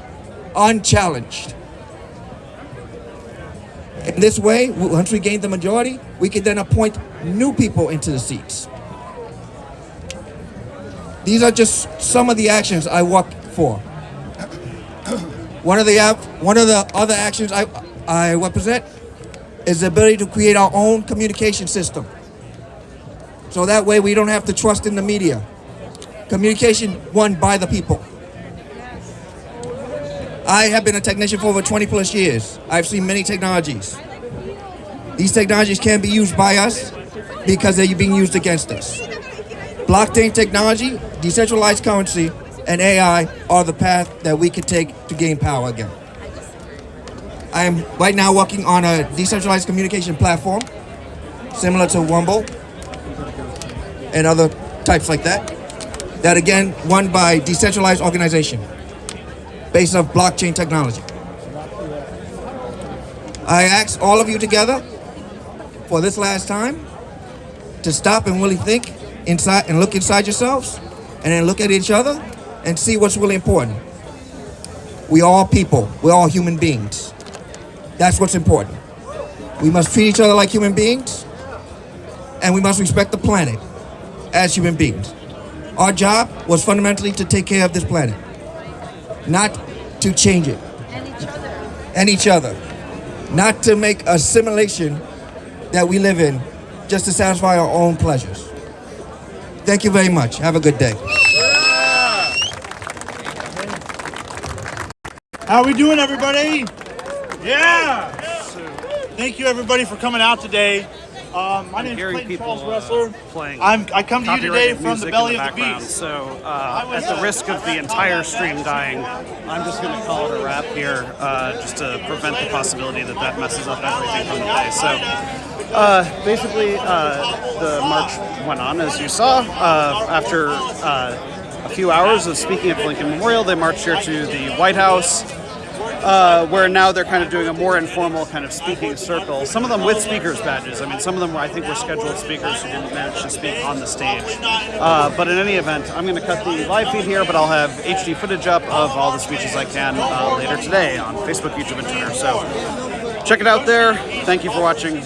unchallenged. In this way, once we gain the majority, we can then appoint new people into the seats. These are just some of the actions I work for. One of the other actions I represent is the ability to create our own communication system. So that way we don't have to trust in the media. Communication won by the people. I have been a technician for over 20 plus years. I've seen many technologies. These technologies can be used by us because they're being used against us. Blockchain technology, decentralized currency, and AI are the path that we can take to gain power again. I am right now working on a decentralized communication platform similar to Rumble and other types like that. That again, run by decentralized organization based on blockchain technology. I ask all of you together for this last time to stop and really think inside and look inside yourselves and then look at each other and see what's really important. We are all people. We're all human beings. That's what's important. We must treat each other like human beings, and we must respect the planet as human beings. Our job was fundamentally to take care of this planet. not to change it. And each other. Not to make a simulation that we live in just to satisfy our own pleasures. Thank you very much. Have a good day. How are we doing, everybody? Yeah! Thank you, everybody, for coming out today. My name is Clayton Charles Wrestler. I come to you today from the belly of the beast. So, at the risk of the entire stream dying, I'm just going to call it a wrap here, just to prevent the possibility that that messes up everything from the day. So, basically, the march went on, as you saw. After a few hours of speaking at Lincoln Memorial, they marched here to the White House, where now they're kind of doing a more informal kind of speaking circle. Some of them with speakers badges. I mean, some of them I think were scheduled speakers who didn't manage to speak on the stage. But in any event, I'm going to cut the live feed here, but I'll have HD footage up of all the speeches I can later today on Facebook, YouTube, and Twitter. So check it out there. Thank you for watching.